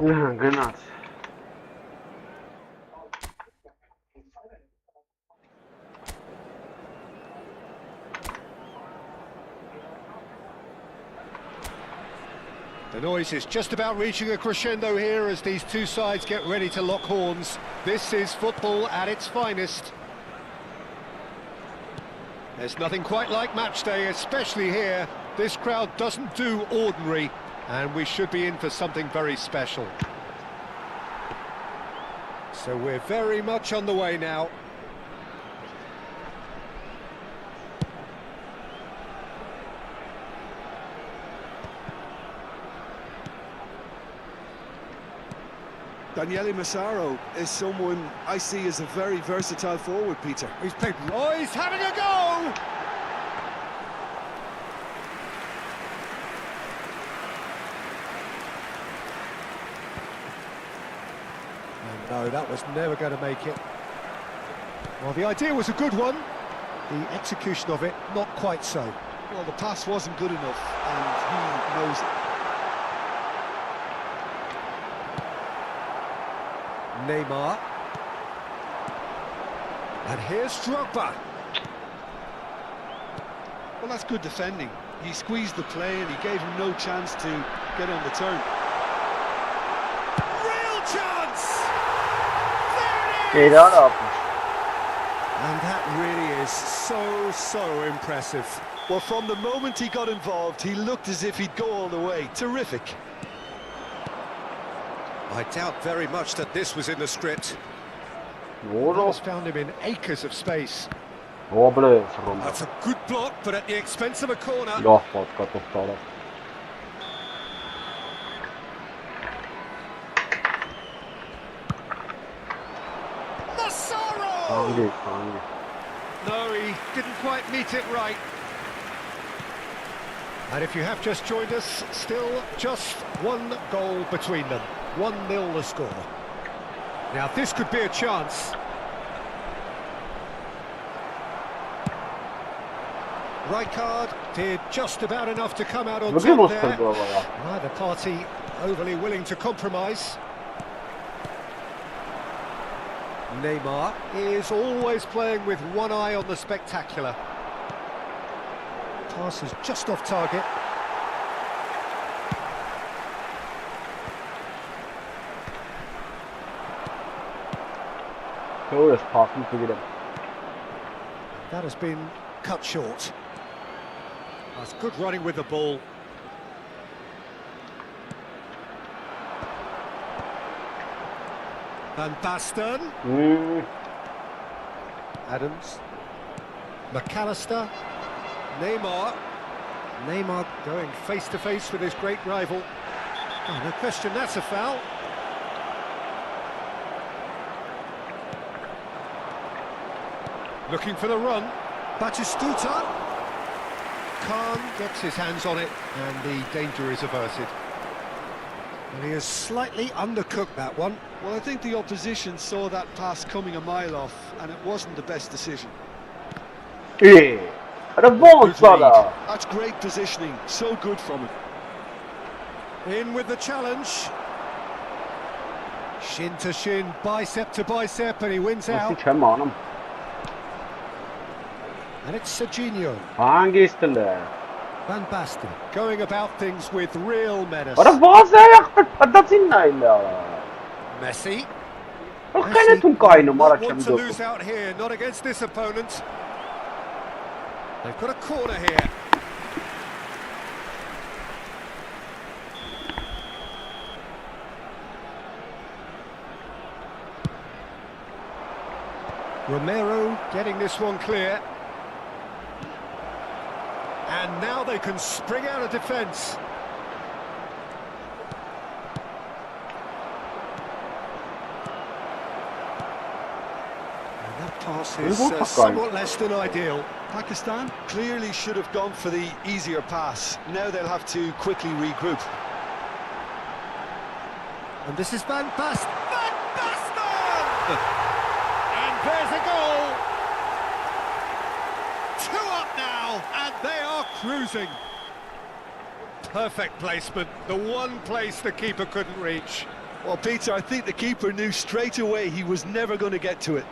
Գնաց։ The noise is just about reaching a crescendo here as these two sides get ready to lock horns. This is football at its finest. There's nothing quite like match day, especially here. This crowd doesn't do ordinary, and we should be in for something very special. So we're very much on the way now. Daniele Massaro is someone I see as a very versatile forward, Peter. He's played. Oh, he's having a go! No, that was never going to make it. Well, the idea was a good one. The execution of it, not quite so. Well, the pass wasn't good enough, and he knows it. Neymar. And here's Drogba. Well, that's good defending. He squeezed the play and he gave him no chance to get on the turn. Real chance! And that really is so impressive. Well, from the moment he got involved, he looked as if he'd go all the way. Terrific. I doubt very much that this was in the script. Moro. Has found him in acres of space. Dobre, Roma. That's a good block, but at the expense of a corner. Lahvatka to stala. Massaro! No, he didn't quite meet it right. And if you have just joined us, still just one goal between them. 1-0 the score. Now this could be a chance. Rijkaard did just about enough to come out on top there. Neither party overly willing to compromise. Neymar is always playing with one eye on the spectacular. Pass is just off target. That has been cut short. That's good running with the ball. Van Basten. Adams. McAllister. Neymar. Neymar going face to face with his great rival. Oh, no question, that's a foul. Looking for the run. Batistuta. Khan gets his hands on it, and the danger is averted. And he has slightly undercooked that one. Well, I think the opposition saw that pass coming a mile off, and it wasn't the best decision. Yeah. Era bom, Good Salah. read. That's great positioning. So good from him. In with the challenge. Shin to shin, bicep to bicep, and he wins Nasıl out. çem hanım? And it's Serginho. Hangi istile? Van Basten going about things with real menace. Era bazı ayakta patatinayla. Messi. Bakın tüm kaynu Not marak want hem to doku. lose out here, not against this opponent. They've got a corner here. Romero getting this one clear. And now they can spring out of defence. And that pass is somewhat less than ideal. Pakistan clearly should have gone for the easier pass. Now they'll have to quickly regroup. And this is Van Basten. Van Basten! And there's a goal! 2 up now, and they are cruising. Perfect placement, the one place the keeper couldn't reach. Well, Peter, I think the keeper knew straight away he was never going to get to it.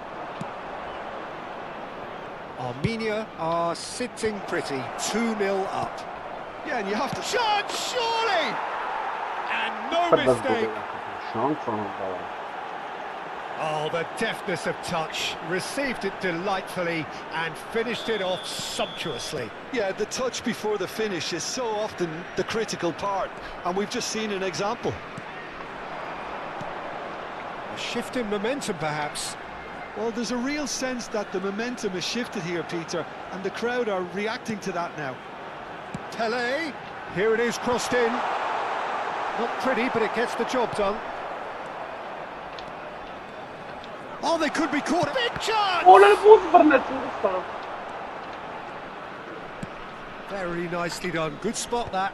Armenia are sitting pretty, 2-0 up. Yeah, and you have to... Shot, surely! And no Biraz mistake. Şans sonunda. Oh, the deftness of touch, received it delightfully and finished it off sumptuously. Yeah, the touch before the finish is so often the critical part, and we've just seen an example. A shift in momentum, perhaps. Well, there's a real sense that the momentum has shifted here, Peter, and the crowd are reacting to that now. Tele, here it is crossed in. Not pretty, but it gets the job done. Oh, they could be caught. Big chance! Olha bu zbrnecin. Very nicely done. Good spot, that.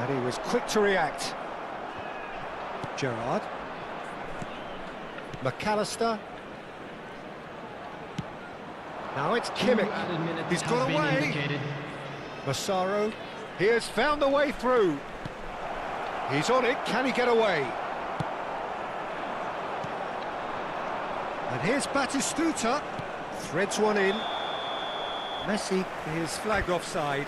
And he was quick to react. Gerrard. McAllister. Now it's Kimmich. He's got away. Massaro. He has found a way through. He's on it. Can he get away? And here's Batistuta. Threads one in. Messi is flagged offside.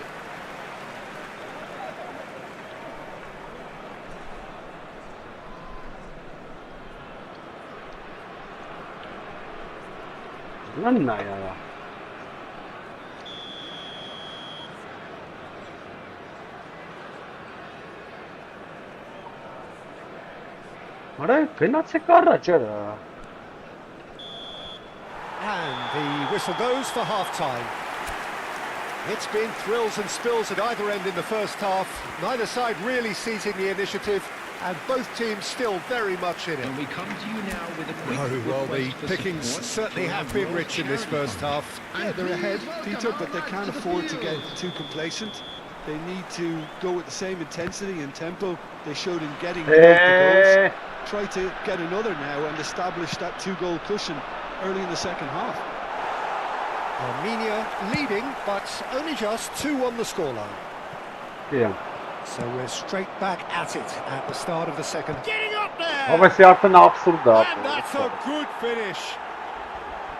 Lan ne ya? Mare, penalty karra çera. And the whistle goes for half-time. It's been thrills and spills at either end in the first half. Neither side really seizing the initiative, and both teams still very much in it. And we come to you now with a quick Well, the request for pickings support certainly to our have been Rose rich in this charity first fund. half. Yeah, they're ahead, Peter, but they can't afford to get too complacent. They need to go with the same intensity and tempo they showed in getting both the goals. Try to get another now and establish that 2-goal cushion early in the second half. Armenia leading, but only just 2 on the scoreline. Yeah. So we're straight back at it at the start of the second. Getting up there! Ama siyahtan absurda. And that's a good finish.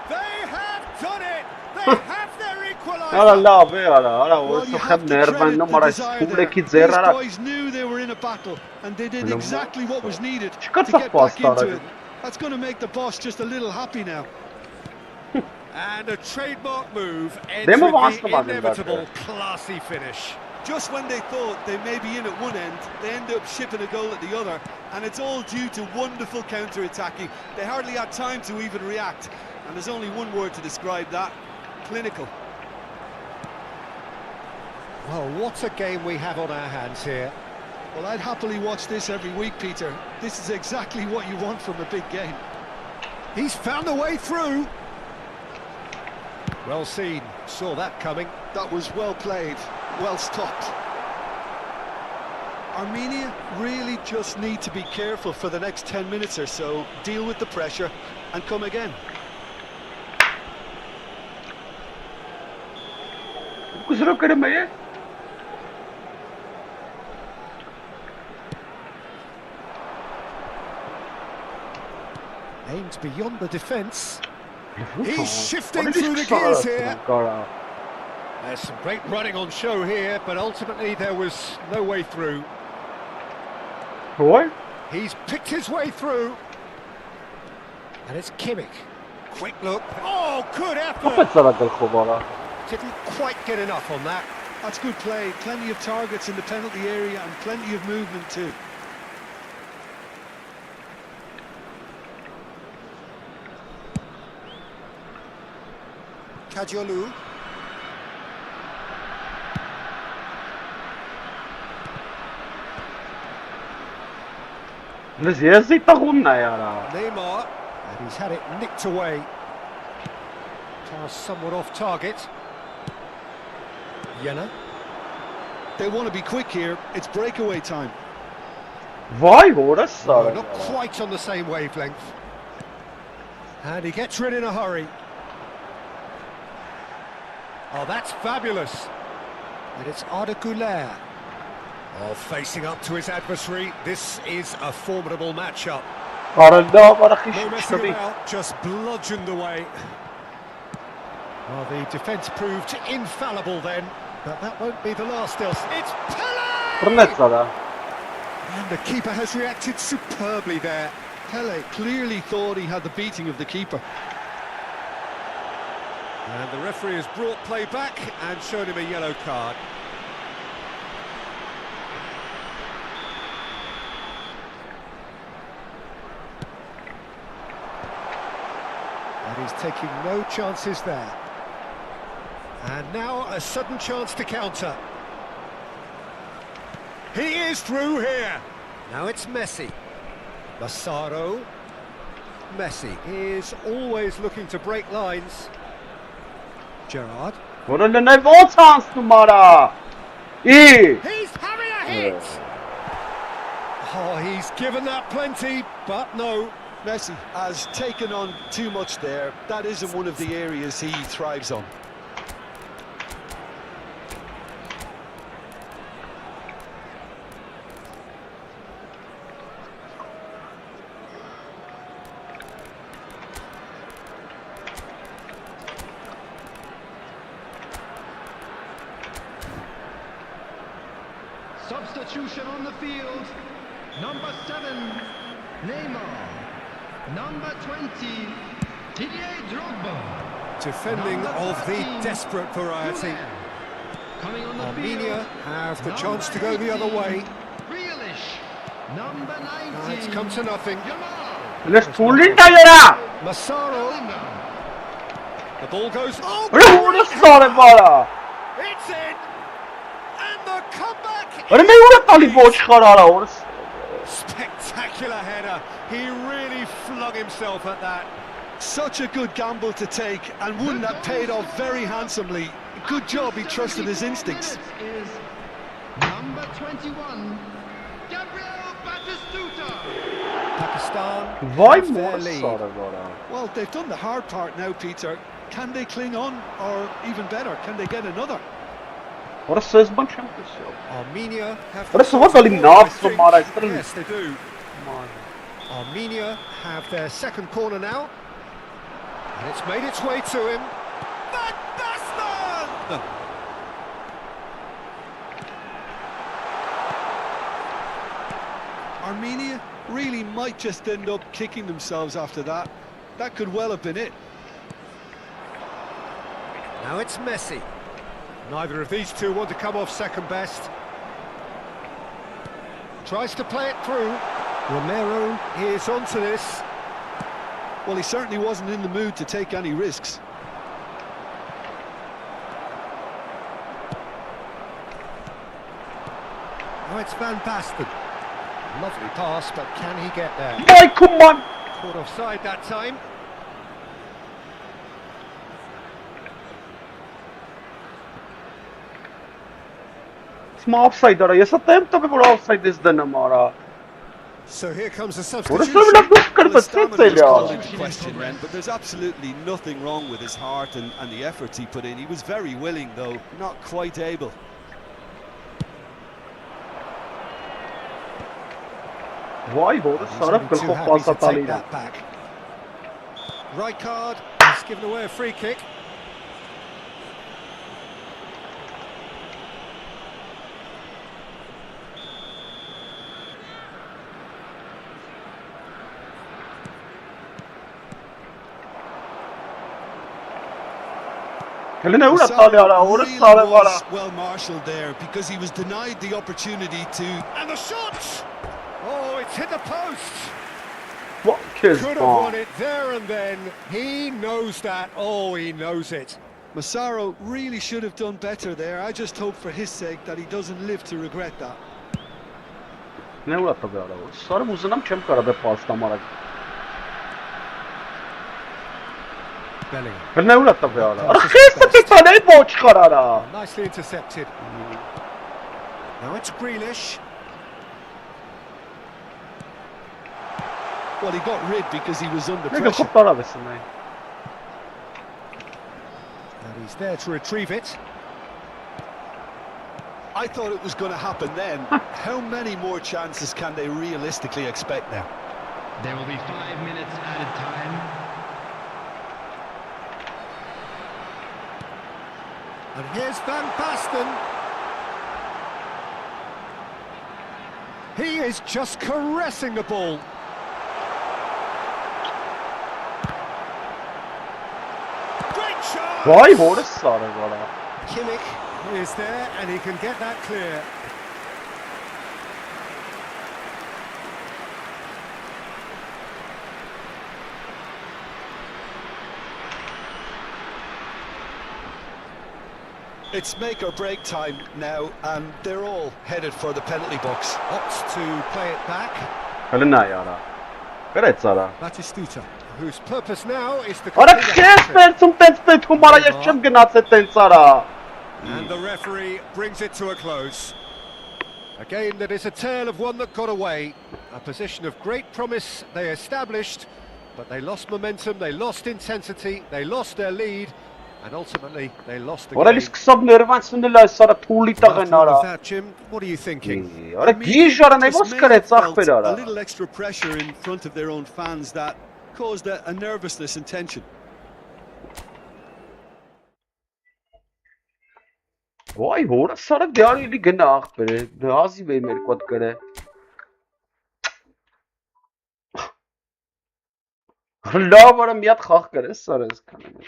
They have done it! They have their equaliser! Ala la be ala o Well, you so have khab to nervan credit no the mara desire skule there. ki These zerra. boys knew they were in a battle, and they did Hello. exactly what was needed to Çıkartsak get back paslar into acaba. it. That's going to make the boss just a little happy now. And a trademark move ends Demo with bastı the bazen inevitable zaten. classy finish. Just when they thought they may be in at one end, they end up shipping a goal at the other, and it's all due to wonderful counter-attacking. They hardly had time to even react, and there's only one word to describe that: clinical. Well, what a game we have on our hands here. Well, I'd happily watch this every week, Peter. This is exactly what you want from a big game. He's found a way through. Well seen, saw that coming. That was well played, well stopped. Armenia really just need to be careful for the next 10 minutes or so, deal with the pressure and come again. Kusura kalmayın. Aims beyond the defence. He's shifting through the gears here. There's some great running on show here, but ultimately there was no way through. What? He's picked his way through. And it's Kimmich. Quick look. Oh, good effort. Didn't quite get enough on that. That's good play, plenty of targets in the penalty area and plenty of movement too. Kajolu. Neymar, and he's had it nicked away. Pass somewhat off target. Jena. They want to be quick here, it's breakaway time. Vay orası No, not quite on the same wavelength. And he gets rid in a hurry. Oh, that's fabulous. And it's Arda Güler. Oh, facing up to his adversary. This is a formidable matchup. No messing about, just bludgeoned away. Well, the defence proved infallible then, but that won't be the last else. It's Pele! And the keeper has reacted superbly there. Pele clearly thought he had the beating of the keeper. And the referee has brought play back and shown him a yellow card. And he's taking no chances there. And now a sudden chance to counter. He is through here. Now it's Messi. Massaro. Messi is always looking to break lines. Gerrard. Burada ne o şans numara? İyi. He's having a hit. Oh, he's given that plenty, but no. Messi has taken on too much there. That isn't one of the areas he thrives on. Substitution on the field. Number 7, Neymar. Number 20, Didier Drogba. Defending Number of the 13, desperate variety. Coming on the Armenia field. have the Number chance to go the other 18, way. Grealish. Number 19. It's come to nothing. Let's pull it down. Massaro. The ball goes. Oh, Orası bana. it's in. And the comeback. Ne uğraştı boş karara orası? Spectacular header. He really flung himself at that. Such a good gamble to take and one that paid off very handsomely. Good job, he trusted his instincts. Is number 21, Gabriel Batistuta. Pakistan Vay have their lead. Well, they've done the hard part now, Peter. Can they cling on, or even better, can they get another? Orası söz bak şampiyonası. Armenia have. Orası var dalim ne yapsın Maharashtra'nın? Yes, they do. Armenia have their second corner now. And it's made its way to him. Van Basten! Armenia really might just end up kicking themselves after that. That could well have been it. Now it's Messi. Neither of these two want to come off second best. Tries to play it through. Romero is onto this. Well, he certainly wasn't in the mood to take any risks. Now it's Van Basten. Lovely pass, but can he get there? Vay kumman. Caught offside that time. Ասում offside արա, ես ատեմ տվել որ offside ես դնեմ արա։ So here comes the Որը substitution. սա դուք Well, his կրբեցեք stamina was called էլի։ into question then, but there's absolutely nothing wrong with his heart and the efforts he put in. He was very willing, though, not quite able. Վայ, որը He's սարավ only too գլխով happy to take պասատալին։ that back. Right card, he's given away a free kick. Հելենը ուր է Massaro տալի արա, որը really սարավ արա։ was well marshalled there because he was denied the opportunity to. And the shot! Oh, it's hit the post! What kids Could have won it there and then. He knows that. Oh, he knows it. Massaro really should have done better there. I just hope for his sake that he doesn't live to regret that. Nə ուր է տալի արա, սարավ ուզենամ չեմ կարա դե պաստամ արա։ Bellingham. Հելենը ուր է տալի արա։ Արա խեսը տիտան է ոչ խար արա։ Nicely intercepted. Now it's Grealish. Well, he got rid because he was under Nə pressure. գլխով տարավ ես նայ։ And he's there to retrieve it. I thought it was going to happen then. How many more chances can they realistically expect now? There will be 5 minutes added time. And here's Van Basten. He is just caressing the ball. Great shot! Վայ, որը սարավ արա։ Kimmich is there and he can get that clear. It's make or break time now, and they're all headed for the penalty box. Opts to play it back. Հելենա արա։ Գրեց արա։ Batistuta, whose purpose now is to Արա complete քեզ action. վերցում տենց պետքում արա, ես չեմ գնացել տենց արա։ And the referee brings it to a close. A game that is a tale of one that got away. A position of great promise they established, but they lost momentum, they lost intensity, they lost their lead, and ultimately they lost the Արա game. սկսավ ներվանցնել այս արա թուլի տղեն After all արա։ of that, Jim, what are you thinking? Արա գիժ արա նայ ոնց Just may գրեց have ախպեր felt արա։ a little extra pressure in front of their own fans that caused a nervousness and tension. Վայ, որը սարավ դիարիլի գնա ախպեր է։ Դազի վե մեր կոտ գրե։ Լավ արա մի հատ խաղ գրես սարը ես կանեմ։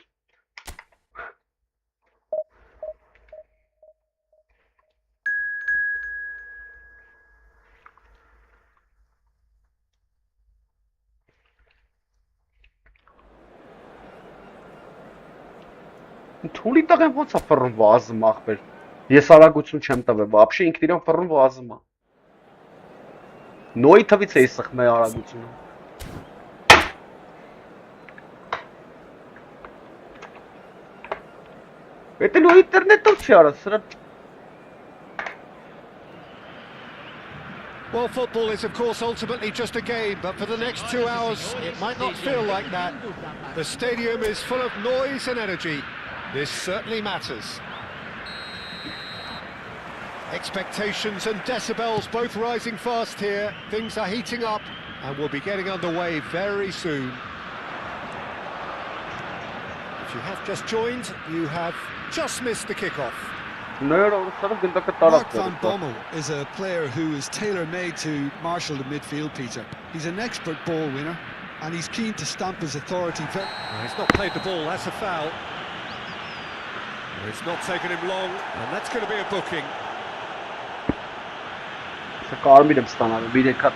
Թուլի տղեն ոնց է ֆռում վազում ախպեր։ Ես արագություն չեմ տվել, вообще ինքն իրեն ֆռում վազում է։ Նոյի թվից էի սխմե արագությունը։ Էդը նո ինտերնետով չի արա, սրա Well, football is of course ultimately just a game, but for the next 2 hours it might not feel like that. The stadium is full of noise and energy. This certainly matters. Expectations and decibels both rising fast here. Things are heating up and we'll be getting underway very soon. If you have just joined, you have just missed the kickoff. Mark van Bommel is a player who is tailor-made to marshal the midfield, Peter. He's an expert ball winner and he's keen to stamp his authority. He's not played the ball, that's a foul. It's not taken him long, and that's going to be a booking. Կարմիր եմ ստանալ, մի դեկա։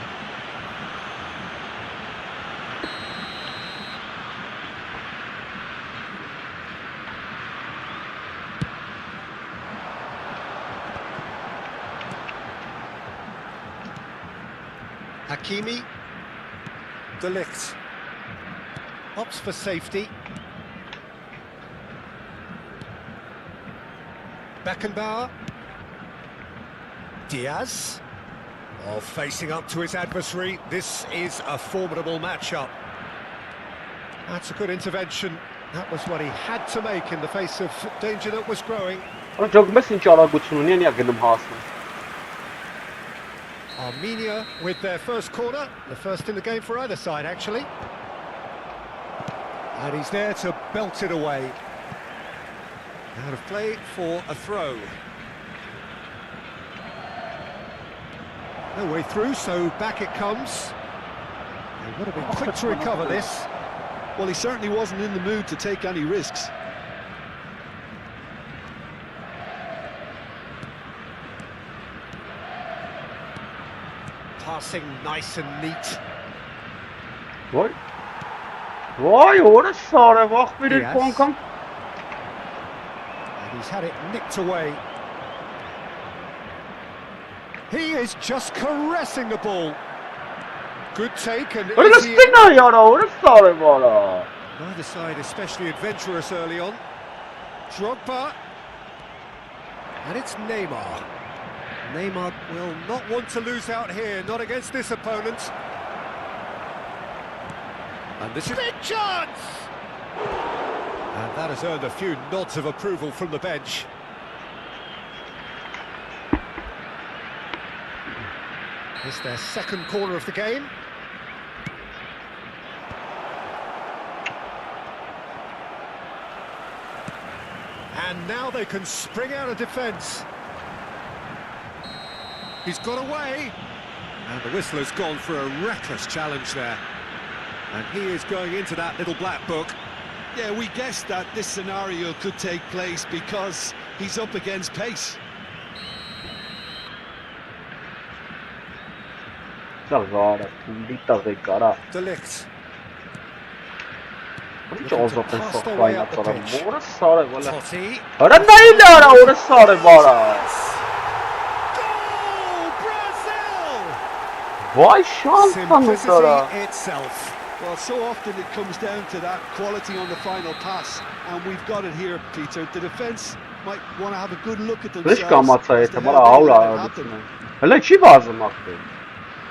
Hakimi, De Ligt, opts for safety. Beckenbauer, Diaz. Oh, facing up to his adversary. This is a formidable matchup. That's a good intervention. That was what he had to make in the face of danger that was growing. Armenia with their first corner, the first in the game for either side, actually. And he's there to belt it away. Out of play for a throw. No way through, so back it comes. He would have been quick to recover this. Well, he certainly wasn't in the mood to take any risks. Passing nice and neat. What? Why? What a sorry walk we did, Yes. And he's had it nicked away. He is just caressing the ball. Good take and What is easy. this now, yara? What a sorry ball. Neither side especially adventurous early on. Drogba. And it's Neymar. Neymar will not want to lose out here, not against this opponent. And this is big chance! And that has earned a few nods of approval from the bench. It's their second corner of the game. And now they can spring out of defence. He's got away. And the whistler's gone for a reckless challenge there. And he is going into that little black book. Yeah, we guessed that this scenario could take place because he's up against pace. De Ligt. Totti. Why chance Simplicity itself. Well, so often it comes down to that quality on the final pass, and we've got it here, Peter. The defence might want to have a good look at themselves. as to how they let it happen.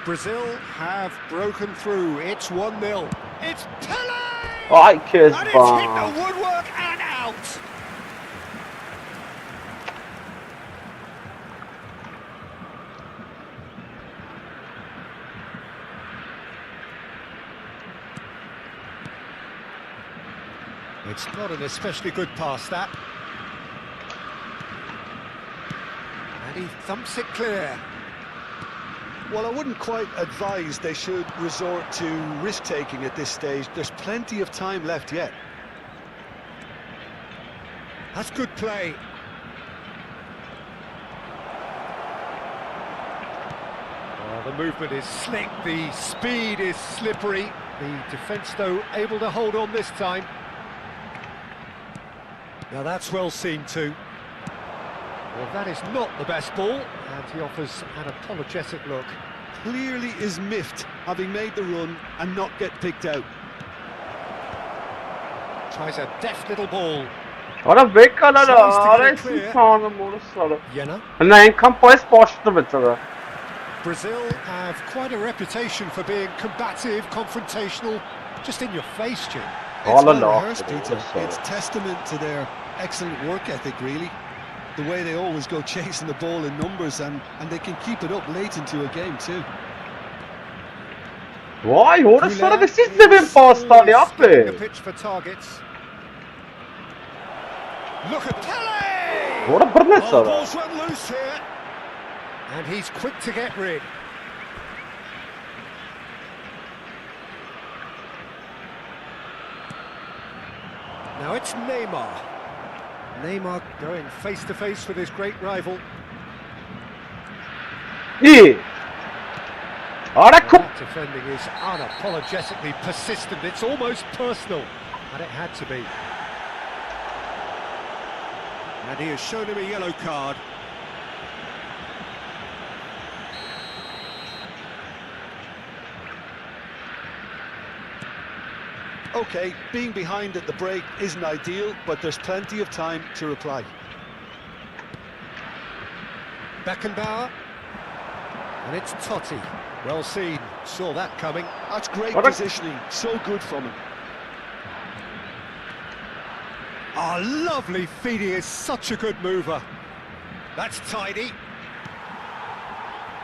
Brazil have broken through. It's 1-0. It's Pele! Ay kez And it's hit the woodwork and out. It's not an especially good pass, that. And he thumps it clear. Well, I wouldn't quite advise they should resort to risk-taking at this stage. There's plenty of time left yet. That's good play. Oh, the movement is slick, the speed is slippery. The defence, though, able to hold on this time. Now that's well seen too. Well, that is not the best ball, and he offers an apologetic look. Clearly is miffed, having made the run and not get picked out. Tries a deft little ball. Ora bekala Tries to ara get it esse clear. sana morasala. Jenna. Na em campo é exposto mesela. Brazil have quite a reputation for being combative, confrontational, just in your face, Jim. It's All not along. rehearsed, Peter. It's testament to their excellent work ethic, really. The way they always go chasing the ball in numbers, and they can keep it up late into a game too. Vay orasala ve siz de ben Is paslar always scanning the yaptı. pitch for targets. Look at Pele! Ora Oh, the brnesala. ball's run loose here. And he's quick to get rid. Now it's Neymar. Neymar going face to face with his great rival. İyi. Ara Well, kup. that defending is unapologetically persistent. It's almost personal, and it had to be. And he has shown him a yellow card. Okay, being behind at the break isn't ideal, but there's plenty of time to reply. Beckenbauer. And it's Totti. Well seen. Saw that coming. That's great What a- positioning. So good from him. Oh, lovely feet. He is such a good mover. That's tidy.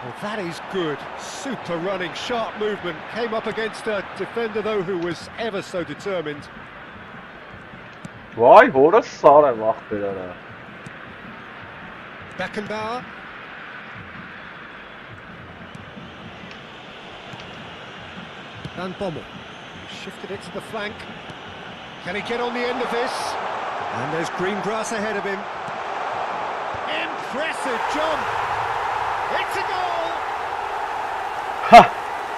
Well, that is good. Super running, sharp movement. Came up against a defender, though, who was ever so determined. Vay, hora sara vaxt belə. Beckenbauer. Van Bommel. Shifted it to the flank. Can he get on the end of this? And there's green grass ahead of him. Impressive jump. It's a goal.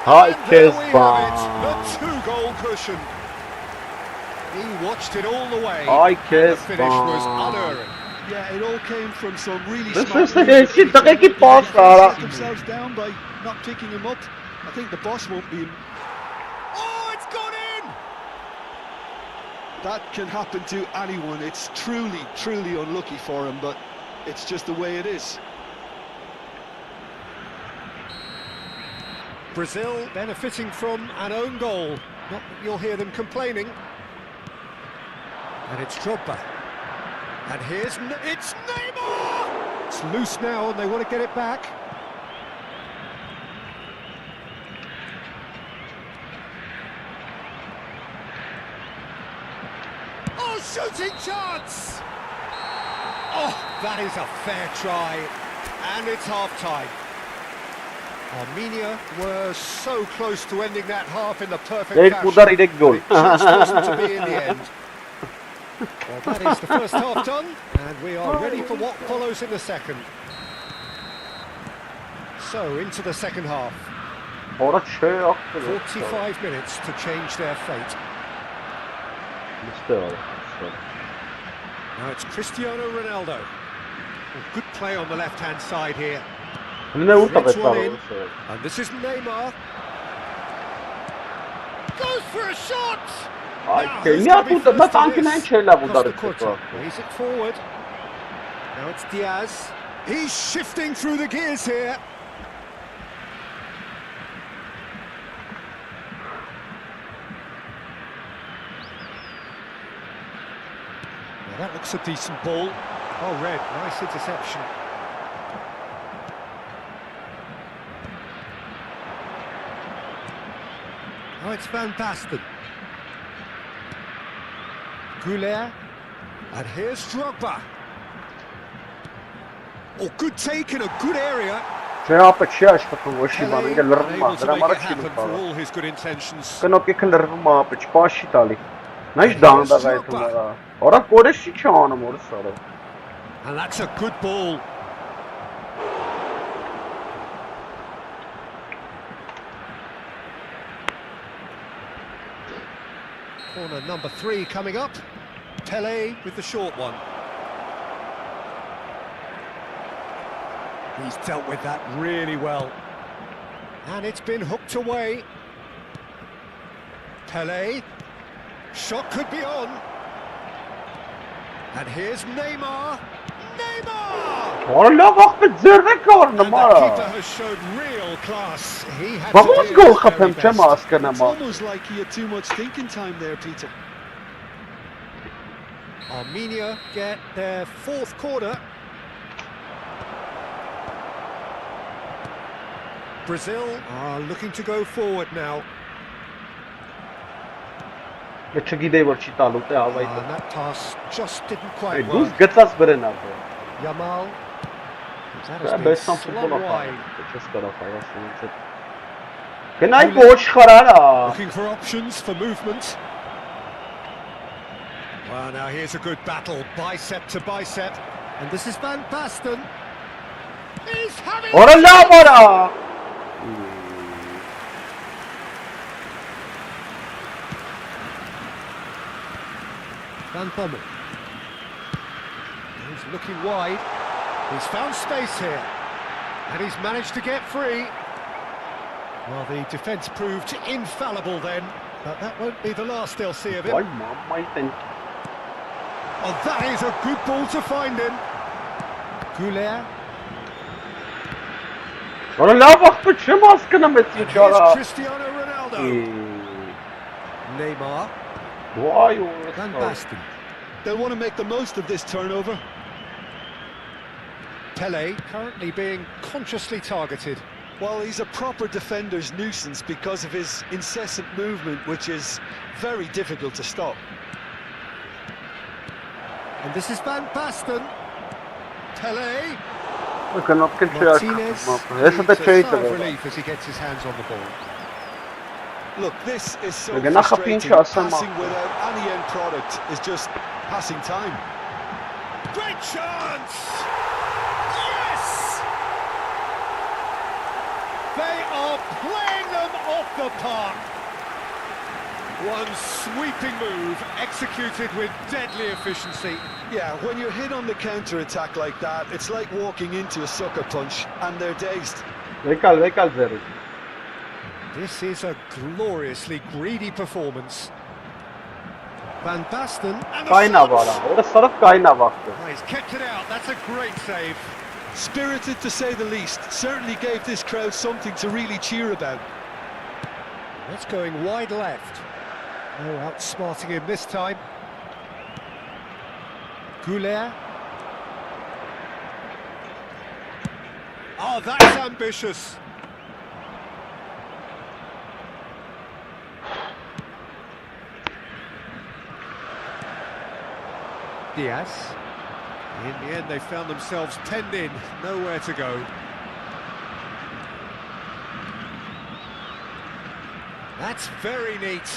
Hay And there we have Kezban. it, the two-goal cushion. He watched it all the way. Ay The finish was Kezban. unerring. Yeah, it all came from some really This smart is the movement. shit that I keep The pass, defence Sarah. let themselves down by not picking him up. I think the boss won't be. Oh, it's gone in! That can happen to anyone. It's truly, truly unlucky for him, but it's just the way it is. Brazil benefiting from an own goal. Not that you'll hear them complaining. And it's Drogba. And it's Neymar! It's loose now and they want to get it back. Oh, shooting chance! Oh, that is a fair try. And it's half-time. Armenia were so close to ending that half in the perfect İlk fashion. budar ilk gol. It just wasn't to be in the end. Well, that is the first half done, and we are ready for what follows in the second. So, into the second half. Ora şey yaptı. 45 minutes to change their fate. Mustafa. Now it's Cristiano Ronaldo. Well, good play on the left-hand side here. Ne uta Threads one betar in. olsa. And this is Neymar. Goes for a shot! Ay Now, ke who's ne gonna be yaptı? Ben first to sanki this? ne şeyler Costa budar Curta etti. plays it forward. Now it's Diaz. He's shifting through the gears here. Now that looks a decent ball. Oh, Red, nice interception. Oh, it's Van Basten. Goulet. And here's Drogba. Oh, good take in a good area. Şey yaptı, şey açtı. O şey bana Pele gelir unable mi? to Ben make ama it happen çilim for falan. all his good intentions. Kanok yakınlar mı yapı? Başı tali. Neş dağında gayetler. Ora kore şi anım orası ara. And that's a good ball. Corner number 3 coming up. Pele with the short one. He's dealt with that really well. And it's been hooked away. Pele. Shot could be on. And here's Neymar. Neymar! Ora bak bir zirve kornu And the mara. keeper has showed real class. He had Vamos to do gol his very kapım best. çema askana It's ma. almost like he had too much thinking time there, Peter. Armenia get their 4th corner. Brazil are looking to go forward now. Geçe gidey var çi talu te havayı. And that pass just didn't quite Ey work. duz gıtsas beren abi. Yamal. That has Ben been sam slung futbol yapar. wide. Geçes taraf arasında. Kenay boş karara. Looking for options for movement. Well, now here's a good battle, bicep to bicep. And this is Van Basten. He's having Ora la mara. Van Bommel. He's looking wide. He's found space here. And he's managed to get free. Well, the defence proved infallible then. But that won't be the last they'll see of him. Vay mamma iten. Oh, that is a good ball to find him. Goulet. Որը լավ աղբը չեմ հասկանում այդ And միջարա։ here's Cristiano Ronaldo. Neymar. Վայ Van ու Basten. They'll want to make the most of this turnover. Pele currently being consciously targeted. Well, he's a proper defender's nuisance because of his incessant movement, which is very difficult to stop. And this is Van Basten. Pele. Կնոպ կն չի Martinez արկում։ Ես դա needs a չէի sigh of տվել։ relief as he gets his hands on the ball. Look, this is so Gonna have frustrating. pinch us some Passing more. without any end product is just passing time. Great chance! Yes! They are playing them off the park. One sweeping move executed with deadly efficiency. Yeah, when you're hit on the counter-attack like that, it's like walking into a sucker punch and they're dazed. Վեկալ ձերի։ This is a gloriously greedy performance. Van Basten and the Կայնավ արա։ shots! Որը սարով կայնավ աղբը։ Oh, he's kept it out. That's a great save. Spirited to say the least, certainly gave this crowd something to really cheer about. That's going wide left. No outsmarting him this time. Goulet. Oh, that's ambitious. Diaz. In the end, they found themselves penned in, nowhere to go. That's very neat.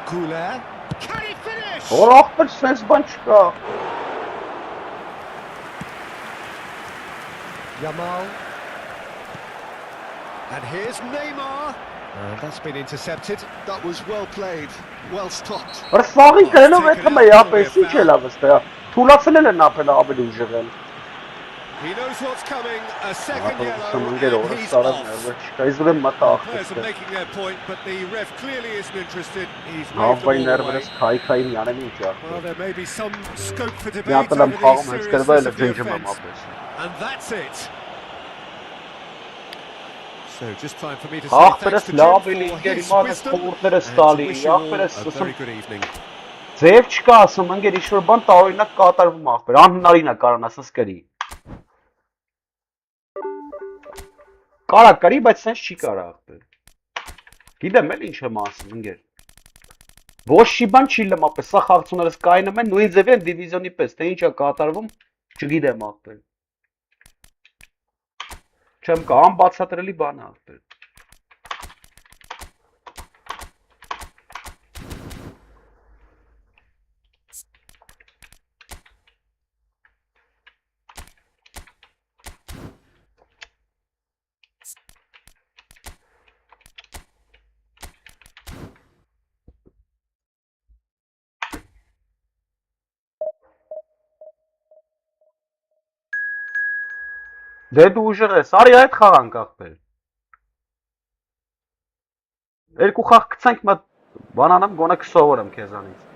Goulet. Can he finish? Որ աղբը սենց բան չկա։ Yamal. And here's Neymar. That's been intercepted. That was well played, well stopped. Որը սաղին կրելով այդ հմը յապես ինչ է լավ ստա։ Թուլացել են ապել ավելի ուժեղ են։ He knows what's coming. A second yellow, Մնգեր and օրը he's սարավ off. ներվը չկա։ Իսկ դեմ մտա Players are աղբը։ making their point, but the ref clearly isn't interested. He's moved Հավվայ the ball ներվերս away. քայքային յանեմ ինչ Well, աղբը։ there may be some scope for debate Միատել over եմ the խաղում հենց կրվել seriousness է of the ջնջում եմ offence. ապես։ And that's it. So just time for me to say Աղբերս thanks to լավ Jim էլի for ինքերի his մատս wisdom խորտներս and to տալի։ wish you all Աղբերս a ասում very good evening. ձև չկա ասում ընկեր ինչ որ բան տարօրինակ կատարվում աղբեր։ Անհնարին է կարան ասած կրի։ Կարա կրի, բայց սենց չի կարա աղբեր։ Գիտեմ էլ ինչ եմ ասում ընկեր։ Ոչ մի բան չի լմ ապես, սա խաղացուներս կայնում են նույն ձևի են դիվիզիոնի պես, թե ինչ է կատարվում, չգիտեմ աղբեր։ Չեմ կա, անբացատրելի բան է աղբեր։ Դե դու ուժեղ ես, արի այդ խաղանք աղբեր։ Երկու խաղ գցենք մտ բանանամ գոնե կսովորեմ քեզանից։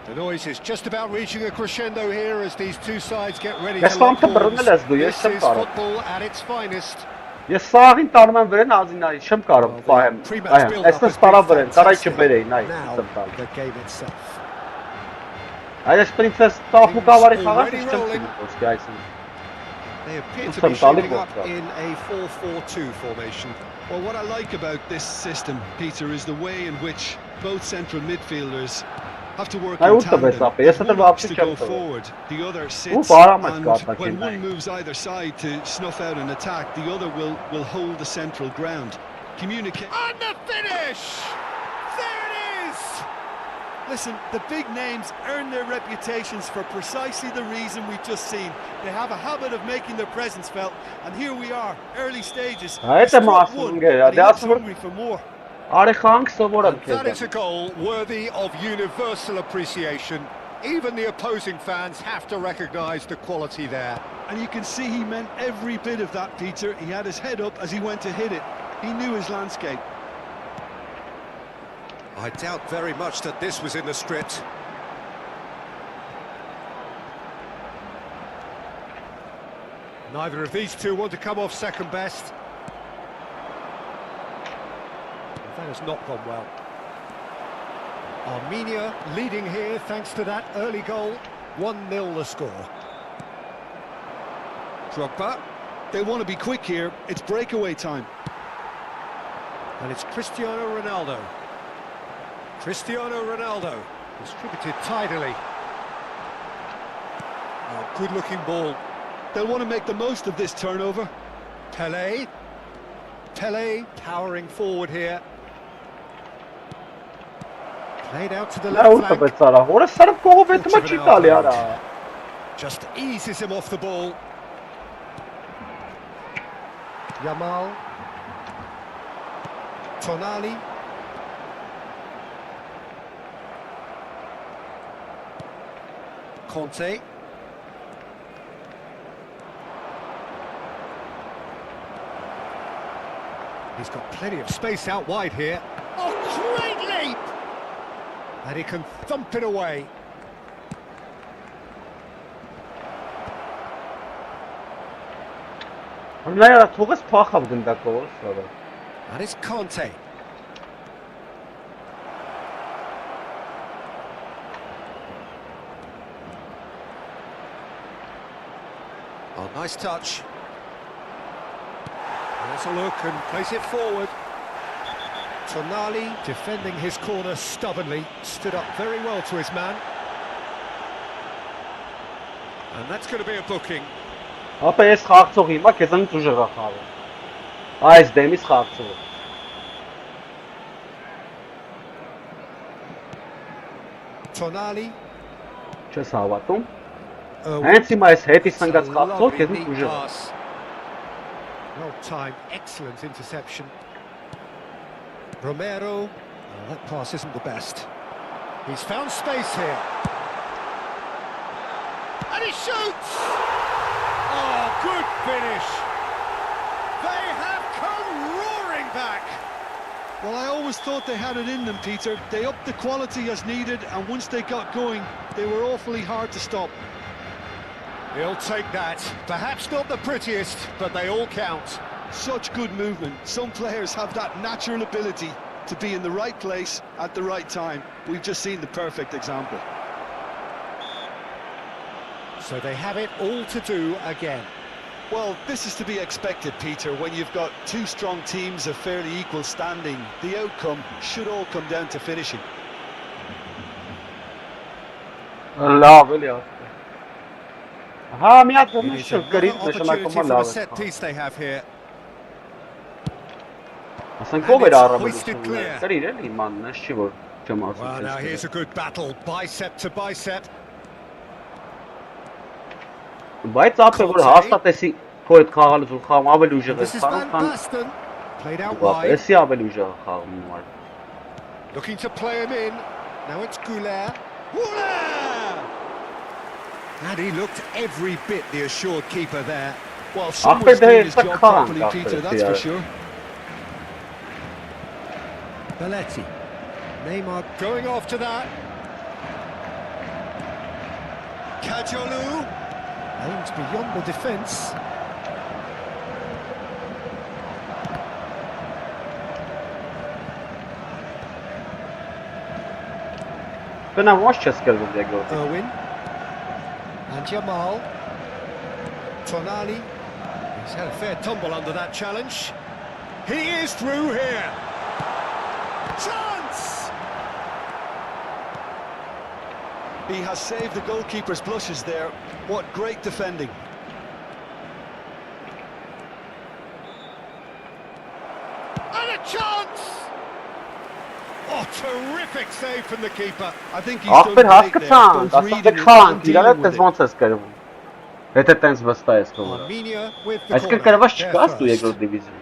The noise is just about reaching a crescendo here as these two sides get ready Yes, to lock I'm horns. the Brunel, This yes, I'm is sorry. football at its finest. Ես սաղին տանում եմ վրեն ազինայի, չեմ կարող պահեմ։ Pre-match build-up Այսպես has տարա been վրեն, տարայ fantastic. չբերեի, նայ, Now, չեմ տալ։ the game itself. Այս պրինցես տախմուկավարի խաղաց Already չեմ rolling. խոսքի այսին։ They appear to Some be shaping Taliban up stuff. in a 4-4-2 formation. Well, what I like about this system, Peter, is the way in which both central midfielders have to work Ai, in uite, tandem. vezi, apă, este If one trebuie wants to absolut go ce-am forward, the other sits, param and gata, when Kenai. one moves either side to snuff out an attack, the other will hold the central ground. Communicate. And the finish! There it is! Listen, the big names earn their reputations for precisely the reason we've just seen. They have a habit of making their presence felt, and here we are, early stages. Hai, He struck masum, one, îngheri, and he de looks asta hungry for more. Արեխանք սովորեմ And that is a քեզ։ goal worthy of universal appreciation. Even the opposing fans have to recognise the quality there. And you can see he meant every bit of that, Peter. He had his head up as he went to hit it. He knew his landscape. I doubt very much that this was in the script. Neither of these two want to come off second best. That has not gone well. Armenia leading here thanks to that early goal. 1-0 the score. Drogba. They want to be quick here. It's breakaway time. And it's Cristiano Ronaldo. Cristiano Ronaldo distributed tidily. Oh, good-looking ball. They'll want to make the most of this turnover. Pelé. Pelé powering forward here. Played out to the Նա left ուտը flank. բայց արա, որը սրբ կողով է դմա չի տալի արա։ Just eases him off the ball. Yamal. Tonali. Conte. He's got plenty of space out wide here. Oh, great leap! And he can thump it away. Նա яրա թողես փախավ գնդակով, սարը։ And it's Conte. Oh, nice touch. There's a look and plays it forward. Tonali defending his corner stubbornly, stood up very well to his man. And that's going to be a booking. Ապա ես խաղցող հիմա քեզ ընդ ուժեղա խաղը։ Այս դեմից խաղցող։ Tonali. Չես հավատում։ Հենց հիմա այս հետի սնգած խաղցող քեզ ընդ ուժեղա։ Well timed, excellent interception. Romero. Oh, that pass isn't the best. He's found space here. And he shoots! Oh, good finish. They have come roaring back. Well, I always thought they had it in them, Peter. They upped the quality as needed, and once they got going, they were awfully hard to stop. He'll take that. Perhaps not the prettiest, but they all count. Such good movement. Some players have that natural ability to be in the right place at the right time. We've just seen the perfect example. So they have it all to do again. Well, this is to be expected, Peter, when you've got two strong teams of fairly equal standing. The outcome should all come down to finishing. Լավ էլի ասա։ Հա, մի հատ It ոմն is շուտ another գրի opportunity նշանակումը for the լավ set է։ piece they have here. Ասենք ով էր Hoisted առավելությունը։ clear. Գրիր էլի ման, ես չի որ չեմ Well, now here's a ասում։ good battle, bicep to bicep. Բայց ապե որ հաստատեսի քո հետ խաղալուց ու խաղում ավելի ուժեղ This է is խաղում, Van քան Basten. Played out wide. Էսի ավելի ուժեղ է խաղում ու։ Looking to play him in. Now it's Goulet. Goulet! And he looked every bit the assured keeper there. Well, someone's doing his job properly, Peter, that's for sure. Belletti. Neymar going after that. Kajolu. Aims beyond the defence. Բնավ ոչ չես կրվում երկրորդ։ Irwin. And Jamal. Tonali. He's had a fair tumble under that challenge. He is through here. Chance! He has saved the goalkeeper's blushes there. What great defending. And a chance! Oh, terrific save from the keeper. I think he's done Ախպեր great there, հասկացան, both ասա reading դե it խաղանք, and իրար dealing դες with it. ոնց ես կրվում։ Եթե տենց վստահ ես կողը։ Armenia with the Այսինքն corner. կրված They're չկաս դու first. երկրորդ դիվիզիոն։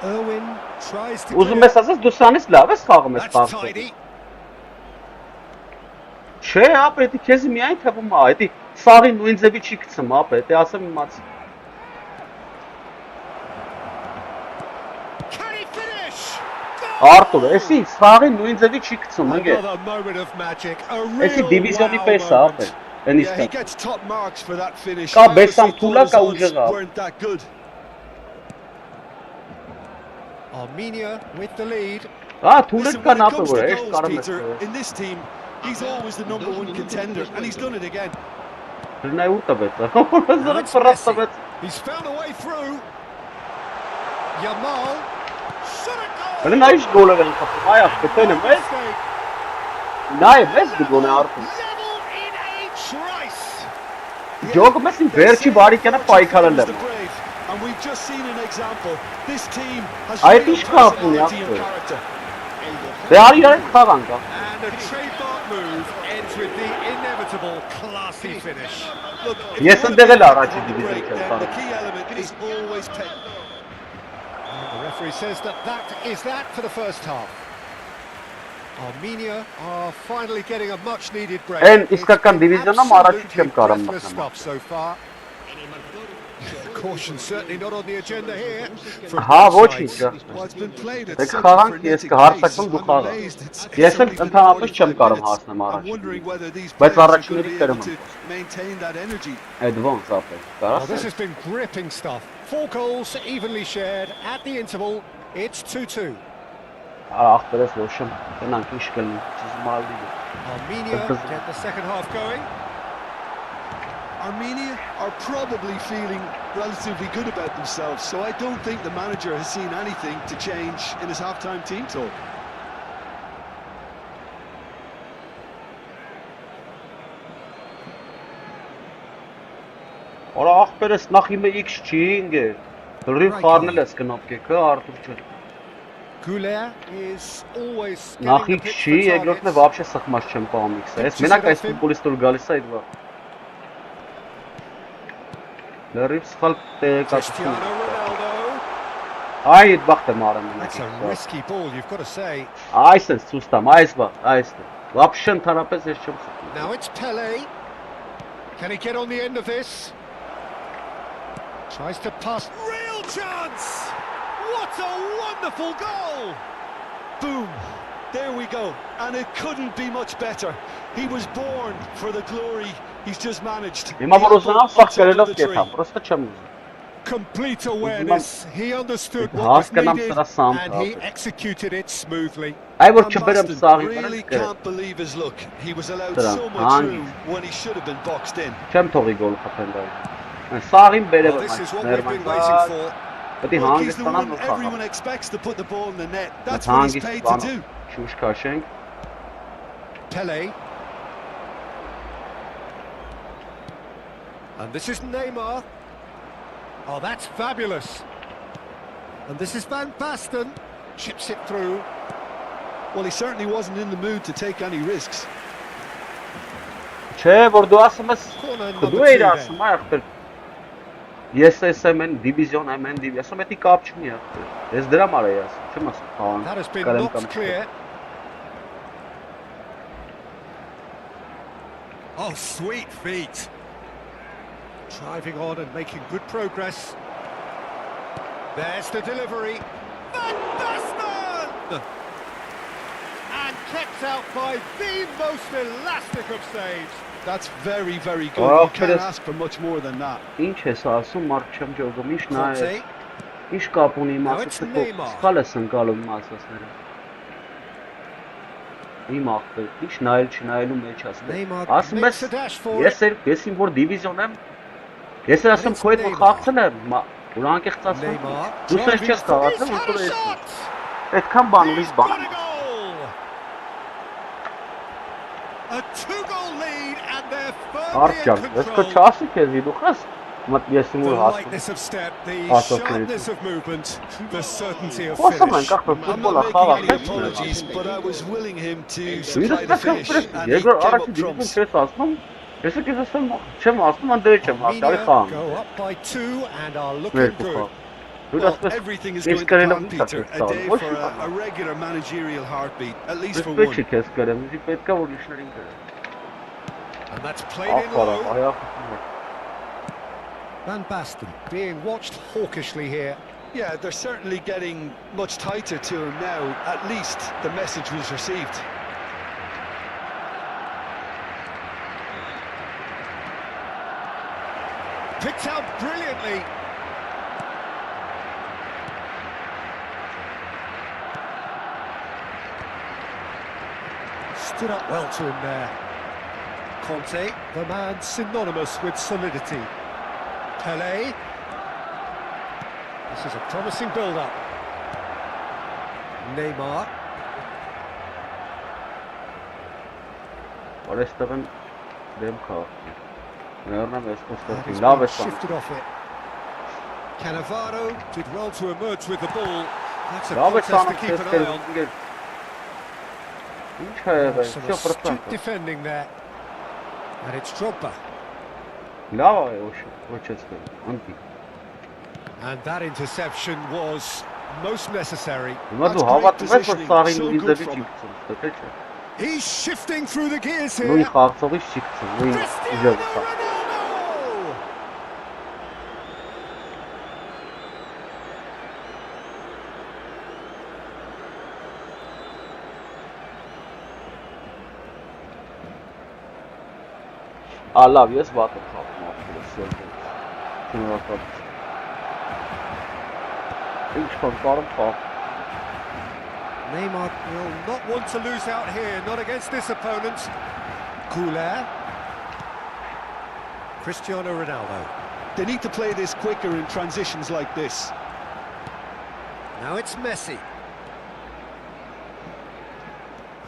Irwin tries to Ուզում ես ասես դու սրանից լավ ես խաղում ես That's խաղը։ tidy. Չէ, ապա դա քեզ միայն թվում է, դա սաղի նույն ձևի չի գցում, ապա դա ասեմ իմացի։ Can he finish? Արտուր, էսի սաղի նույն ձևի չի գցում, ընկեր։ Another moment of magic. A Էսի real դիվիզիոնի wow պես է, ապա։ moment. Yeah, he Այնիսկա։ gets top marks for that finish. Կա I honestly բեսամ թուլա, thought his կա odds ուժեղա։ weren't that good. Armenia with the lead. Հա, թուլը Listen, կան when it ապա comes որ to էս goals, կարում ես։ Peter, in this team, he's always the number one contender, and he's done it again. Դրնայ ու տվեց։ Now Զրը it's ֆրաս Messi. տվեց։ He's found a way through. Yamal. Shot a goal. Դրնայ ինչ գոլը են խփում, այ ախպետեն եմ, էս։ Նայ, էս գոլը արտում։ Level in a trice. Ջոգը մեզ ին վերջի բարիկանը պայքարել եմ։ And we've just seen an example. This team has Այդ real ինչ կապ ունի personality and ախպեր։ character. Դե արի իրար խաղանք։ And a trademark move ends with the inevitable classy finish. Look, if Yes, you and want to they're make a allowed to goal do break, this, then the key element is always The referee says that is that for the first half. Armenia are finally getting a much needed break. Են It's իսկական been դիվիզիոնում առաջի absolutely չեմ կարամ breathless մտնել։ stuff so far. Caution certainly not on the agenda here. Հա, ոչինչ։ Well, it's been played at Դե such a խաղանք ես frenetic կհարցակում դու pace. I'm խաղա։ amazed it's Ես էլ only been ընդհանրապես չեմ 45 կարող minutes. հասնեմ I'm առաջ։ wondering whether these Բայց players are going to առաջիններից be able կերեմ to եմ։ maintain that energy. Այդ ոնց ապե։ Well, this Կարաս։ has been gripping stuff. 4 goals evenly shared at the interval. It's 2-2. Ախպերս ոչմ։ Գնանք ինչ կլինի։ Ճզմալի։ Armenia get the second half going. Armenia are probably feeling relatively good about themselves, so I don't think the manager has seen anything to change in his half-time team talk. Օրա ախպերս նախ իմը X չի ինգեր։ Դրիվ խառնել ես կնոպկեքը Արտուր չէ։ Goulet is always Նախ getting the X pitch չի, for երկրորդն է targets. вообще սխմած չեմ պահում X-ը։ Ես մենակ այս ֆուտբոլիստը գալիս է այդ վա։ Դրիվ սխալ տեղեկացություն։ Cristiano Ronaldo. Այ այդ բախտը մարեմ մենակ։ That's a risky ball, you've got to say. Այս է ցուստամ, այս բա, այս է։ Вообще ընդհանրապես ես չեմ սխում։ Now it's Pele. Can he get on the end of this? Tries to pass. Real chance! What a wonderful goal! Boom! There we go. And it couldn't be much better. He was born for the glory he's just managed. Հիմա որ The ուզենամ apple սախ on top of կերելով the tree. կեթամ, պրոստը չեմ ուզում։ Complete awareness. He understood what Հաս was կնամ needed սրա սամ and he թափ։ executed it smoothly. Այ որ And չբերեմ Boston սաղի really վրա, can't believe his luck. He was allowed Dra- so much hang. room when he should have been boxed in. չեմ թողի գոլ խփեն դա։ Սաղին Well, բերեմ this is այս what we've been waiting ներմանգա։ for. Պետք է Look, he's the հանգստանամ one ու everyone խաղամ։ expects to put the ball in the net. That's what he's paid to do. Շուշ քաշենք։ Pele. And this is Neymar. Oh, that's fabulous. And this is Van Basten. Chips it through. Well, he certainly wasn't in the mood to take any risks. Չէ, որ դու ասում ես, Corner դու number ես 2 ասում, then. այ ախպեր։ Ես եմ են դիվիզիոն, եմ են դիվիզիոն, ասում էդի կապ չունի ախպեր։ Ես դրա մարը ես ասում, չեմ ասում, խաղան։ That has been կարեմ knocked կամ չէ։ clear. Oh, sweet feet. Driving on and making good progress. There's the delivery. Van Basten! And kept out by the most elastic of saves. That's very, very good. Oh, You can't but ask for much more than that. Ինչ ես ասում, մարդ չեմ ջոգում, ինչ նայ։ Conte. Ինչ կապ ունի իմ Now it's ասածը, Neymar. սխալ ես ընկալում իմ ասածները։ Իմ ախպեր, ինչ նայել չնայելու մեջ ասում։ Neymar Ասում makes ես, a dash for it. ես իմ որ դիվիզիոն եմ, ես էլ ասում քո հետ որ խաղցել եմ, որ անկեղծ ասում։ Neymar. Դու սեր չես He's խաղացել, had որ a ես։ shot! Այդքան բան ուրիշ He's բան։ got a goal! A 2-goal lead and they're firmly Արդ in ջան, ես քո control. չասի քեզ դու խաս։ Մտ ես իմ The որ հասում։ lightness of step, the Awesome. sharpness of movement, the certainty of Խոսում finish. ենք ախպեր I'm ֆուտբոլը not խաղա making any քեզ։ apologies, but I was willing him to Դու supply the ես finish, կապրես, and he երկրորդ came առաջի up դիվիզիոն trumps. չես ասում։ Ես քեզ ասում, չեմ ասում, անդրե չեմ հասարի Armenia խաղան։ go up by 2 and are looking Երկու good. խաղ։ Well, everything is going to plan, Peter. A day for a regular managerial heartbeat, at least for one. And that's played in low. Van Basten being watched hawkishly here. Yeah, they're certainly getting much tighter to him now. At least the message was received. Picked out brilliantly. Stood up well to him there. Conte, the man synonymous with solidity. Pelé. This is a promising build-up. Neymar. Shifted off it. Cannavaro did well to emerge with the ball. That's a contest to keep an eye on. Some astute defending there. And it's Drogba. And that interception was most necessary. He's shifting through the gears here. Cristiano Ronaldo! I love you, but Neymar will not want to lose out here, not against this opponent. Couler. Cristiano Ronaldo. They need to play this quicker in transitions like this. Now it's Messi.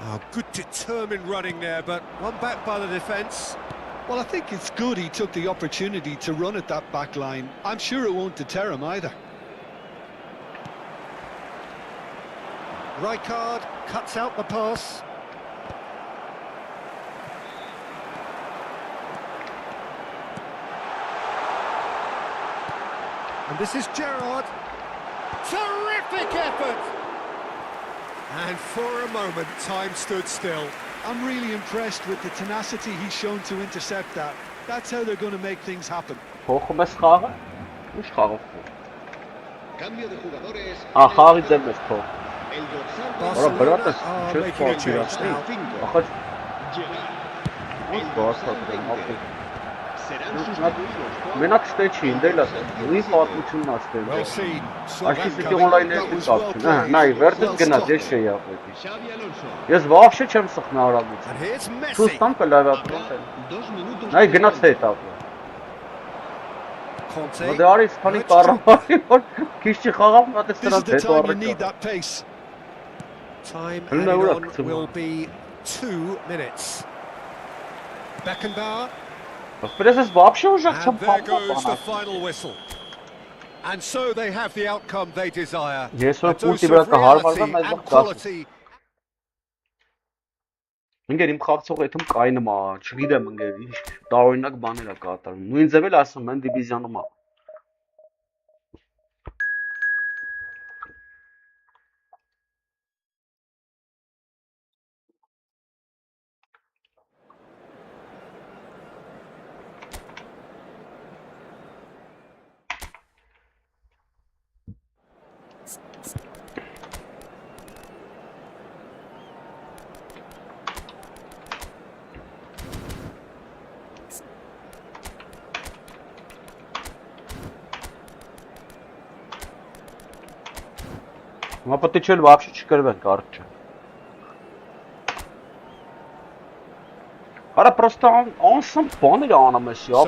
Oh, good determined running there, but one back by the defence. Well, I think it's good he took the opportunity to run at that back line. I'm sure it won't deter him either. Rijkaard cuts out the pass. And this is Gerrard. Terrific effort! And for a moment, time stood still. I'm really impressed with the tenacity he's shown to intercept that. That's how they're going to make things happen. Barcelona are making a change now. Մենակ ստեչի ինդելա նույն պատմությունն ասել։ Այսինքն օնլայնը կապչին, հա, նայ վերջից գնաց ես չէի ապրեցի։ Ես вообще չեմ սխնա արագություն։ Սուստան կլավատրոս է։ Նայ գնաց հետ ապրել։ Դե արի սփանի կառավարի որ քիչ չի խաղав, նա դե սրանց հետ առեք։ Time added on will be 2 minutes. Beckenbauer. And there goes the final whistle. And so they have the outcome they desire. A dose of reality and quality. Ինգեր իմ խաղացողը այդում կայնում է, չգիտեմ ինգեր ինչ տարօրինակ բաներ է կատարում։ Նույն ձև էլ ասում են դիվիզիոնում է։ Мы потечели вообще чекервен карче. Ара просто он сам понял, он нам еще So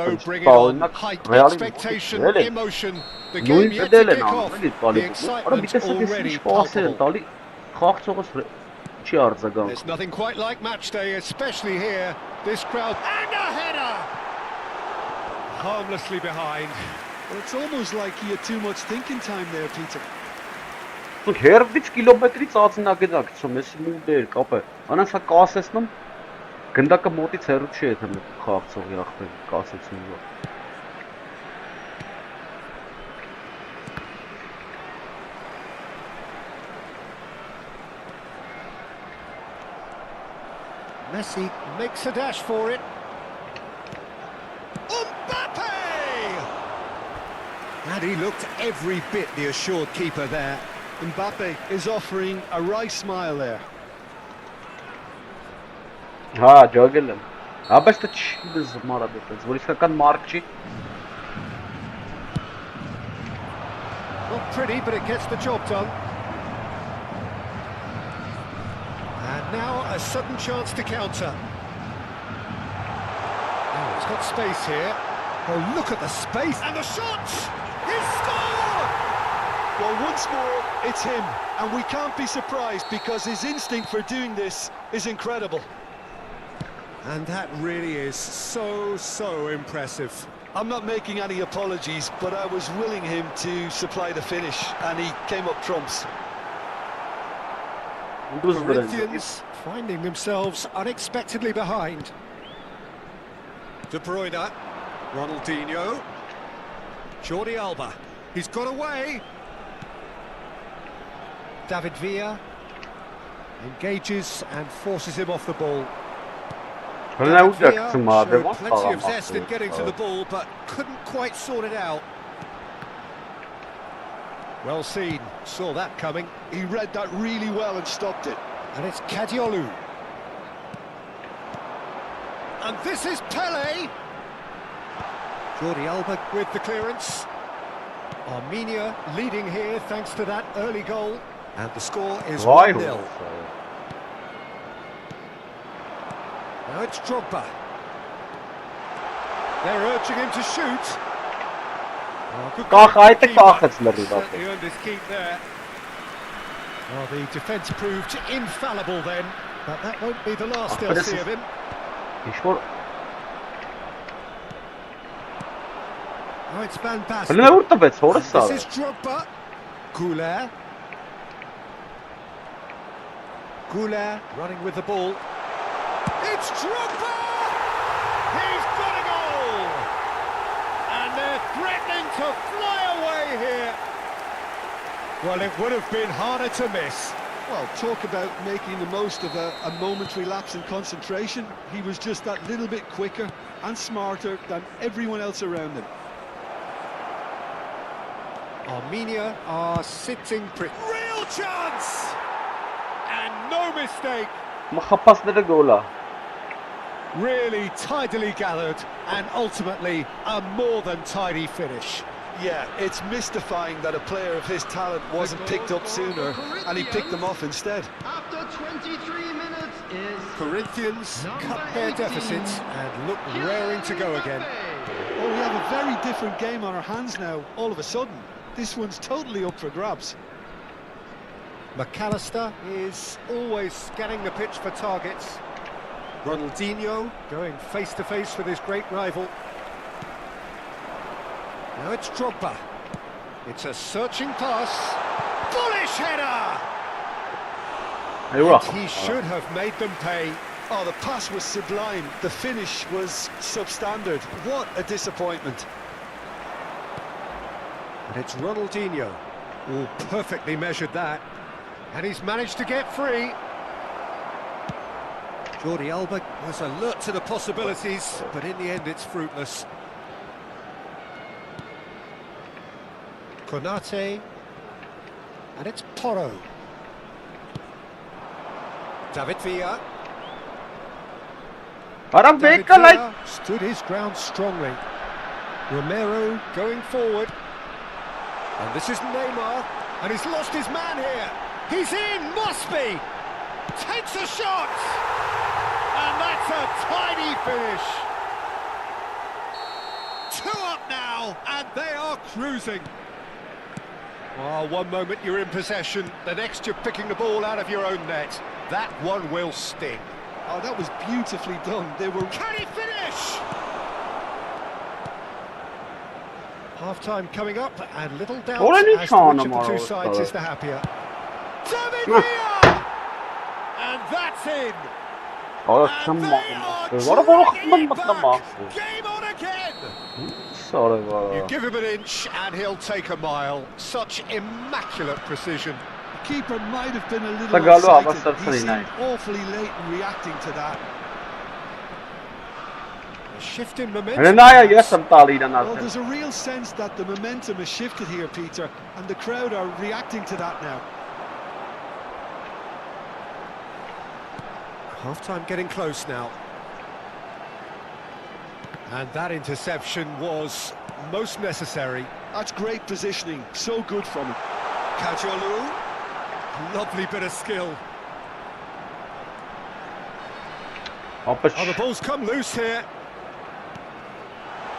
high expectation, emotion. The game yet to kick off. The excitement already palpable. There's nothing quite like match day, especially here. This crowd and a header, harmlessly behind. Well, it's almost like he had too much thinking time there, Peter. Հերվից կիլոմետրից ածնագնացում ես մուտեր կապը անանց հա կասեցնում գնդակը մոտից հեռու չի եթե մեկ խաղացողի ախտը կասեցնում Messi makes a dash for it. Mbappe! And he looked every bit the assured keeper there. Mbappe is offering a right smile there. Ha, ջոգել եմ։ Աբես դա չի զմարա դեպս, որ իսկական մարկ չի։ Not pretty, but it gets the job done. And now a sudden chance to counter. Oh, he's got space here. Oh, look at the space and the shot! He's scored! Well, once more, it's him, and we can't be surprised because his instinct for doing this is incredible. And that really is so impressive. I'm not making any apologies, but I was willing him to supply the finish, and he came up trumps. Corinthians finding themselves unexpectedly behind. De Bruyne, Ronaldinho, Jordi Alba. He's got away. David Villa engages and forces him off the ball. David Villa showed plenty of zest in getting to the ball, but couldn't quite sort it out. Well seen, saw that coming. He read that really well and stopped it. And it's Kadiolu. And this is Pele. Jordi Alba with the clearance. Armenia leading here thanks to that early goal. And the score is 1-0. Now it's Drogba. They're urging him to shoot. Certainly earned his keep there. Well, the defence proved infallible then, but that won't be the last they'll see of him. Oh, it's Van Basten. This is Drogba. Goulet. Goulet running with the ball. It's Drogba! He's got a goal! And they're threatening to fly away here. Well, it would have been harder to miss. Well, talk about making the most of a momentary lapse in concentration. He was just that little bit quicker and smarter than everyone else around him. Armenia are sitting pretty. Real chance! And no mistake. Really tidily gathered and ultimately a more than tidy finish. Yeah, it's mystifying that a player of his talent wasn't picked up sooner and he picked them off instead. After 23 minutes is Corinthians cut their deficit and look raring to go again. Oh, we have a very different game on our hands now, all of a sudden. This one's totally up for grabs. McAllister is always scanning the pitch for targets. Ronaldinho going face-to-face with his great rival. Now it's Drogba. It's a searching pass. Bullish header! And he should have made them pay. Oh, the pass was sublime. The finish was substandard. What a disappointment. And it's Ronaldinho. Oh, perfectly measured that. And he's managed to get free. Jordi Alba was alert to the possibilities, but in the end it's fruitless. Konate. And it's Porro. David Villa. David Villa stood his ground strongly. Romero going forward. And this is Neymar. And he's lost his man here. He's in, must be. Takes a shot. And that's a tidy finish. 2 up now, and they are cruising. Oh, one moment you're in possession, the next you're picking the ball out of your own net. That one will sting. Oh, that was beautifully done. They were... Can he finish? Half-time coming up, and little doubt as to which of the two sides is the happier. David Villa! And that's in! And they are dragging it back! Game on again! You give him an inch and he'll take a mile. Such immaculate precision. The keeper might have been a little excited. He seemed awfully late in reacting to that. shift in Հենց momentum. նայա ես եմ տալի իրան Well, ասել։ there's a real sense that the momentum has shifted here, Peter, and the crowd are reacting to that now. Half-time getting close now. And that interception was most necessary. That's great positioning, so good from him. Kajolu. Lovely bit of skill. Ապա Oh, the ball's come loose here.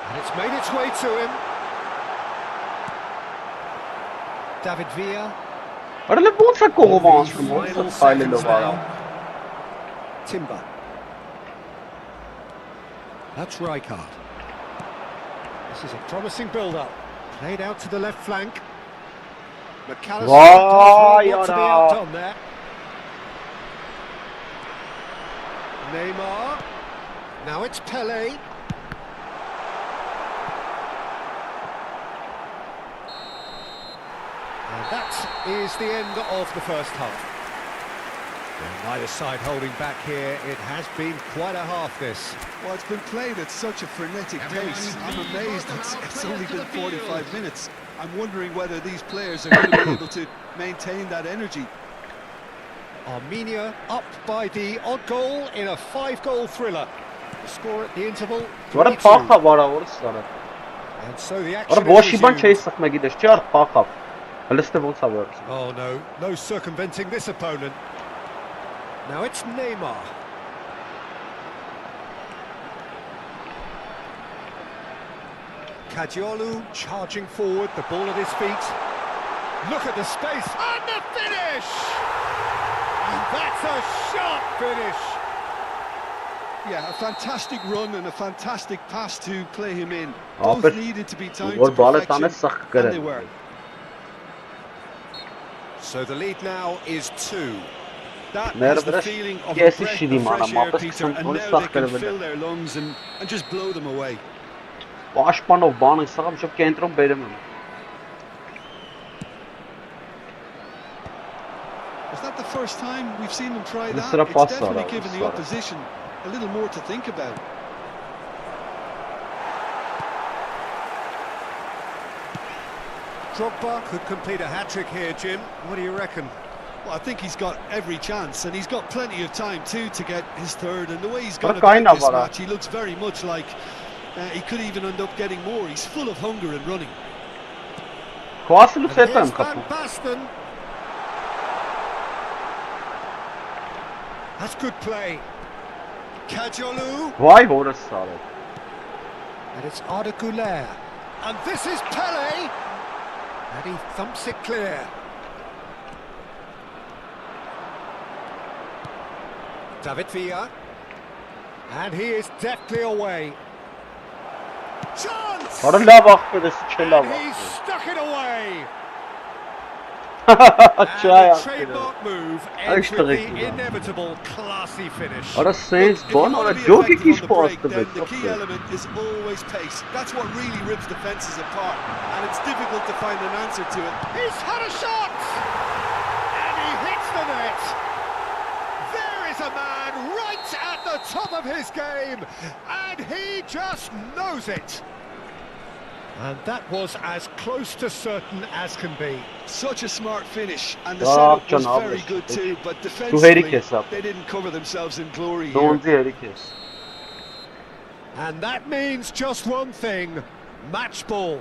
And it's made its way to him. David Villa. Արել է ո՞նց է կողով անցնում, ո՞նց է Final ֆայլելով seconds արա։ now. Timber. That's Rijkaard. This is a promising build-up. Played out to the left flank. McAllister Why, not to be Ara? outdone there. Neymar. Now it's Pele. And that is the end of the first half. Well, neither side holding back here. It has been quite a half, this. Well, it's been played at such a frenetic pace. I'm amazed it's only been 45 minutes. I'm wondering whether these players are going to be able to maintain that energy. Armenia up by the odd goal in a 5-goal thriller. The score at the interval, Որը 3-2. փախա վարա որս սարը։ And so the Որը action ոչի is բան չի resumed. սխմե գիտես, չի արդ փախավ։ Հլստե ոնց է վերջ։ Oh no, no circumventing this opponent. Now it's Neymar. Kajolu charging forward, the ball at his feet. Look at the space and the finish! And that's a sharp finish. Yeah, a fantastic run and a fantastic pass to play him in. Ապա Both needed to be timed որ to բալը perfection, տանես սխք and գրել։ they were. So the lead now is 2. That Neer has the vres- feeling of a yes, breath is die of man, fresh maar air, pas Peter, gezond, and hoor, now slag they can kunnen we fill doen. their lungs and just blow them away. Պաշտպանով բանը սաղամ շփ կենտրոն բերեմ եմ։ Is that the first time we've seen them try This that? is a pass, It's definitely Sara, given the Sara. opposition a little more to think about. Drogba could complete a hat-trick here, Jim. What do you reckon? Well, I think he's got every chance, and he's got plenty of time too to get his third. And the way he's gone What kind about of this a- match, he looks very much like he could even end up getting more. He's full of hunger and running. Քո ասելուց հետո Here's եմ Van խփում։ Basten. That's good play. Kajolu. Վայ որս սարը։ And it's Arda Güler. And this is Pele. And he thumps it clear. David Villa. And he is deftly away. Chance! Որը լավ ախպեր ես, չէ լավ And he's ախպեր։ stuck it away. Չէ And the ախպեր։ trademark move ends Extra with the regular. inevitable classy finish. Որը սենց If you բան, want որը to be ջոկի effective քիչ on the break, պաստը then the key բես։ element is always pace. That's what really rips defences apart, and it's difficult to find an answer to it. He's had a shot! And he hits the net! There is a man right at the top of his game, and he just knows it! And that was as close to certain as can be. Such a smart finish, and the Ah, setup was Can very Alves. good too, but Herick defensively is up. they didn't cover themselves in glory here. Դոնձի հերիք ես։ And that means just one thing, match ball.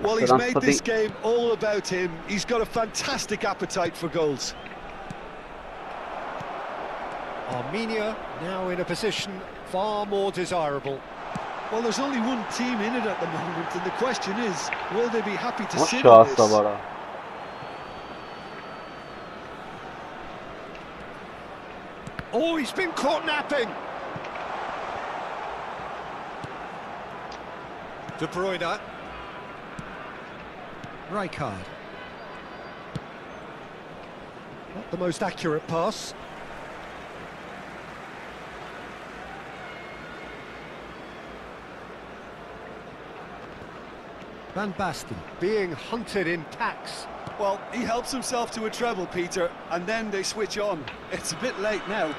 Well, he's That's made the this thing. game all about him. He's got a fantastic appetite for goals. Armenia now in a position far more desirable. Well, there's only one team in it at the moment, and the question is, will they be happy to Ո՞նց sit չի on ասա this? վարա։ Oh, he's been caught napping. De Bruyne. Rijkaard. Not the most accurate pass. Van Basten being hunted in packs. Well, he helps himself to a treble, Peter, and then they switch on. It's a bit late now.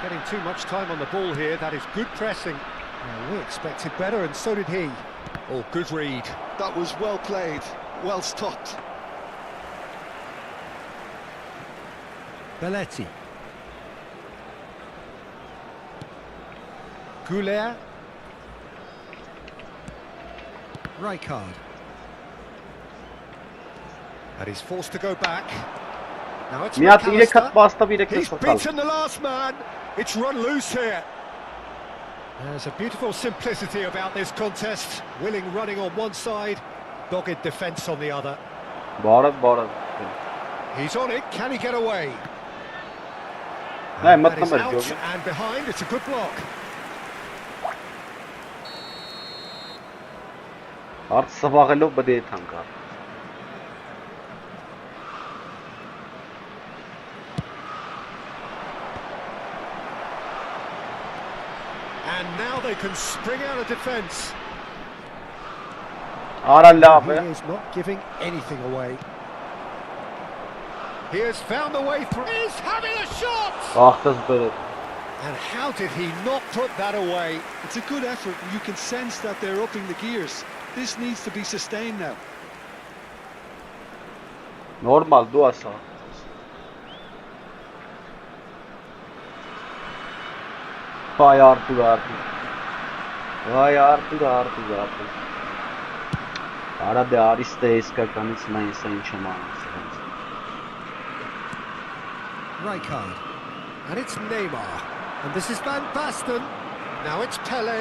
getting too much time on the ball here. That is good pressing. We expected better, and so did he. Oh, good read. That was well played, well stopped. Belletti. Goulet. Rijkaard. And he's forced to go back. Now it's Միած 3 հատ McAllister. բաստա 3 He's հատ beaten the last man. It's run loose here. There's a beautiful simplicity about this contest. Willing running on one side, dogged defence on the other. Բարդ He's on it. Can he get away? Նայ And that is մտնում էր out ջոգը and behind. It's a good block. Արդ սվաղելով բդե թանկա And now they can spring out of defence. Արա լավ He է is not giving anything away. He has found a way through. He's having a shot! Ախտս բերել And how did he not put that away? It's a good effort. You can sense that they're upping the gears. This needs to be sustained now. Նորմալ դու ասա Վայ Արտուր Վայ Արտուր Արա դե արիստը իսկականից նա ինձ ինչ եմ անում Rijkaard. And it's Neymar. And this is Van Basten. Now it's Pele.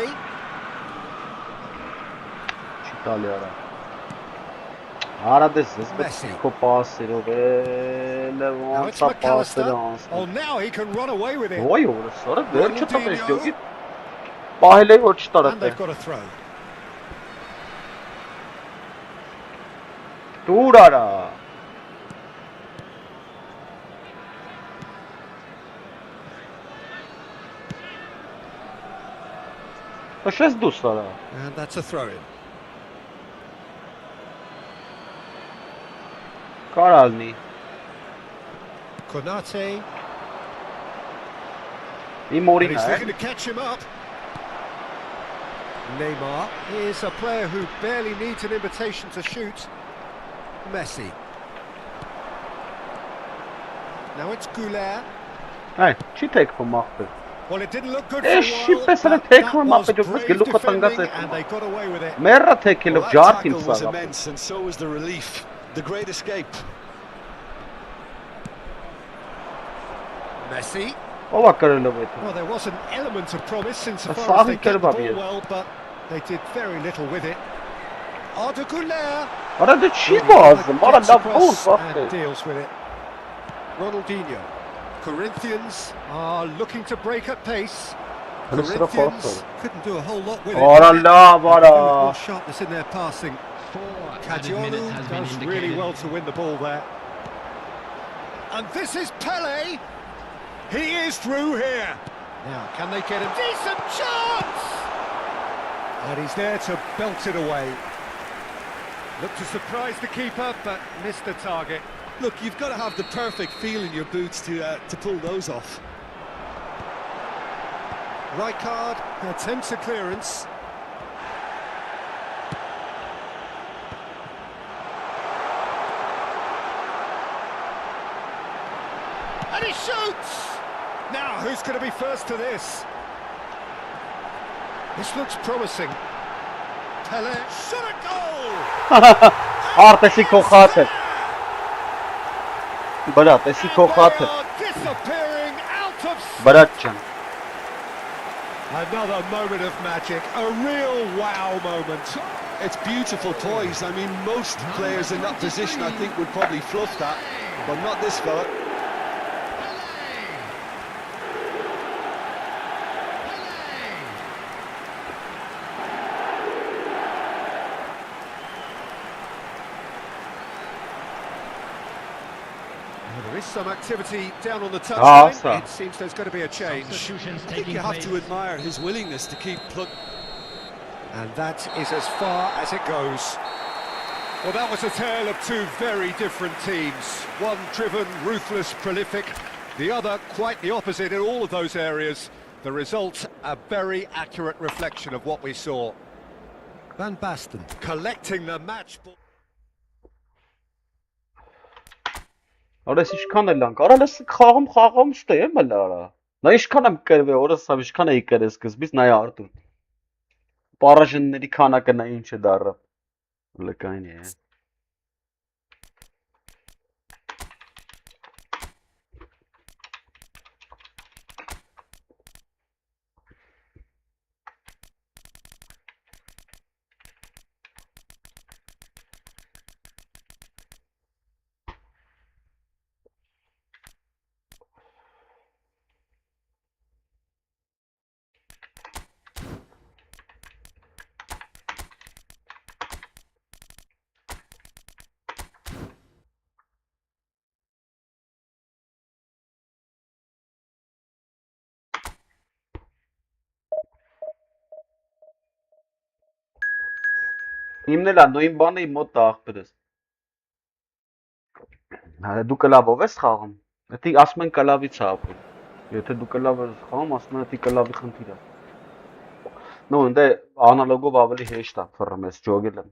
Չի տալի արա Արա դες ես Messi. քո պասերով Now it's Լևոնցա McAllister. պասերը Oh, now he can run away with it. Ոյ օրս արա վերջը տպես յոգի Պահել է որ չտարը And they've got a throw. Դուր արա Աշես դուս արա And that's a throw in. Կարալնի Konate. Իմ And օրին he's է looking to catch him up. Neymar is a player who barely needs an invitation to shoot. Messi. Now it's Goulet. Այ չի թեքվում ախպեր Well, it didn't look good for Է a շի while, պես but էլ that թեքվում was ապեջով պես brave գլուխը տանգած defending, է and they got away with it. Մեռա Well, թեքելով that ջարդ իմ tackle was սաղ immense, and so was the relief. The great escape. Messi. Ո՞վ է կրելով այդ Well, there was an element of promise insofar Սաղ as they ինքեր kept the բաբի ball է well, but they did very little with it. Arda Goulet. Արա դե չի բազում արա Gets լավ across ո՞վ and deals with it. Ronaldinho. Corinthians are looking to break at pace. Corinthians couldn't do a whole lot with it. Արա լավ They արա do with more sharpness in their passing. 4 added minutes has Cadiolo been does really indicated. well to win the ball there. And this is Pele. He is through here. Now, can they get him? Decent chance! And he's there to belt it away. Looked to surprise the keeper, but missed the target. Look, you've got to have the perfect feel in your boots to pull those off. Rijkaard attempts a clearance. And he shoots! Now, who's going to be first to this? This looks promising. Pele shot a goal! Արտեսի քո խաթը Բրա տեսի քո խաթը Disappearing out of Բրատ ջան Another moment of magic, a real wow moment. It's beautiful poise. I mean, most players in that position, I think, would probably fluff that, but not this fella. There is some activity down on the Ah, touchline. sir. It seems there's going to be a change. Substitutions I think taking you have place. to admire his willingness to keep And that is as far as it goes. Well, that was a tale of two very different teams. One driven, ruthless, prolific, The other, quite the opposite in all of those areas. The result, a very accurate reflection of what we saw. Van Basten collecting the match ball. Օրես ինչքան էլ լանք, արա լսի խաղում չտե եմ էլ արա։ Նա ինչքան եմ կրվե, օրես սա ինչքան էի կրել սկզբից, նայ Արտուր։ Պարաժենների քանակը նա ինչ է դառը։ Լկային է։ Իմն էլ նույն բանը իմ մոտ աղբերս։ Հա դու կլավով ես խաղում։ Դա ասում են կլավից է ապրում։ Եթե դու կլավ ես խաղում, ասում են դա կլավի խնդիր է։ Նո, ընդ անալոգով ավելի հեշտ է ֆռում ես ջոգել եմ։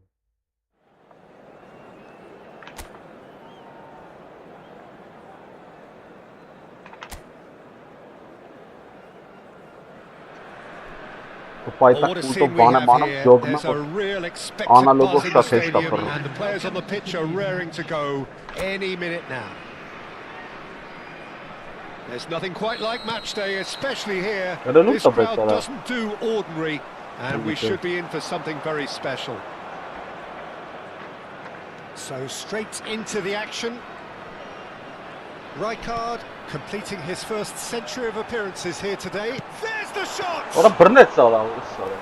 Well, what a scene we have here. There's a real expectant buzz in the stadium, and the players on the pitch are raring to go any minute now. There's nothing quite like match day, especially here. This crowd doesn't do ordinary, and we should be in for something very special. So straight into the action. Rijkaard completing his first century of appearances here today. There's the shot!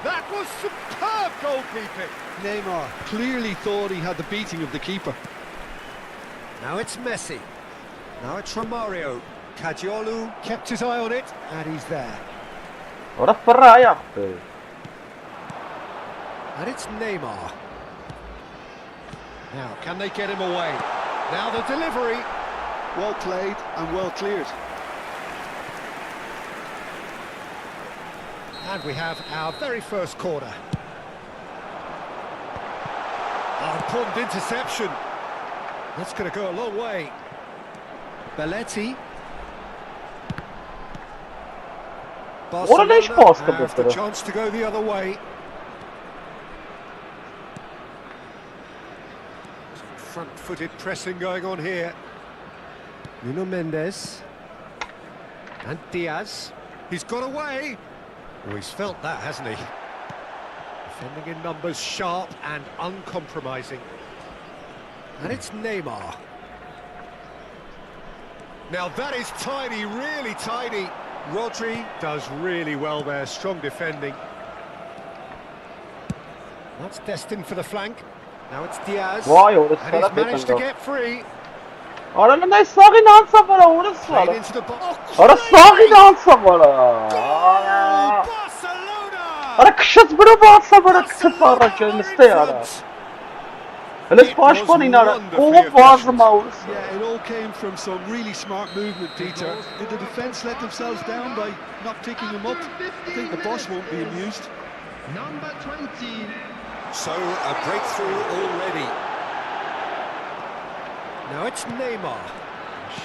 That was superb goalkeeping. Neymar clearly thought he had the beating of the keeper. Now it's Messi. Now it's Romario. Caggiolu kept his eye on it, and he's there. And it's Neymar. Now, can they get him away? Now the delivery. Well played and well cleared. And we have our very first corner. Oh, important interception. That's going to go a long way. Belletti. Barcelona have the chance to go the other way. Some front-footed pressing going on here. Nuno Mendes. And Diaz. He's got away. Oh, he's felt that, hasn't he? Defending in numbers, sharp and uncompromising. And it's Neymar. Now that is tiny, really tiny. Rodri does really well there, strong defending. That's destined for the flank. Now it's Diaz. And he's managed to get free. Played into the box. Barcelona! Yeah, it all came from some really smart movement, Peter. Did the defence let themselves down by not picking him up? I think the boss won't be amused. Number 20. So, a breakthrough already. Now it's Neymar.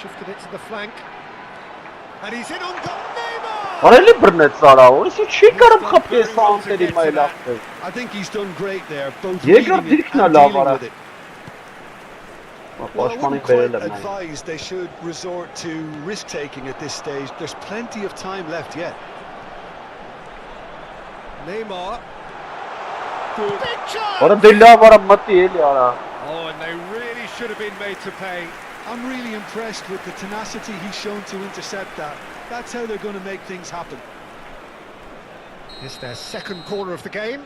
Shifted it to the flank. And he's in on goal. Neymar! I think he's done great there, both leading it and dealing with it. Well, I wouldn't quite advise they should resort to risk-taking at this stage. There's plenty of time left yet. Neymar. Good. Big chance! Oh, and they really should have been made to pay. I'm really impressed with the tenacity he's shown to intercept that. That's how they're going to make things happen. It's their second corner of the game.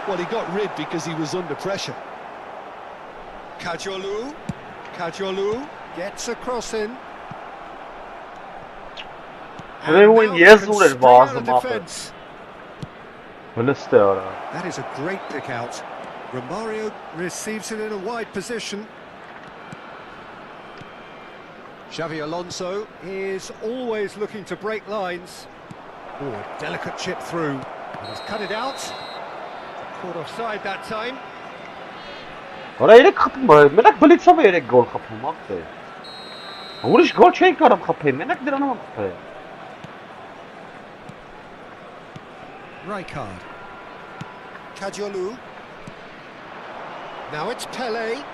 Well, he got rid because he was under pressure. Caggiolu. Caggiolu gets a cross in. That is a great pick out. Romario receives it in a wide position. Xavi Alonso is always looking to break lines. Oh, a delicate chip through. And he's cut it out. Caught offside that time. Ora երեք խփում, մենակ բլիցով է երեք գոլ խփում, ախտե։ Ուրիշ գոլ չէի կարող խփել, մենակ դրանով խփել։ Rijkaard. Kadiolu. Now it's Pele.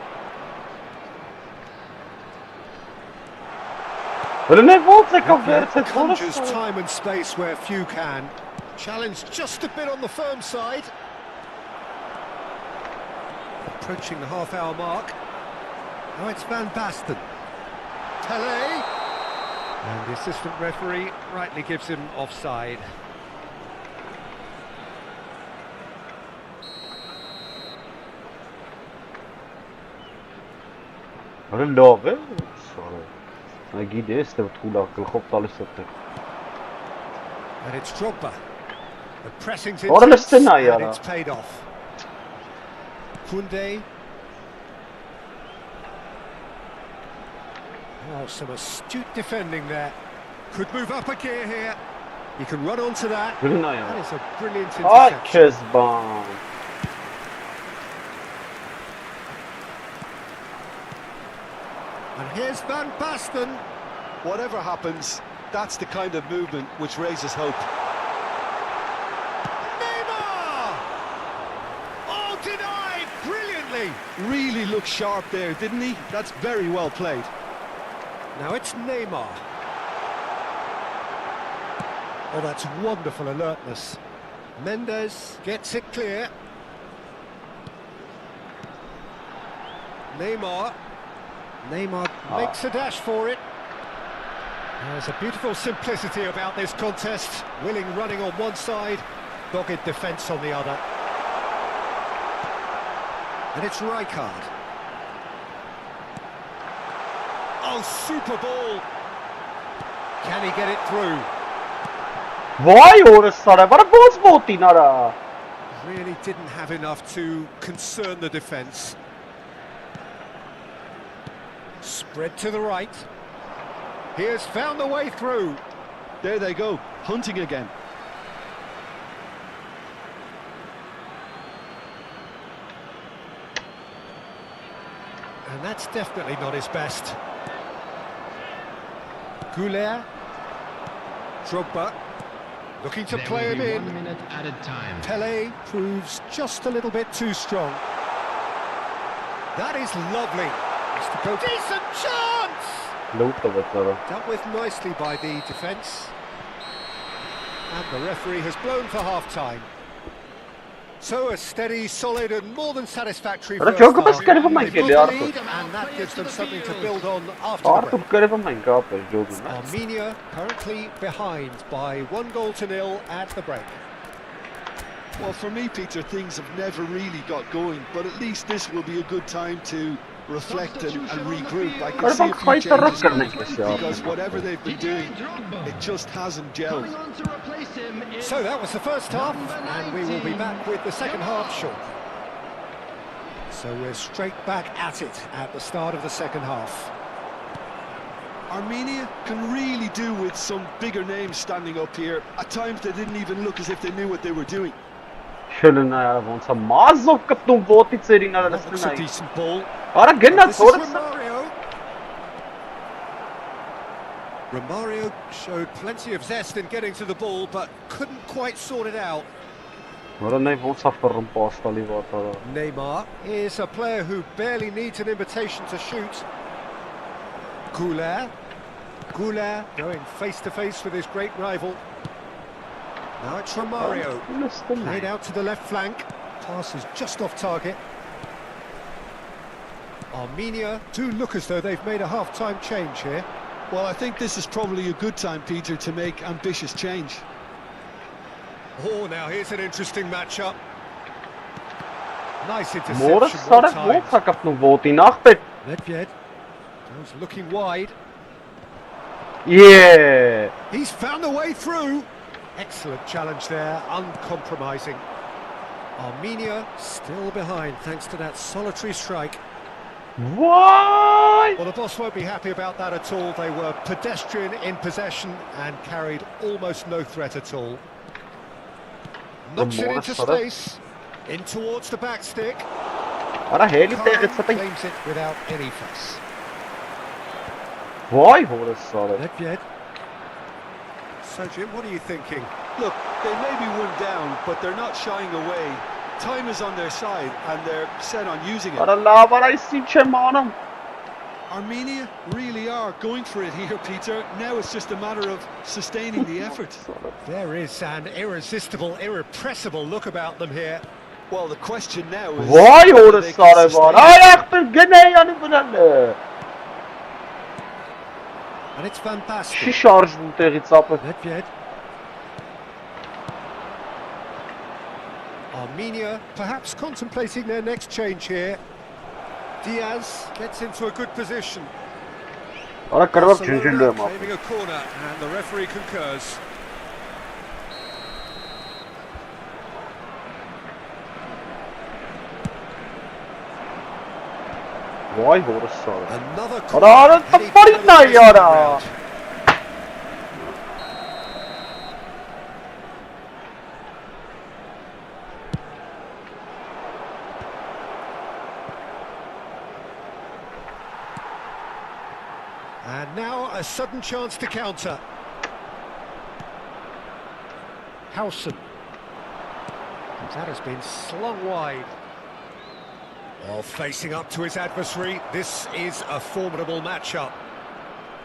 Conjures time and space where few can. Challenged just a bit on the firm side. Approaching the half-hour mark. Now it's Van Basten. Pele. And the assistant referee rightly gives him offside. Ora լավ է, սարը։ Գիտե, այստեղ թուլակ գլխով տալիս է։ And it's Drogba. The pressing's Ora intense լսցեն այ and արա։ it's paid off. Koundé. Oh, some astute defending there. Could move up a gear here. He can run onto that. Գրին այ That արա։ is a brilliant Ay interception. քեզ բան։ And here's Van Basten. Whatever happens, that's the kind of movement which raises hope. Neymar! Oh, denied brilliantly. Really looked sharp there, didn't he? That's very well played. Now it's Neymar. Oh, that's wonderful alertness. Mendes gets it clear. Neymar makes a dash for it. There's a beautiful simplicity about this contest. Willing running on one side, dogged defence on the other. And it's Rijkaard. Oh, super ball. Can he get it through? Vay orası sana, bana boz botin ara. Really didn't have enough to concern the defence. Spread to the right. He has found the way through. There they go, hunting again. And that's definitely not his best. Goulet. Drogba. Looking to play him in. 1 minute added time. Pele proves just a little bit too strong. That is lovely. Decent chance! Dealt with nicely by the defence. And the referee has blown for half-time. So a steady, solid and more than satisfactory first half. They've got the lead, and that gives them something to build on after the break. Armenia currently behind by 1-0 at the break. Well, for me, Peter, things have never really got going, but at least this will be a good time to reflect and regroup. I can see a few changes because whatever they've been doing, it just hasn't gelled. So that was the first half, and we will be back with the second half shortly. So we're straight back at it at the start of the second half. Armenia can really do with some bigger names standing up here. At times they didn't even look as if they knew what they were doing. That's a decent ball. This is Romario. Romario showed plenty of zest in getting to the ball, but couldn't quite sort it out. Neymar is a player who barely needs an invitation to shoot. Goulet going face-to-face with his great rival. Now it's Romario, played out to the left flank. Pass is just off target. Armenia do look as though they've made a half-time change here. Well, I think this is probably a good time, Peter, to make ambitious change. Oh, now here's an interesting matchup. Nice interception, well timed. Nedved goes looking wide. Yeah. He's found a way through. Excellent challenge there, uncompromising. Armenia still behind thanks to that solitary strike. Why? Well, the boss won't be happy about that at all. They were pedestrian in possession and carried almost no threat at all. Knocks it into space, in towards the back stick. Claims it without any fuss. Why, Horus? Nedved. So, Jim, what are you thinking? Look, they may be one down, but they're not shying away. Time is on their side, and they're set on using it. Armenia really are going for it here, Peter. Now it's just a matter of sustaining the effort. There is an irresistible, irrepressible look about them here. Well, the question now is... Why, Horus? And it's fantastic. Չի շարժվում տեղից ապը։ Nedved. Armenia perhaps contemplating their next change here. Diaz gets into a good position. Արա կրվակ Barcelona ջնջելու եմ ապը։ claiming a corner, and the referee concurs. Why, Horus? Another Արա corner. տպարին նա յարա։ And now a sudden chance to counter. Howson. That has been slung wide. While facing up to his adversary, this is a formidable matchup.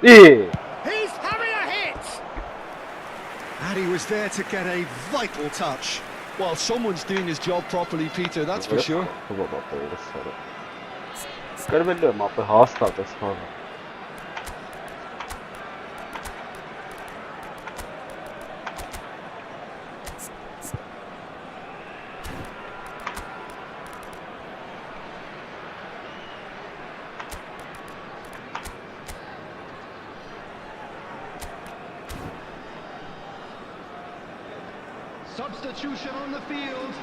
Yeah. He's having a hit! And he was there to get a vital touch. Well, someone's doing his job properly, Peter, that's for sure. Կրվելու եմ ապը հաստատ ես խաղը։ Substitution on the field.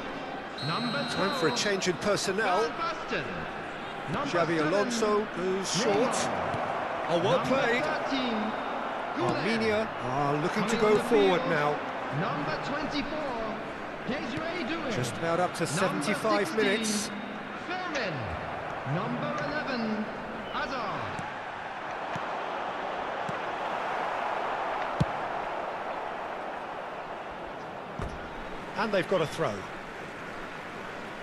Number 12. Time for a change in personnel. Xavi Alonso goes short. Oh, well played. Armenia are looking to go forward now. Number 24. Just about up to 75 minutes. Fermin. Number 11. Hazard. And they've got a throw.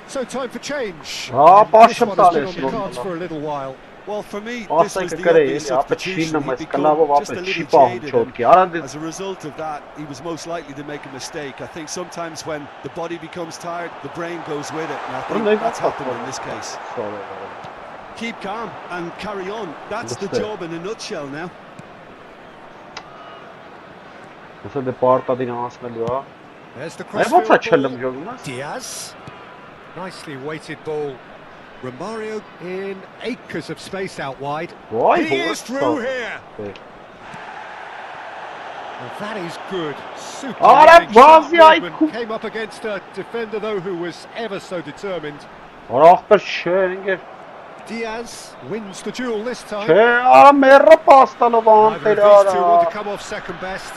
So time for change. Ah, This one has been on the cards for a little while. Well, for me, Ասենք this was the կրեի, obvious ապը substitution. չինը He'd մեզ become կլավով just a ապը չի little պահում jaded. չոտքի։ Արանդ As a result of that, he was most likely to make a mistake. I think sometimes when the body becomes tired, the brain goes with it. And I think that's happened in this case. Keep calm and carry on. That's the job in a nutshell now. Ասա դե պարտադին անցնելու է։ There's the Այ ո՞նց է չելում crossfield ball. ժողովն է։ Diaz. Nicely weighted ball. Romario in acres of space out wide. Why, He is Horus? through here. Okay. Well, that is good. Super. Ara, running, sharp Vazia, movement. Came up against a defender though who was ever so determined. Արա ախպեր չէ, ինգեր։ Diaz wins the duel this time. Չէ, արա մերը պաստալով Neither անտեր of these two want արա։ to come off second best.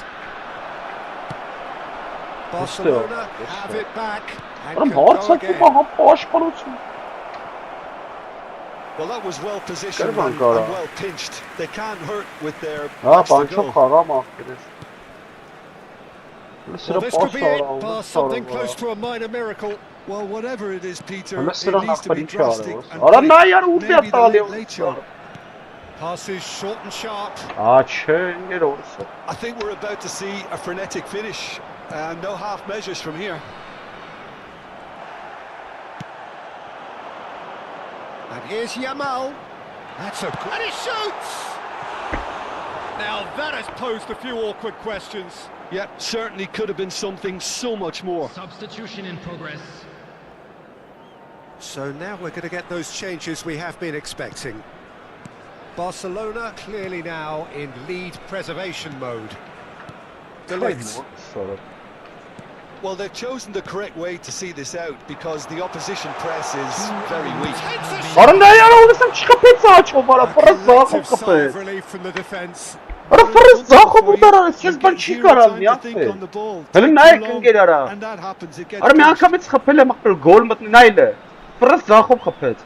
Barcelona have it back and Ուրեմն can go հարցակի again. մահա պաշտպանություն։ Well, that was well positioned Good one, and Cora. well pinched. They can't hurt with their Հա, backs to բանչով goal. խաղամ ախպերես։ Well, this could be it, bar something close to a minor miracle. Well, whatever it is, Peter, Ամեն it սրան needs to be ախպերին չի drastic արել։ and Արա quick. նա յար ուտի է Maybe the տալի։ late shot. Passes short and sharp. Ա չէ, ինգեր օրսը։ I think we're about to see a frenetic finish. No half measures from here. And here's Yamal. That's a good... And he shoots! Now that has posed a few awkward questions. Yep, certainly could have been something so much more. Substitution in progress. So now we're going to get those changes we have been expecting. Barcelona clearly now in lead preservation mode. De Ligt. Well, they've chosen the correct way to see this out because the opposition press is very weak. Արա նա яրա ունեսam չխփեց աչով, արա ֆրս զախով Collective sigh խփեց։ of relief from the defence. Արա ֆրս զախով ուտարարես, ես բան չի Zero կարալ time մի to think անցե։ on the ball. Հələ Take նայեք too long, ընկեր արա։ and that happens. It gets Արա մի pushed. անգամից խփել եմ ախպեր գոլ մտնի նայլը։ Ֆրս զախով խփեց։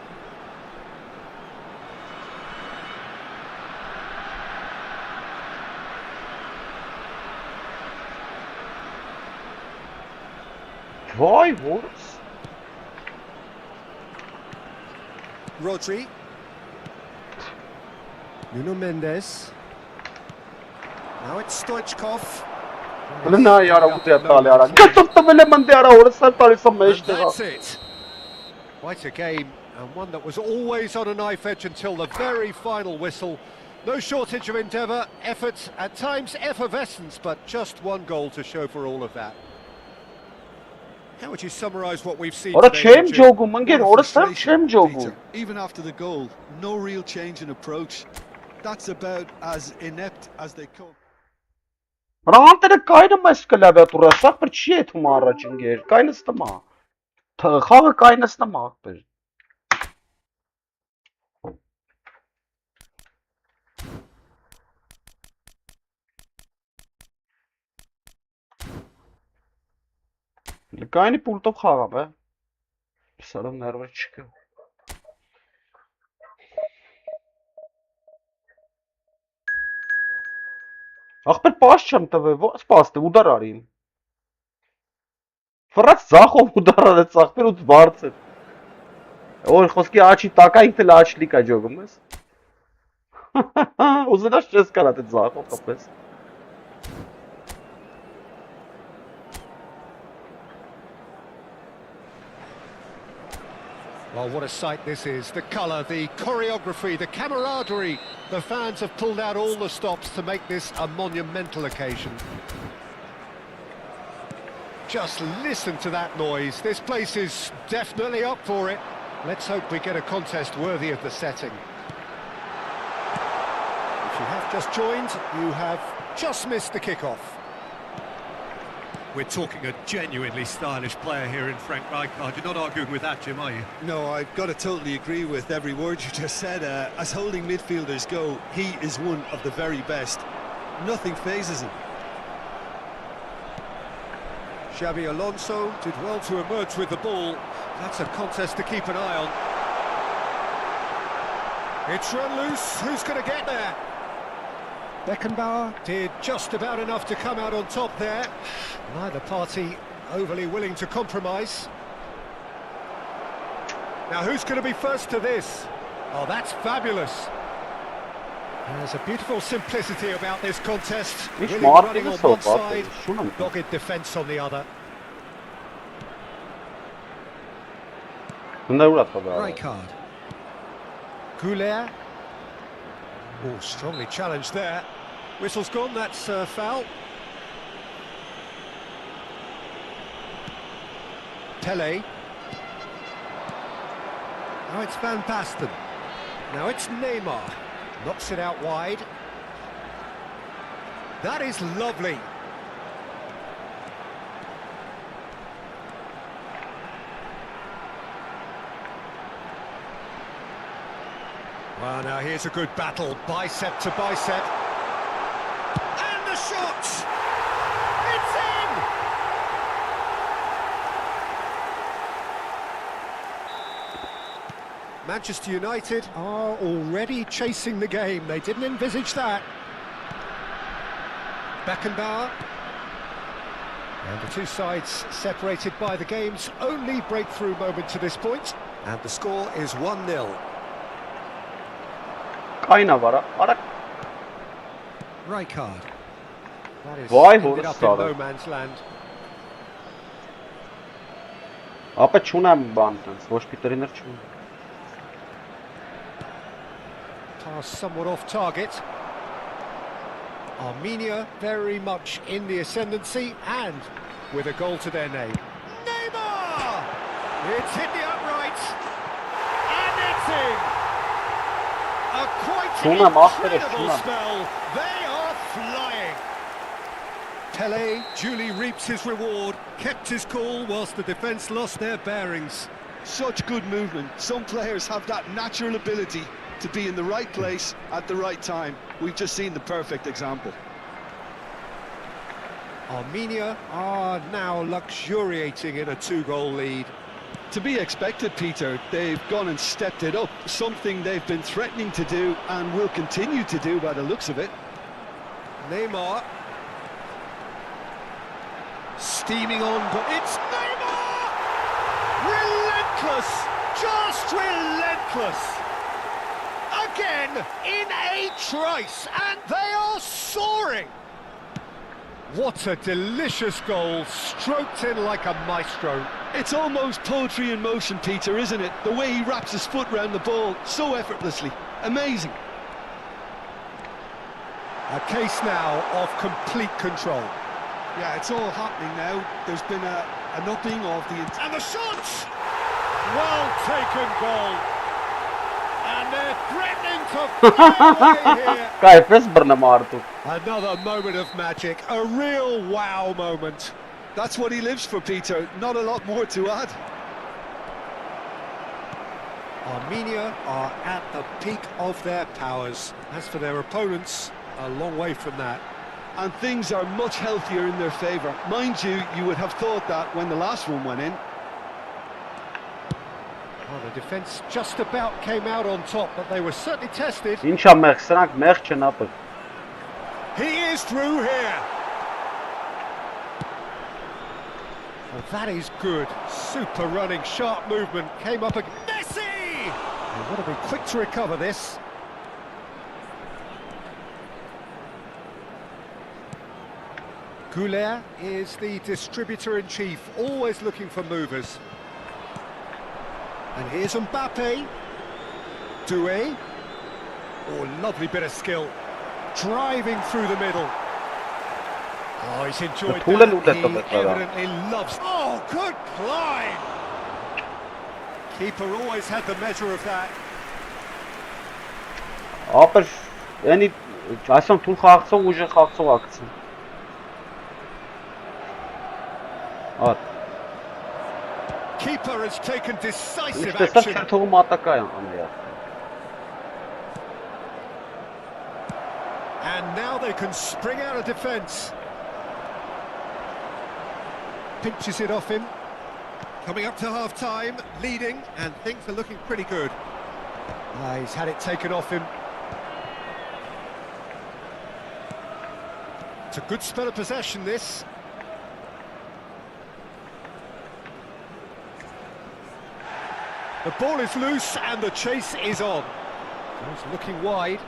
Վայ, ո՞րս։ Rodri. Nuno Mendes. Now it's Stoichkov. Հələ նա яրա ուտի տալի արա։ Գտով տվել եմ ընդ արա օրս տալիս եմ And մեջտեղա։ that's it. Quite a game, and one that was always on a knife edge until the very final whistle. No shortage of endeavour, effort, at times effervescence, but just one goal to show for all of that. How would you summarise what we've seen Արա today? չեմ Richard? ջոգում, ընկեր, What a օրս եմ frustration, չեմ ջոգում։ Peter. Even after the goal, no real change in approach. That's about as inept as they come. Ռանտերը կայնում ես կլավիատուրա, սա պր չի է թում առաջ ընկեր, կայնստում է։ Խաղը կայնստում է ախպեր։ Կայնի պուլտով խաղամ, է։ Սարով ներվեր չկա։ Ախպեր պաս չեմ տվել, ո՞ց պաստը, ուդար արիմ։ Ֆրած ձախով ուդար արեց ախպեր ու բարձր։ Օր խոսքի աչի տակա ինքն էլ աչլիկա ջոգում ես։ Ուզենաս չես կարա դե ձախով խփես։ Well, what a sight this is. The colour, the choreography, the camaraderie. The fans have pulled out all the stops to make this a monumental occasion. Just listen to that noise. This place is definitely up for it. Let's hope we get a contest worthy of the setting. If you have just joined, you have just missed the kickoff. We're talking a genuinely stylish player here in Frank Rijkaard. You're not arguing with that, Jim, are you? No, I've got to totally agree with every word you just said. As holding midfielders go, he is one of the very best. Nothing phases him. Xabi Alonso did well to emerge with the ball. That's a contest to keep an eye on. It's run loose. Who's going to get there? Beckenbauer did just about enough to come out on top there. Neither party overly willing to compromise. Now who's going to be first to this? Oh, that's fabulous. There's a beautiful simplicity about this contest. Willing running on one side, dogged defence on the other. Rijkaard. Goulet. Oh, strongly challenged there. Whistle's gone, that's a foul. Pele. Now it's Van Basten. Now it's Neymar. Knocks it out wide. That is lovely. Well, now here's a good battle, bicep to bicep. And the shot! It's in! Manchester United are already chasing the game. They didn't envisage that. Beckenbauer. And the two sides separated by the game's only breakthrough moment to this point. And the score is 1-0. Կայնա վարա, արա Rijkaard. That is Why ended horse up in starter? no man's land. ապա չունեմ բան տենց, ոչ պիտերիներ չունեմ։ Pass somewhat off target. Armenia very much in the ascendancy and with a goal to their name. Neymar! It's hit the upright and it's in! A quite Şuna bak hele, incredible şuna. spell. They are flying. Pele duly reaps his reward, kept his cool whilst the defence lost their bearings. Such good movement. Some players have that natural ability to be in the right place at the right time. We've just seen the perfect example. Armenia are now luxuriating in a 2-goal lead. To be expected, Peter. They've gone and stepped it up, something they've been threatening to do and will continue to do by the looks of it. Neymar. Steaming on, but it's Neymar! Relentless! Just relentless! Again, in a trice, and they are soaring! What a delicious goal, stroked in like a maestro. It's almost poetry in motion, Peter, isn't it? The way he wraps his foot round the ball so effortlessly. Amazing. A case now of complete control. Yeah, it's all happening now. There's been an upping of the... And the shots! Well taken goal. And they're threatening to fly away here. Կայֆես բռնամարտու։ Another moment of magic, a real wow moment. That's what he lives for, Peter. Not a lot more to add. Armenia are at the peak of their powers. As for their opponents, a long way from that. And things are much healthier in their favour. Mind you, you would have thought that when the last one went in. Well, the defence just about came out on top, but they were certainly tested. Ինչա մեղ, սրանք մեղ չեն ապը։ He is through here. Well, that is good. Super running, sharp movement. Came up against Messi! They've got to be quick to recover this. Goulet is the distributor-in-chief, always looking for movers. And here's Mbappe. Doué. Oh, lovely bit of skill. Driving through the middle. Oh, he's enjoyed He that. He evidently loves... Oh, good climb! Keeper always had the measure of that. Ապեր, յանի, այսօն թուլ խաղացող ուժը խաղացող ակցին։ Ատ, Keeper has taken decisive ինչ տեսավ action. չեն թողում ատակա անեյա։ And now they can spring out of defence. Pinches it off him. Coming up to half-time, leading, and things are looking pretty good. He's had it taken off him. It's a good spell of possession, this. The ball is loose and the chase is on. He's looking wide.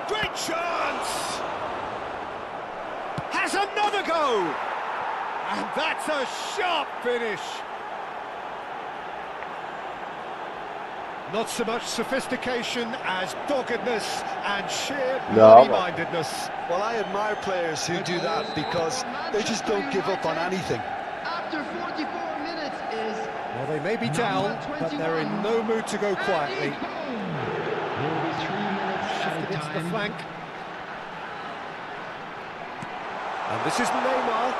Great chance! Has another go! And that's a sharp finish. Not so much sophistication as doggedness and sheer bloody-mindedness. Well, I admire players who do that because they just don't give up on anything. After 44 minutes is... Well, they may be down, but they're in no mood to go quietly. Will be 3 minutes Shifted into the time. flank. And this is Neymar.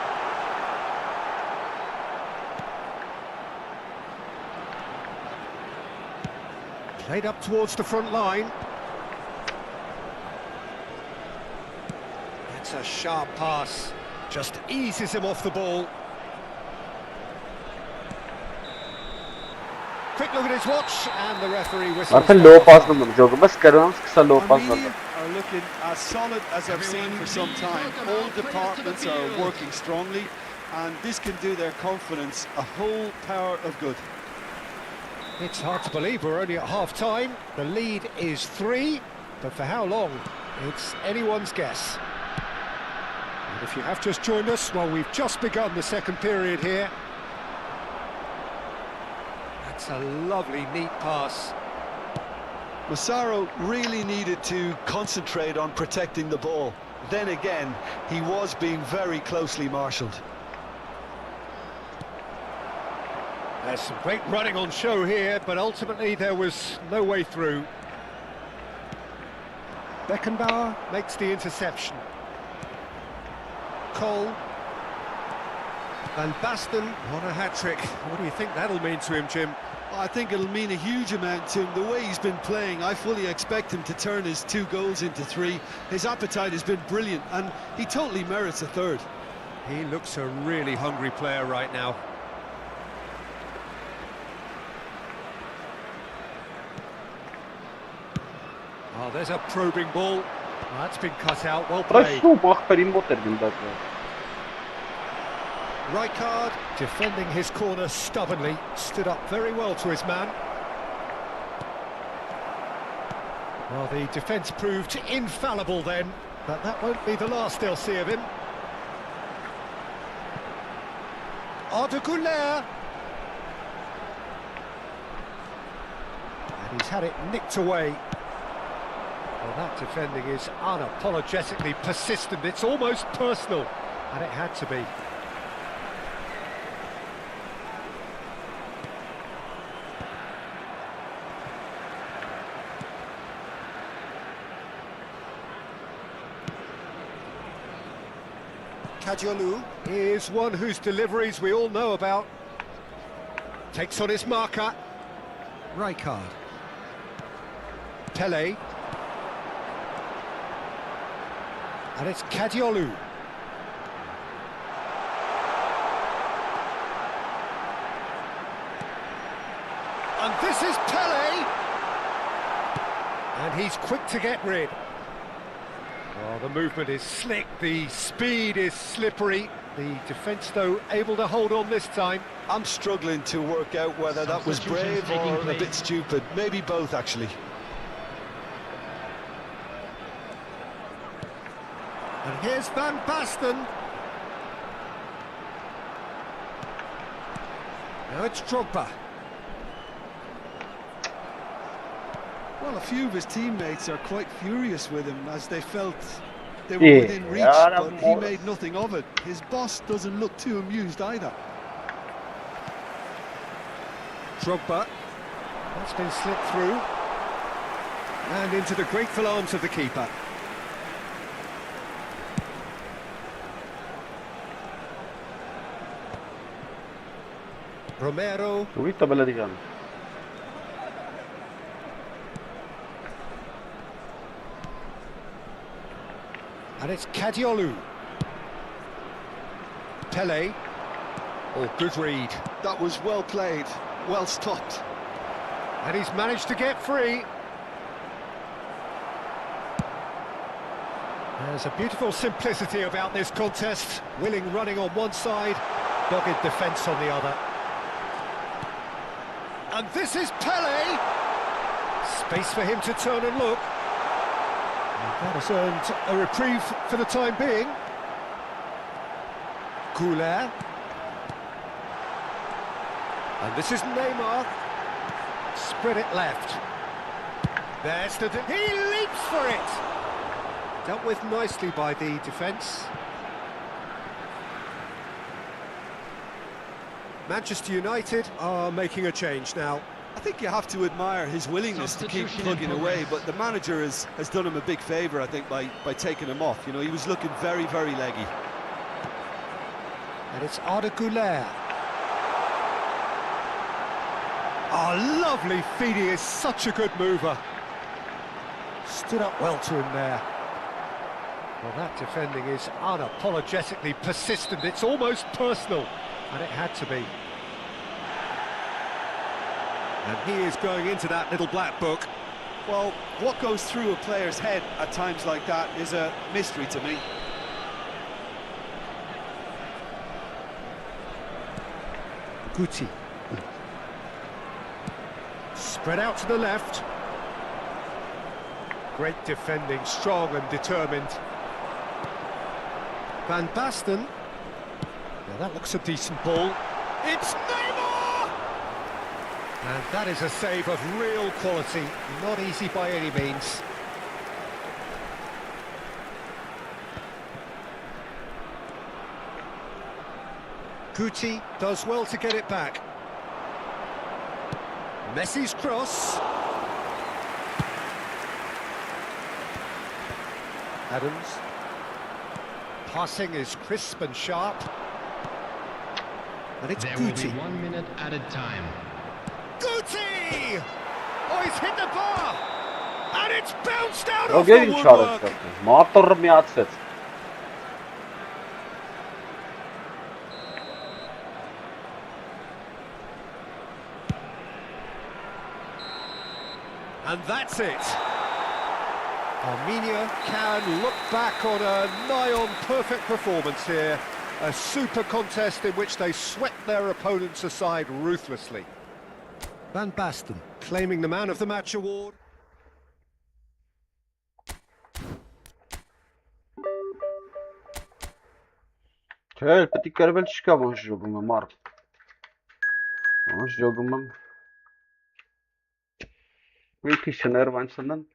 Played up towards the front line. That's a sharp pass. Just eases him off the ball. Quick look at his watch, and the referee whistles. Արդեն լո պասնում եմ, ժողը, բայց կրոնց կսա լո պասնում։ Armenia are looking as solid as I've seen for some time. All departments are working strongly, and this can do their confidence a whole power of good. It's hard to believe we're only at half-time. The lead is 3, but for how long? It's anyone's guess. And if you have just joined us, well, we've just begun the second period here. That's a lovely, neat pass. Massaro really needed to concentrate on protecting the ball. Then again, he was being very closely marshalled. There's some great running on show here, but ultimately there was no way through. Beckenbauer makes the interception. Cole. Van Basten on a hat-trick. What do you think that'll mean to him, Jim? I think it'll mean a huge amount to him. The way he's been playing, I fully expect him to turn his 2 goals into 3. His appetite has been brilliant, and he totally merits a third. He looks a really hungry player right now. Oh, there's a probing ball. Oh, that's been cut out, well played. Ռաշու մախպերի մոտ էր գնդակը։ Rijkaard defending his corner stubbornly, stood up very well to his man. Well, the defence proved infallible then, but that won't be the last they'll see of him. Alik-GAMING. And he's had it nicked away. Well, that defending is unapologetically persistent. It's almost personal, and it had to be. Kadiolu is one whose deliveries we all know about. Takes on his marker. Rijkaard. Pele. And it's Kadiolu. And this is Pele. And he's quick to get rid. Well, the movement is slick, the speed is slippery. The defence, though, able to hold on this time. I'm struggling to work out whether that was brave or a bit stupid. Maybe both, actually. And here's Van Basten. Now it's Drogba. Well, a few of his teammates are quite furious with him as they felt they were within reach, but he made nothing of it. His boss doesn't look too amused either. Drogba. That's been slipped through. And into the grateful arms of the keeper. Romero. Uite Belerian. And it's Kadiolu. Pele. Oh, good read. That was well played, well stopped. And he's managed to get free. There's a beautiful simplicity about this contest. Willing running on one side, dogged defence on the other. And this is Pele. Space for him to turn and look. And that has earned a reprieve for the time being. Goulet. And this is Neymar. Spread it left. There's the... He leaps for it! Dealt with nicely by the defence. Manchester United are making a change now. I think you have to admire his willingness to keep plugging away, but the manager has done him a big favour, I think, by taking him off. You know, he was looking very, very leggy. And it's Alik-GAMING. Oh, lovely feed. He is such a good mover. Stood up well to him there. Well, that defending is unapologetically persistent. It's almost personal, and it had to be. And he is going into that little black book. Well, what goes through a player's head at times like that is a mystery to me. Guti. Spread out to the left. Great defending, strong and determined. Van Basten. Now that looks a decent ball. It's Neymar! And that is a save of real quality. Not easy by any means. Guti does well to get it back. Messi's cross. Adams. passing is crisp and sharp. And it's There will be Guti. 1 minute added time. Guti! Oh, he's hit the bar! And it's bounced out Ո of գեր the ինչ woodwork! արեց։ Մարտորը միացեց։ And that's it. Armenia can look back on a nigh-on perfect performance here. A super contest in which they swept their opponents aside ruthlessly. Van Basten claiming the Man of the Match award. Չէ, պետք է կրվել չկա ոնց ժողում եմ մարդ։ Ոնց ժողում եմ։ Մի քիչ ներվանցնն։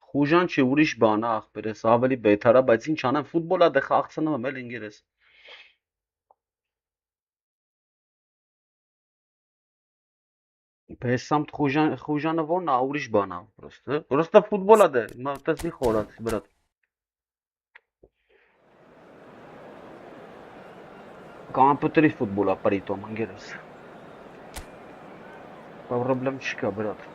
Խուժան չի ուրիշ բան է ախպերես, ավելի բետարա, բայց ինչ անեմ, ֆուտբոլա դե խաղցնում եմ էլ ինգերես։ Պեսամ խուժանը ո՞րն է, ուրիշ բան է, Պրոստը ֆուտբոլա դե, տեսնի խորած, բրատ։ Կամպյուտերի ֆուտբոլա պրիտոմ ինգերես։ Պրոբլեմ չկա, բրատ։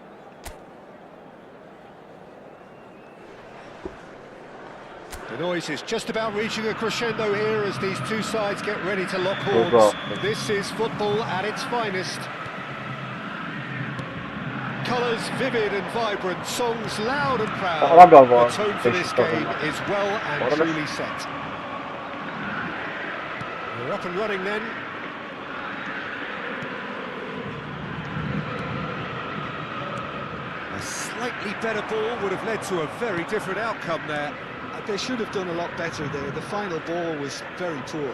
The noise is just about reaching a crescendo here as these two sides get ready to lock horns. This is football at its finest. Colours vivid and vibrant, songs loud and proud. The tone for this game is well and truly set. We're up and running then. A slightly better ball would have led to a very different outcome there. They should have done a lot better there. The final ball was very poor.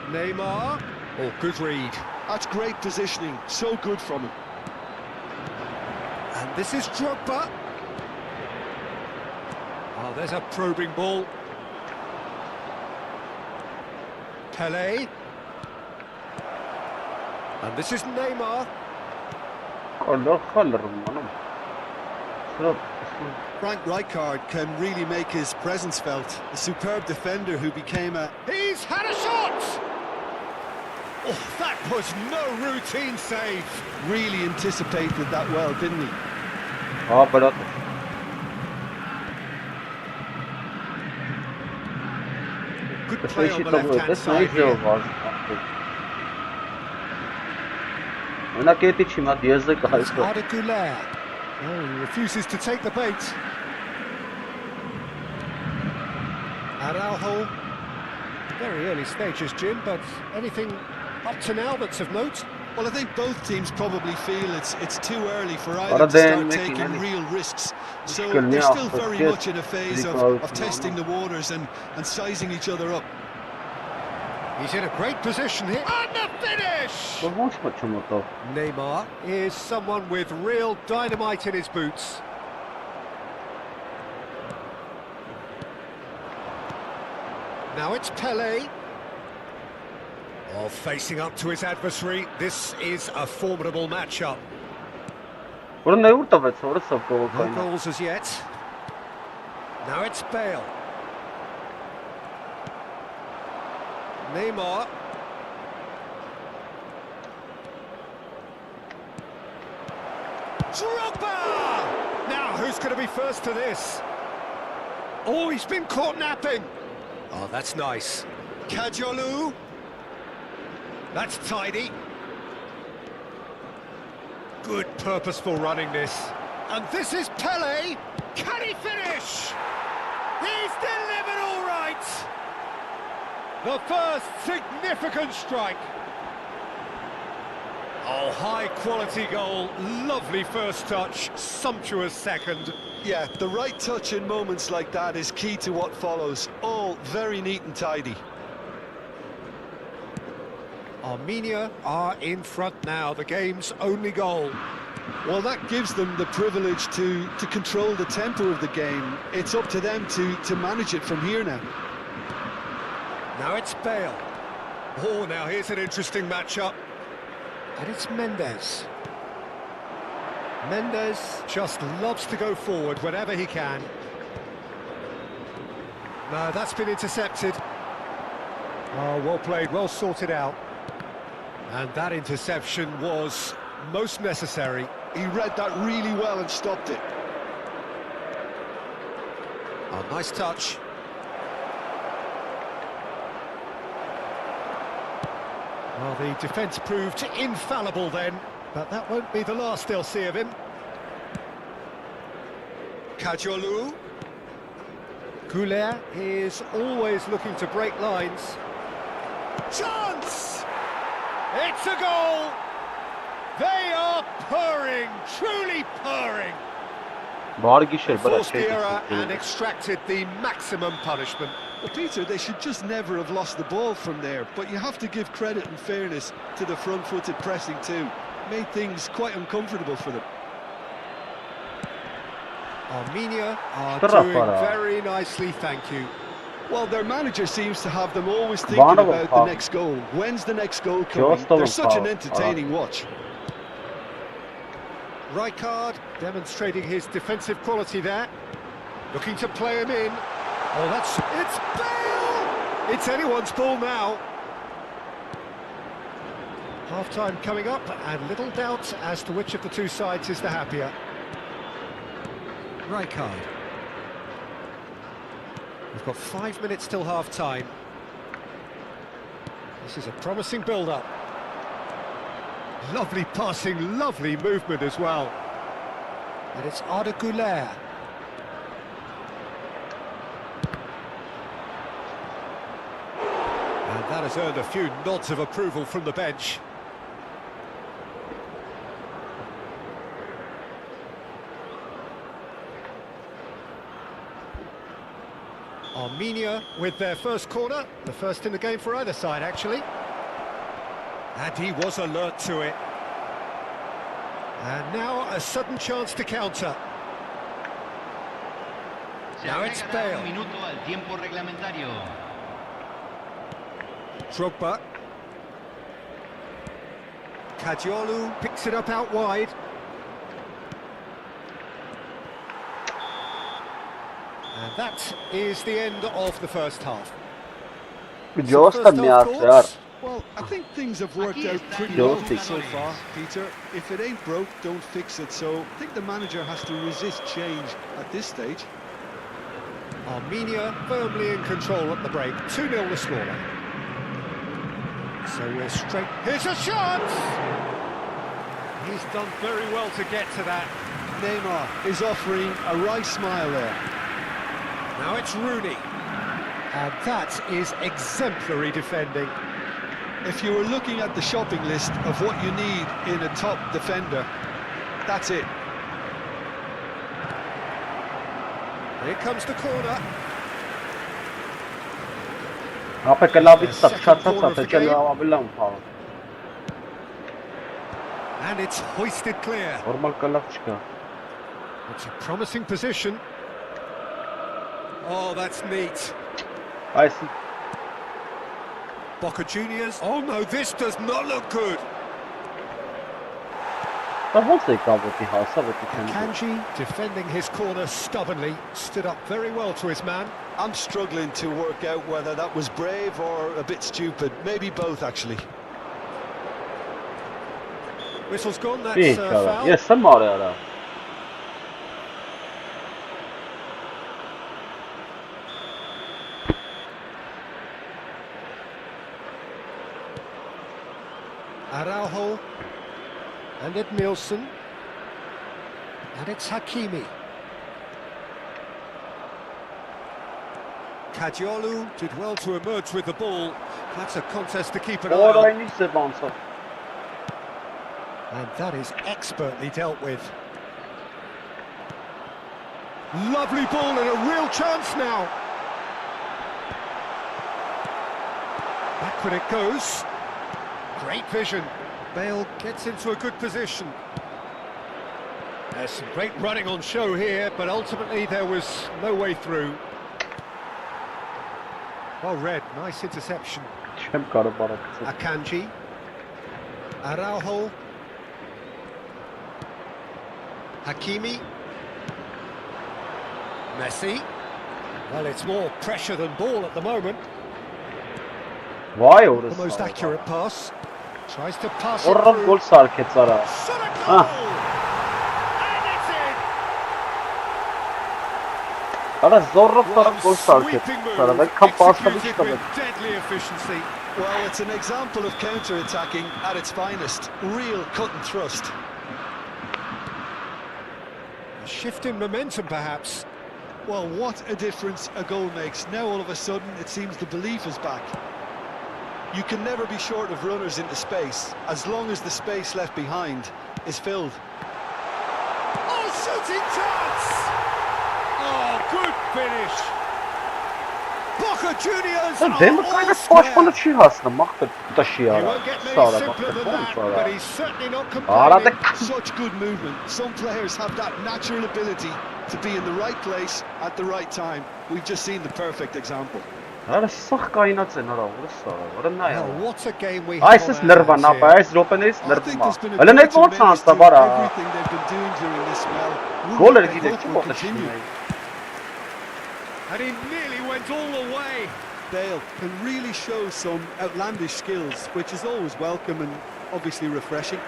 Neymar. Oh, good read. That's great positioning. So good from him. And this is Drogba. Oh, there's a probing ball. Pelé. And this is Neymar. Frank Rijkaard can really make his presence felt. A superb defender who became a... He's had a shot! Oh, that was no routine save. Really anticipated that well, didn't he? Oh, but good play on the left-hand side here. Oh, he refuses to take the bait. Araujo. Very early stages, Jim, but anything up to now that's of note? Well, I think both teams probably feel it's too early for either to start taking real risks. So they're still very much in a phase of testing the waters and sizing each other up. He's in a great position here. And the finish! Neymar is someone with real dynamite in his boots. Now it's Pelé. Oh, facing up to his adversary. This is a formidable matchup. No goals as yet. Now it's Bale. Neymar. Drogba! Now, who's going to be first to this? Oh, he's been caught napping. Oh, that's nice. Kajolu. That's tidy. Good purposeful running this. And this is Pelé. Can he finish? He's delivered all right. The first significant strike. Oh, high-quality goal. Lovely first touch. Sumptuous second. Yeah, the right touch in moments like that is key to what follows. All very neat and tidy. Armenia are in front now, the game's only goal. Well, that gives them the privilege to control the tempo of the game. It's up to them to manage it from here now. Now it's Bale. Oh, now here's an interesting matchup. And it's Mendes. Mendes just loves to go forward whenever he can. No, that's been intercepted. Oh, well played, well sorted out. And that interception was most necessary. He read that really well and stopped it. Oh, nice touch. Well, the defence proved infallible then, but that won't be the last they'll see of him. Kajolu. Goulet is always looking to break lines. Chance! It's a goal! They are purring, truly purring. Forced the error and extracted the maximum punishment. Well, Peter, they should just never have lost the ball from there, but you have to give credit and fairness to the front-footed pressing too. Made things quite uncomfortable for them. Armenia are doing very nicely, thank you. Well, their manager seems to have them always thinking about the next goal. When's the next goal coming? They're such an entertaining watch. Rijkaard demonstrating his defensive quality there. Looking to play him in. Oh, it's Bale! It's anyone's ball now. Half-time coming up, and little doubt as to which of the two sides is the happier. Rijkaard. We've got 5 minutes till half-time. This is a promising build-up. Lovely passing, lovely movement as well. And it's Arda Güler. And that has earned a few nods of approval from the bench. Armenia with their first corner, the first in the game for either side actually. And he was alert to it. And now a sudden chance to counter. Now it's Bale. Drogba. Kajolu picks it up out wide. And that is the end of the first half. Well, I think things have worked out pretty well so far, Peter. If it ain't broke, don't fix it. So I think the manager has to resist change at this stage. Armenia firmly in control at the break. 2-0 the scoreline. So we're straight. Here's a shot! He's done very well to get to that. Neymar is offering a right smile there. Now it's Rooney. And that is exemplary defending. If you were looking at the shopping list of what you need in a top defender, that's it. Here comes the corner. And it's hoisted clear. It's a promising position. Oh, that's neat. I see. Boca Juniors. Oh no, this does not look good. Kanji defending his corner stubbornly, stood up very well to his man. I'm struggling to work out whether that was brave or a bit stupid. Maybe both, actually. Whistle's gone, that's foul. Yes, some are. Araujo and Edmilson, and it's Hakimi. Kajolu did well to emerge with the ball. That's a contest to keep an eye on. And that is expertly dealt with. Lovely ball and a real chance now. Backward it goes. Great vision. Bale gets into a good position. There's some great running on show here, but ultimately there was no way through. Well read, nice interception. Չեմ կարող բարակցել։ Akanji. Araujo. Hakimi. Messi. Well, it's more pressure than ball at the moment. Վայ օրս։ The most accurate pass. Tries to pass it Օրը through. գոլ սարքեց արա։ Shot a Ah. goal! And it's in! Արա զորով տարա One գոլ սարքեց։ sweeping move, Արա այդքան պասը executed չկա։ with deadly efficiency. Well, it's an example of counter-attacking at its finest. Real cut and thrust. A shift in momentum, perhaps. Well, what a difference a goal makes. Now all of a sudden it seems the belief is back. You can never be short of runners into space, as long as the space left behind is filled. Oh, shooting chance! Oh, good finish. Boca Juniors are Դեմը all կայնը square. պաշտպանը չի հասնում, մախտը տաշի He արա։ won't get many Սարա simpler than that, մախտը but he's certainly not Արա complaining. դե Such good movement. Some players have that natural ability to be in the right place at the right time. We've just seen the perfect example. Արա սախ կայնած են արա, ուրս սարա, արա նայ։ Well, what a game we have Այս էս on our նրվան, hands ապա here. այս րոպեներից I think նրվում there's been է։ a Հələ great net ոնց tremendous անցա to բարա։ everything they've been doing during this spell. One Գոլ that էր I գիտեք, hope չի will ոտը continue. And he nearly went all the way. Bale can really show some outlandish skills, which is always welcome and obviously refreshing.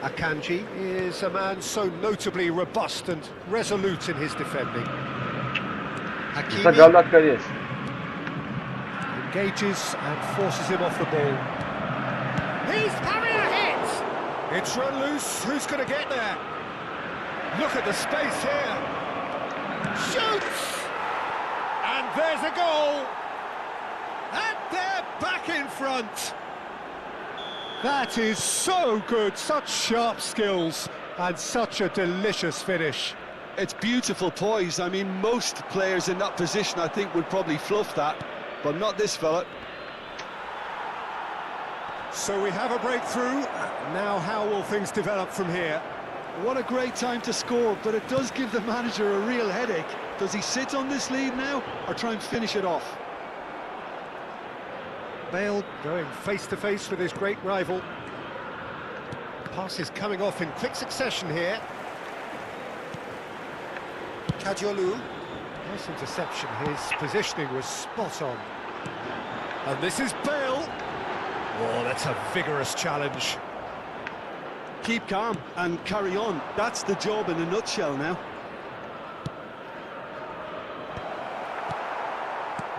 Akanji is a man so notably robust and resolute in his defending. Սա Hakimi գալատ կարես։ engages and forces him off the ball. He's having a hit. It's run loose. Who's going to get there? Look at the space here. Shoots! And there's a goal. And they're back in front. That is so good, such sharp skills and such a delicious finish. It's beautiful poise. I mean, most players in that position, I think, would probably fluff that, but not this fella. So we have a breakthrough. Now how will things develop from here? What a great time to score, but it does give the manager a real headache. Does he sit on this lead now, or try and finish it off? Bale going face to face with his great rival. Passes coming off in quick succession here. Kadiolu. Nice interception. His positioning was spot on. And this is Bale. Oh, that's a vigorous challenge. Keep calm and carry on. That's the job in a nutshell now.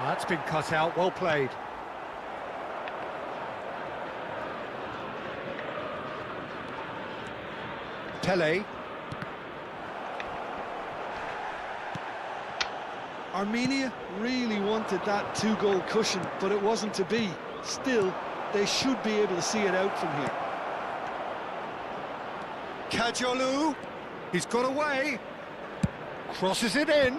That's been cut out. Well played. Pele. Armenia really wanted that two-goal cushion, but it wasn't to be. Still, they should be able to see it out from here. Kadiolu. He's got away. Crosses it in.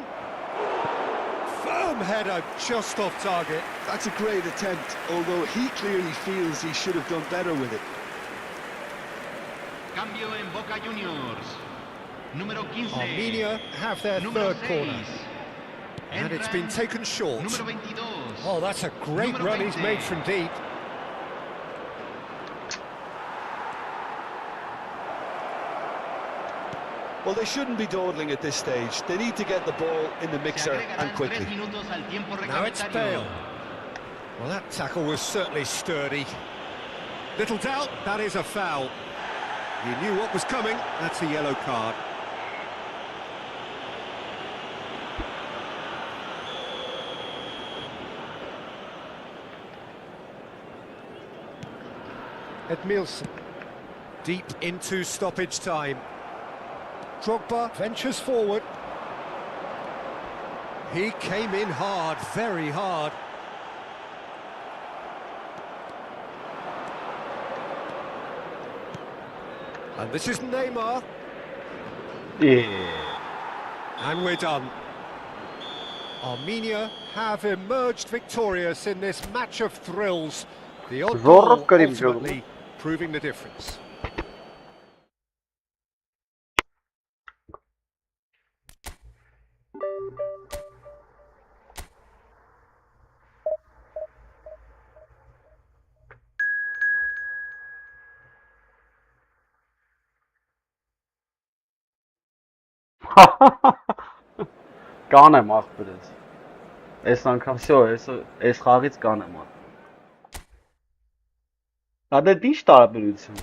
Firm header just off target. That's a great attempt, although he clearly feels he should have done better with it. Cambio en Boca Juniors. Número 15. Armenia have their Número third corner. 6. And it's been taken short. Número 22. Oh, that's a great Número run he's 20. made from deep. Well, they shouldn't be dawdling at this stage. They need to get the ball in the Se mixer and agregarán quickly. 3 minutos al tiempo Now it's reglamentario. Bale. Well, that tackle was certainly sturdy. Little doubt, that is a foul. You knew what was coming, that's a yellow card. Edmilson, deep into stoppage time. Drogba ventures forward. He came in hard, very hard. And this is Neymar, Yeah. and we're done. Armenia have emerged victorious in this match of thrills. The odd Zorro goal Karim ultimately proving the difference. Կանեմ ախպերս։ Այս անգամ всё, այս խաղից կանեմ։ Դա դե ինչ տարբերություն։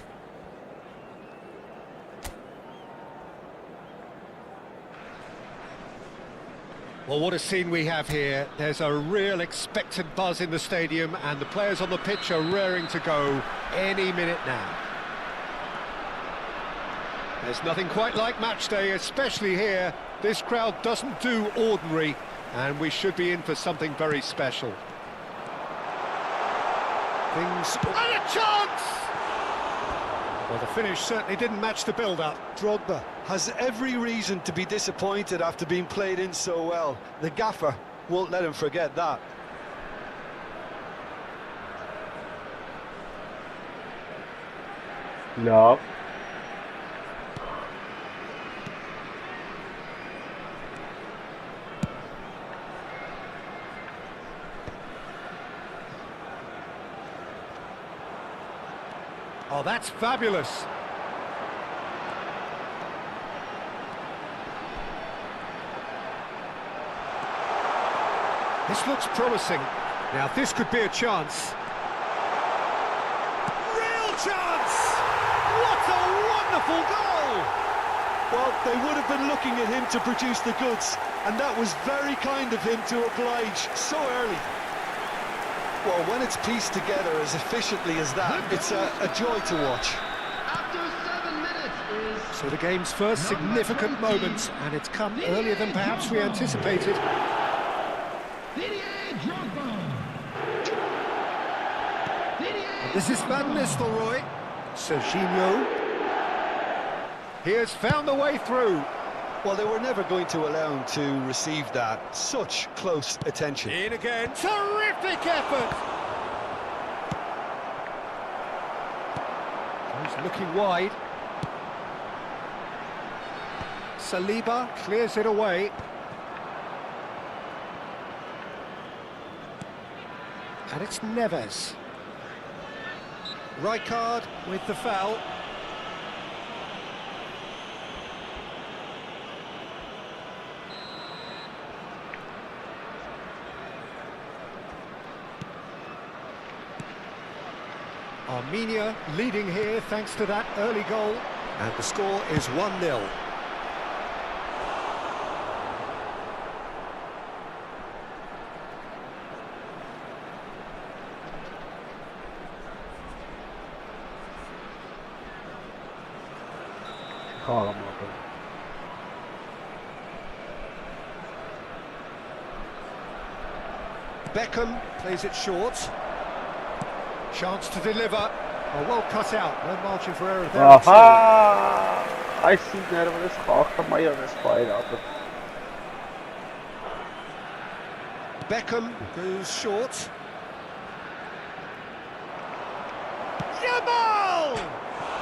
Well, what a scene we have here. There's a real expectant buzz in the stadium and the players on the pitch are raring to go any minute now. There's nothing quite like match day, especially here. This crowd doesn't do ordinary and we should be in for something very special. Things... And a chance! Well, the finish certainly didn't match the build-up. Drogba has every reason to be disappointed after being played in so well. The gaffer won't let him forget that. Love. Oh, that's fabulous. This looks promising. Now, this could be a chance. Real chance! What a wonderful goal! Well, they would have been looking at him to produce the goods, and that was very kind of him to oblige so early. Well, when it's pieced together as efficiently as that, it's a joy to watch. After 7 minutes is So the game's first significant moment, and it's come earlier than perhaps we anticipated. Didier Drogba. Didier. This is Van Nistelrooy. Serginho. He has found the way through. Well, they were never going to allow him to receive that. Such close attention. In again. Terrific effort. He's looking wide. Saliba clears it away. And it's Neves. Rijkaard with the foul. Armenia leading here thanks to that early goal. And the score is 1-0. Beckham plays it short. Chance to deliver. Oh, well cut out. No margin for error there. Aha! I see nervous half my on this fight up. Beckham goes short. Yamal!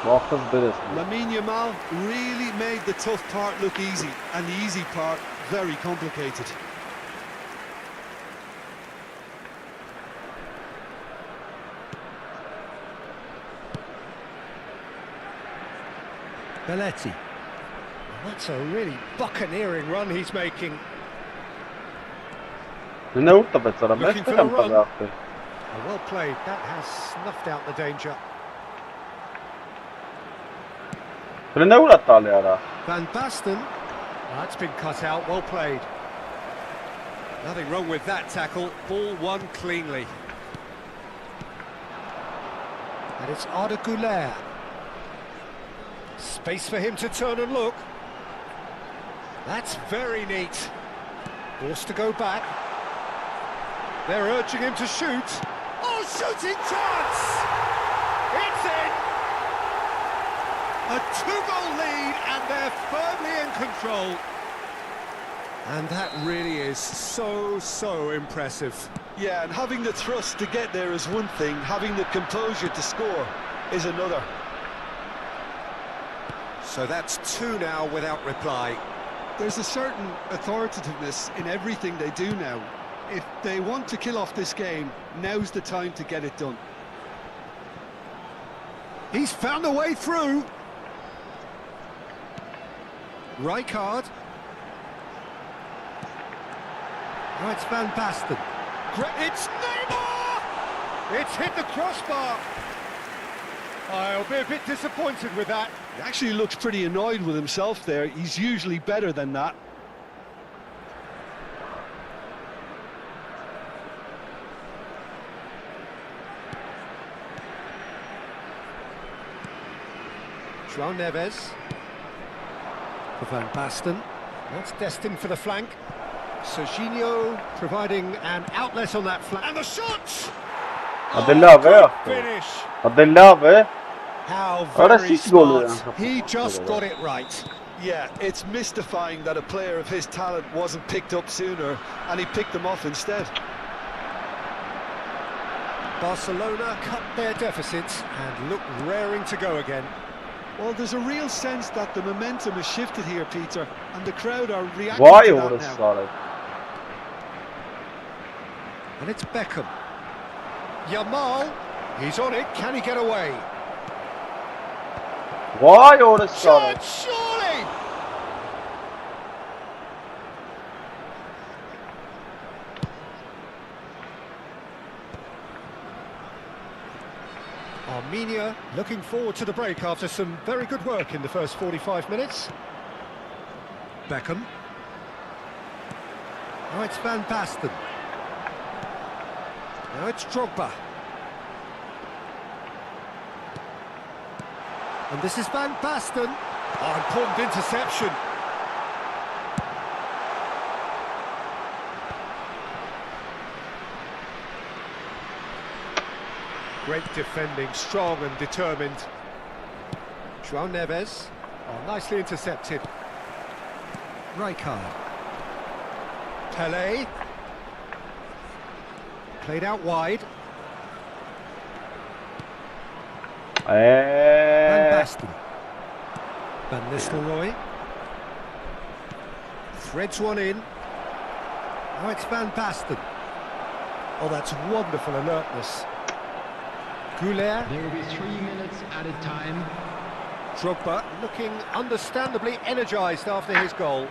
Walker's business. Lamine Yamal really made the tough part look easy, and the easy part very complicated. Belletti. Well, that's a really buccaneering run he's making. No, but I'm Looking for the run. Oh, well played. That has snuffed out the danger. Van Basten. That's been cut out. Well played. Nothing wrong with that tackle. Ball won cleanly. And it's Arda Güler. Space for him to turn and look. That's very neat. Forced to go back. They're urging him to shoot. Oh, shooting chance! It's in! A 2-goal lead and they're firmly in control. And that really is so impressive. Yeah, and having the thrust to get there is one thing, having the composure to score is another. So that's 2 now without reply. There's a certain authoritativeness in everything they do now. If they want to kill off this game, now's the time to get it done. He's found a way through. Rijkaard. Now it's Van Basten. It's Neymar! It's hit the crossbar. I'll be a bit disappointed with that. He actually looks pretty annoyed with himself there. He's usually better than that. João Neves. For Van Basten. That's destined for the flank. Serginho providing an outlet on that flank. And the shot! Good Finish. How Ora very sis golü smart. He just got it right. Yeah, it's mystifying that a player of his talent wasn't picked up sooner, and he picked them off instead. Barcelona cut their deficits and look raring to go again. Well, there's a real sense that the momentum has shifted here, Peter, and the crowd are reacting Vay to that orası now. Sara. And it's Beckham. Yamal, he's on it, can he get away? Vay orası Sara. Shot, surely! Armenia looking forward to the break after some very good work in the first 45 minutes. Beckham. Now it's Van Basten. Now it's Drogba. And this is Van Basten. Oh, important interception. Great defending, strong and determined. João Neves. Oh, nicely intercepted. Rijkaard. Pelé. Played out wide. Van Basten. Van Nistelrooy. Threads one in. Now it's Van Basten. Oh, that's wonderful alertness. Goulet. There will be 3 minutes added time. Drogba looking understandably energised after his goal.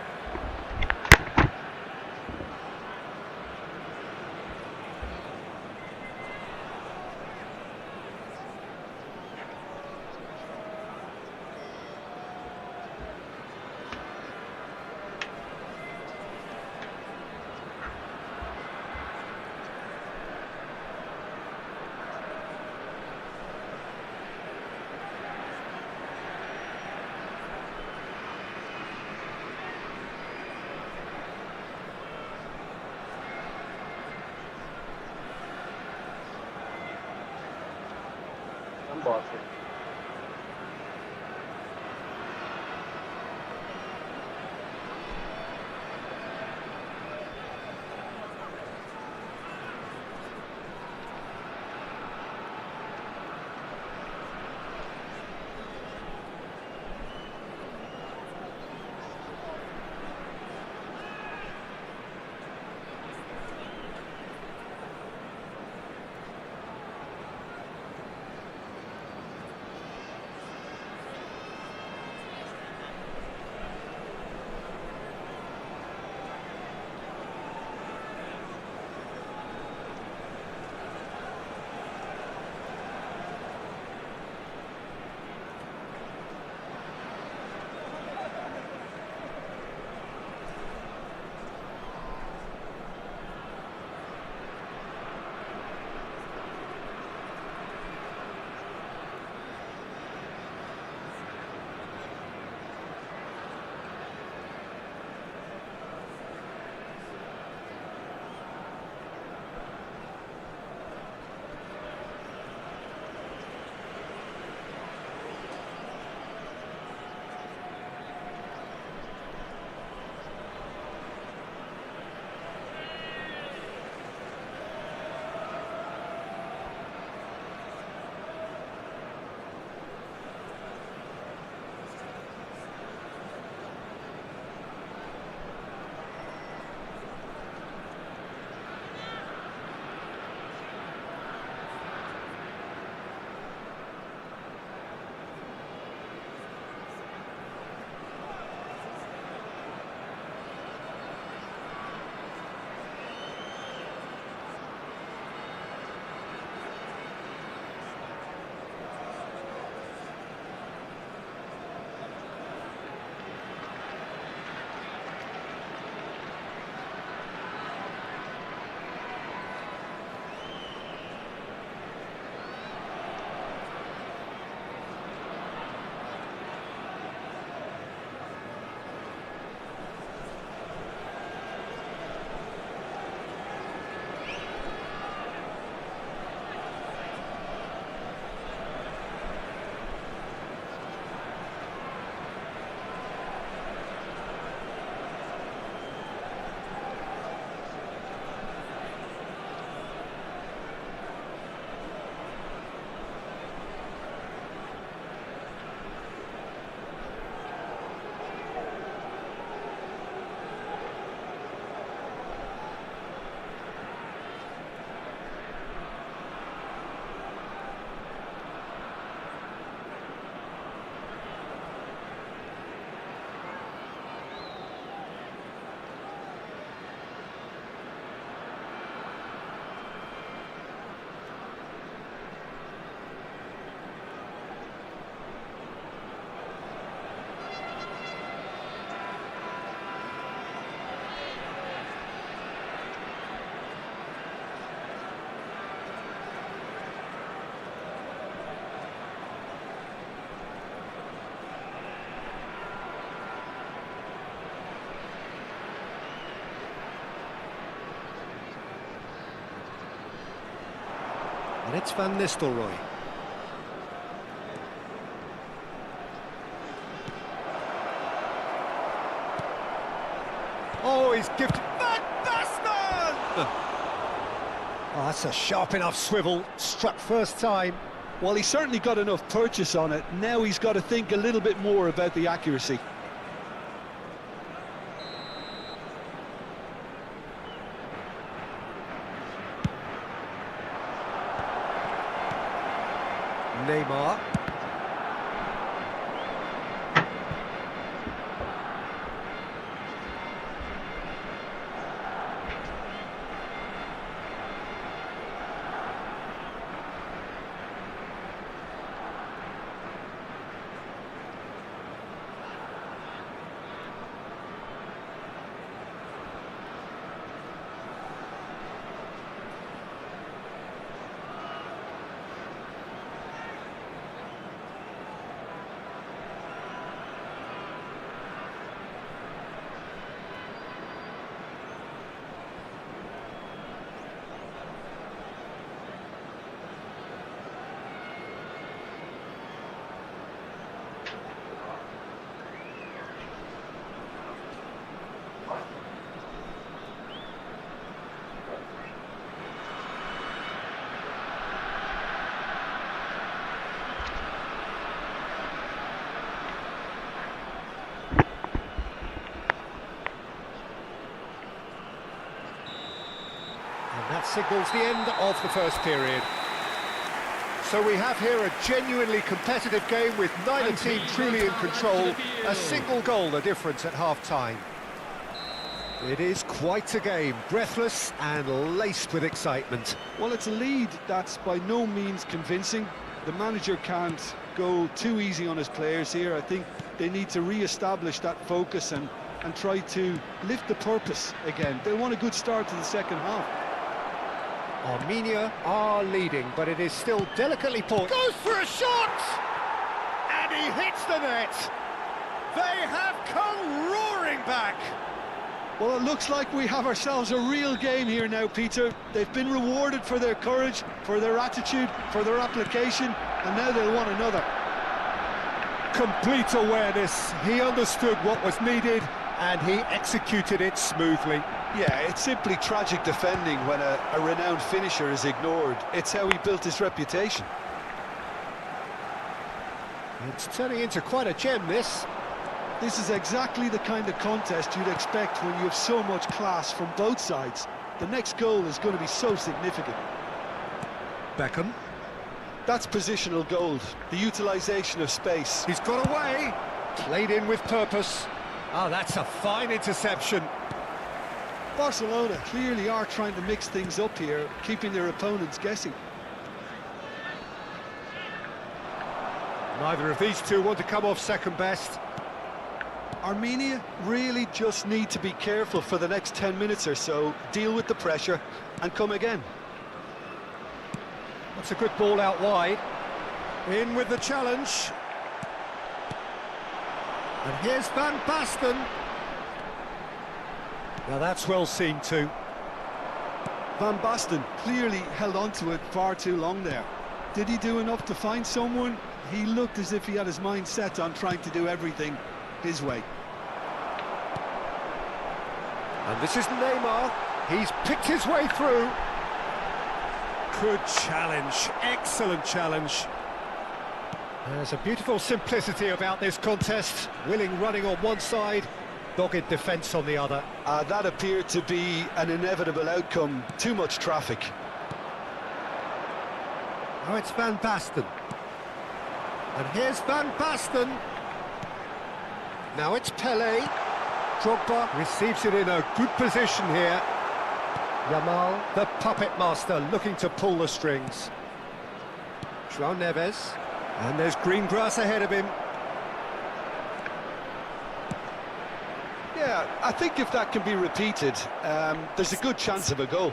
And it's Van Nistelrooy. Oh, he's gifted. Van Basten! Oh, that's a sharp enough swivel. Struck first time. Well, he's certainly got enough purchase on it. Now he's got to think a little bit more about the accuracy. Neymar. And that signals the end of the first period. So we have here a genuinely competitive game with neither team truly in control. A single goal the difference at half-time. It is quite a game, breathless and laced with excitement. Well, it's a lead that's by no means convincing. The manager can't go too easy on his players here. I think they need to re-establish that focus and try to lift the purpose again. They want a good start to the second half. Armenia are leading, but it is still delicately poised. Goes for a shot! And he hits the net! They have come roaring back! Well, it looks like we have ourselves a real game here now, Peter. They've been rewarded for their courage, for their attitude, for their application, and now they'll want another. Complete awareness. He understood what was needed, and he executed it smoothly. Yeah, it's simply tragic defending when a renowned finisher is ignored. It's how he built his reputation. It's turning into quite a gem, this. This is exactly the kind of contest you'd expect when you have so much class from both sides. The next goal is going to be so significant. Beckham. That's positional gold, the utilisation of space. He's got away. Played in with purpose. Oh, that's a fine interception. Barcelona clearly are trying to mix things up here, keeping their opponents guessing. Neither of these two want to come off second best. Armenia really just need to be careful for the next 10 minutes or so, deal with the pressure and come again. That's a good ball out wide. In with the challenge. And here's Van Basten. Now that's well seen too. Van Basten clearly held on to it far too long there. Did he do enough to find someone? He looked as if he had his mind set on trying to do everything his way. And this is Neymar. He's picked his way through. Good challenge, excellent challenge. There's a beautiful simplicity about this contest. Willing running on one side, dogged defence on the other. That appeared to be an inevitable outcome. Too much traffic. Now it's Van Basten. And here's Van Basten. Now it's Pele. Drogba receives it in a good position here. Yamal, the puppet master, looking to pull the strings. João Neves. And there's green grass ahead of him. Yeah, I think if that can be repeated, there's a good chance of a goal.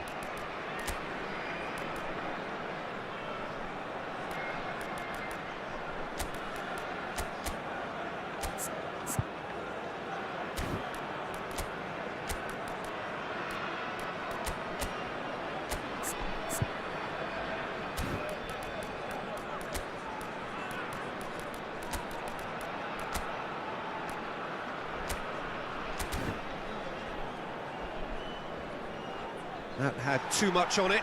That had too much on it.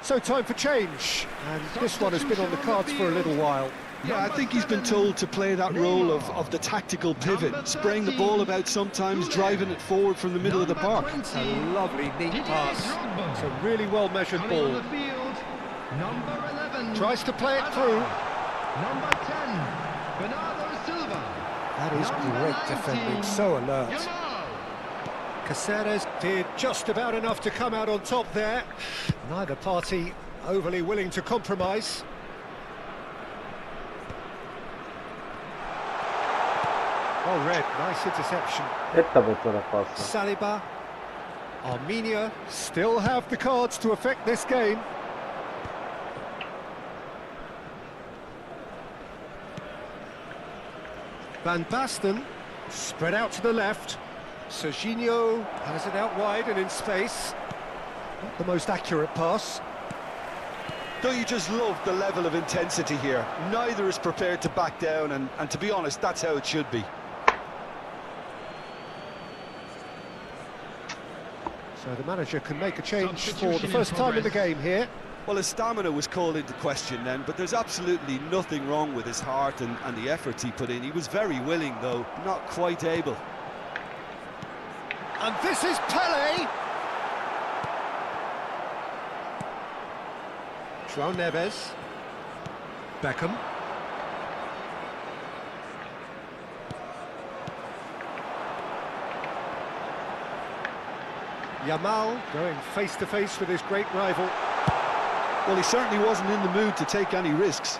So time for change, and this one has been on the cards for a little while. Yeah, I think he's been told to play that role of the tactical pivot, spraying the ball about sometimes, driving it forward from the middle of the park. A lovely, neat pass. It's a really well-measured ball. Number 11. Tries to play it through. Number 10. Bernardo Silva. That is great defending, so alert. Caceres did just about enough to come out on top there. Neither party overly willing to compromise. Well read, nice interception. Saliba. Armenia still have the cards to affect this game. Van Basten spread out to the left. Serginho has it out wide and in space. Not the most accurate pass. Don't you just love the level of intensity here? Neither is prepared to back down, and to be honest, that's how it should be. So the manager can make a change for the first time in the game here. Well, his stamina was called into question then, but there's absolutely nothing wrong with his heart and the efforts he put in. He was very willing, though, not quite able. And this is Pele. João Neves. Beckham. Yamal going face-to-face with his great rival. Well, he certainly wasn't in the mood to take any risks.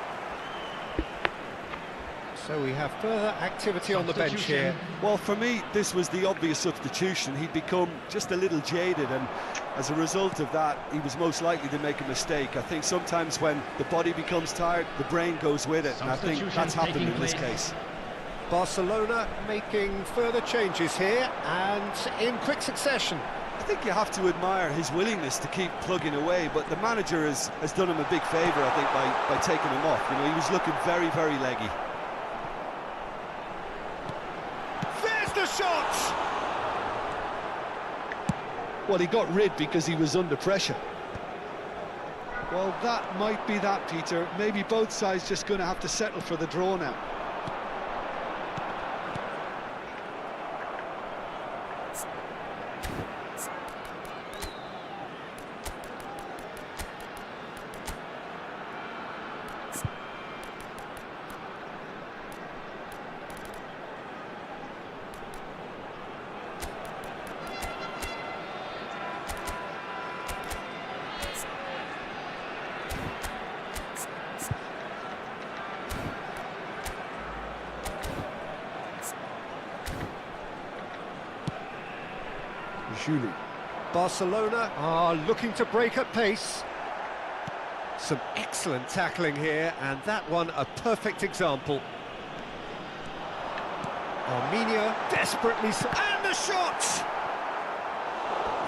So we have further activity on the bench here. Well, for me, this was the obvious substitution. He'd become just a little jaded, and as a result of that, he was most likely to make a mistake. I think sometimes when the body becomes tired, the brain goes with it, and I think that's happened in this case. Barcelona making further changes here, and in quick succession. I think you have to admire his willingness to keep plugging away, but the manager has done him a big favour, I think, by taking him off. You know, he was looking very, very leggy. There's the shot! Well, he got rid because he was under pressure. Well, that might be that, Peter. Maybe both sides just going to have to settle for the draw now. Julie. Barcelona are looking to break at pace. Some excellent tackling here, and that one a perfect example. Armenia desperately... And the shot!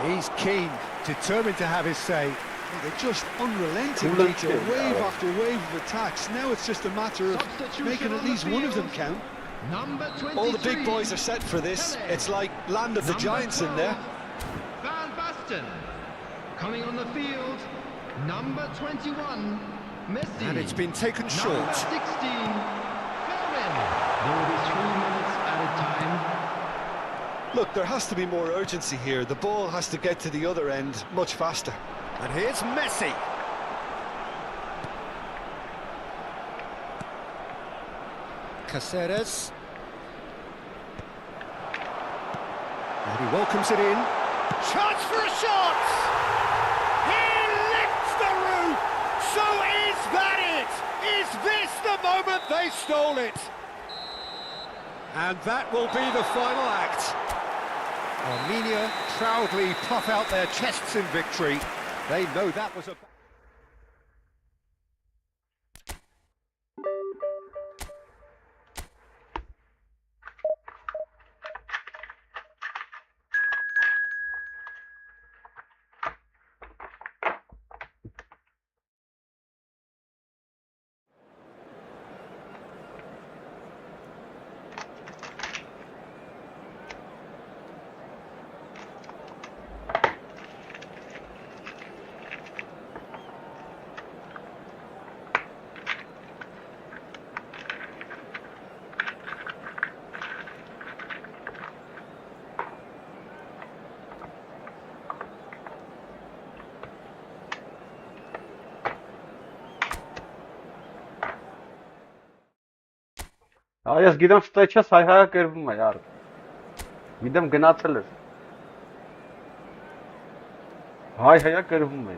He's keen, determined to have his say. Well, they're just unrelenting, Peter. Wave after wave of attacks. Now it's just a matter of making at least one of them count. Number 23. All the big boys are set for this. It's like Land of the Giants in there. Van Basten. Coming on the field, number 21, Messi. And it's been taken short. Number 16, Fermin. There will be 3 minutes at a time. Look, there has to be more urgency here. The ball has to get to the other end much faster. And here's Messi. Caceres. And he welcomes it in. Chance for a shot! He lifts the roof! So is that it? Is this the moment they stole it? And that will be the final act. Armenia proudly puff out their chests in victory. They know that was a... Այս գիտեմ ստեյչս հայ-հայա կերվում է, յար։ Գիտեմ գնացել էր։ Հայ-հայա կերվում է։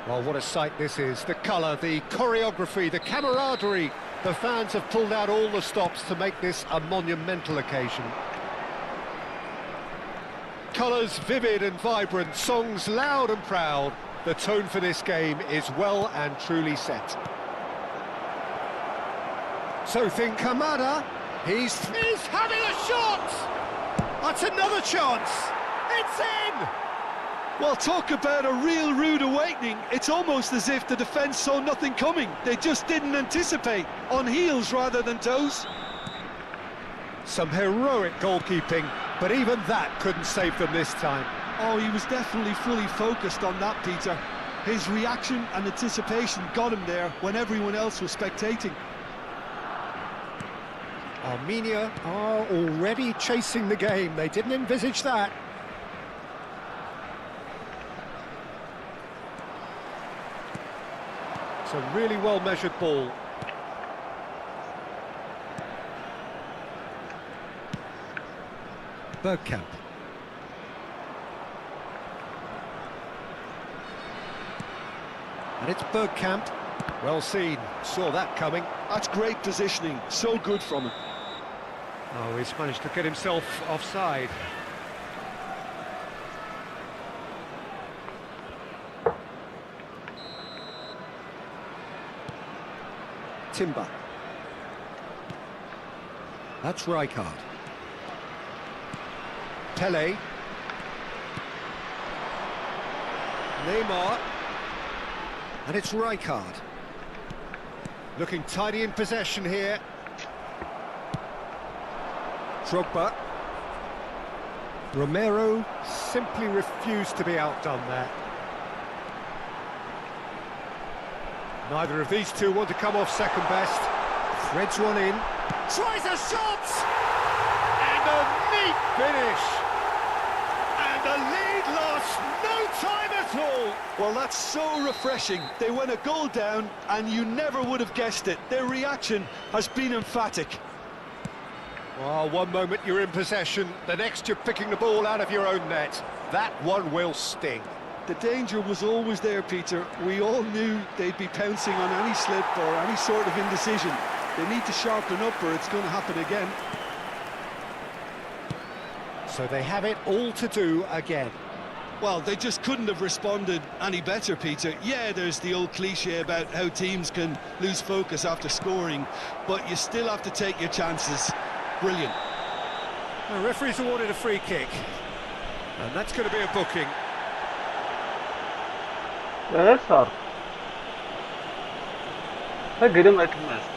Well, what a sight this is. The colour, the choreography, the camaraderie. The fans have pulled out all the stops to make this a monumental occasion. Colours vivid and vibrant, songs loud and proud. The tone for this game is well and truly set. So think Kamada, he's having a shot! That's another chance! It's in! Well, talk about a real rude awakening. It's almost as if the defence saw nothing coming. They just didn't anticipate, on heels rather than toes. Some heroic goalkeeping, but even that couldn't save them this time. Oh, he was definitely fully focused on that, Peter. His reaction and anticipation got him there when everyone else was spectating. Armenia are already chasing the game. They didn't envisage that. It's a really well-measured ball. Bergkamp. And it's Bergkamp. Well seen. Saw that coming. That's great positioning. So good from him. Oh, he's managed to get himself offside. Timber. That's Rijkaard. Pele. Neymar. And it's Rijkaard. Looking tidy in possession here. Drogba. Romero simply refused to be outdone there. Neither of these two want to come off second best. Threads one in. Tries a shot! And a neat finish! And the lead lost no time at all! Well, that's so refreshing. They went a goal down and you never would have guessed it. Their reaction has been emphatic. Well, one moment you're in possession, the next you're picking the ball out of your own net. That one will sting. The danger was always there, Peter. We all knew they'd be pouncing on any slip or any sort of indecision. They need to sharpen up or it's going to happen again. So they have it all to do again. Well, they just couldn't have responded any better, Peter. Yeah, there's the old cliche about how teams can lose focus after scoring, but you still have to take your chances. Brilliant. The referee's awarded a free kick, and that's going to be a booking. Yes, sir. I get him at last.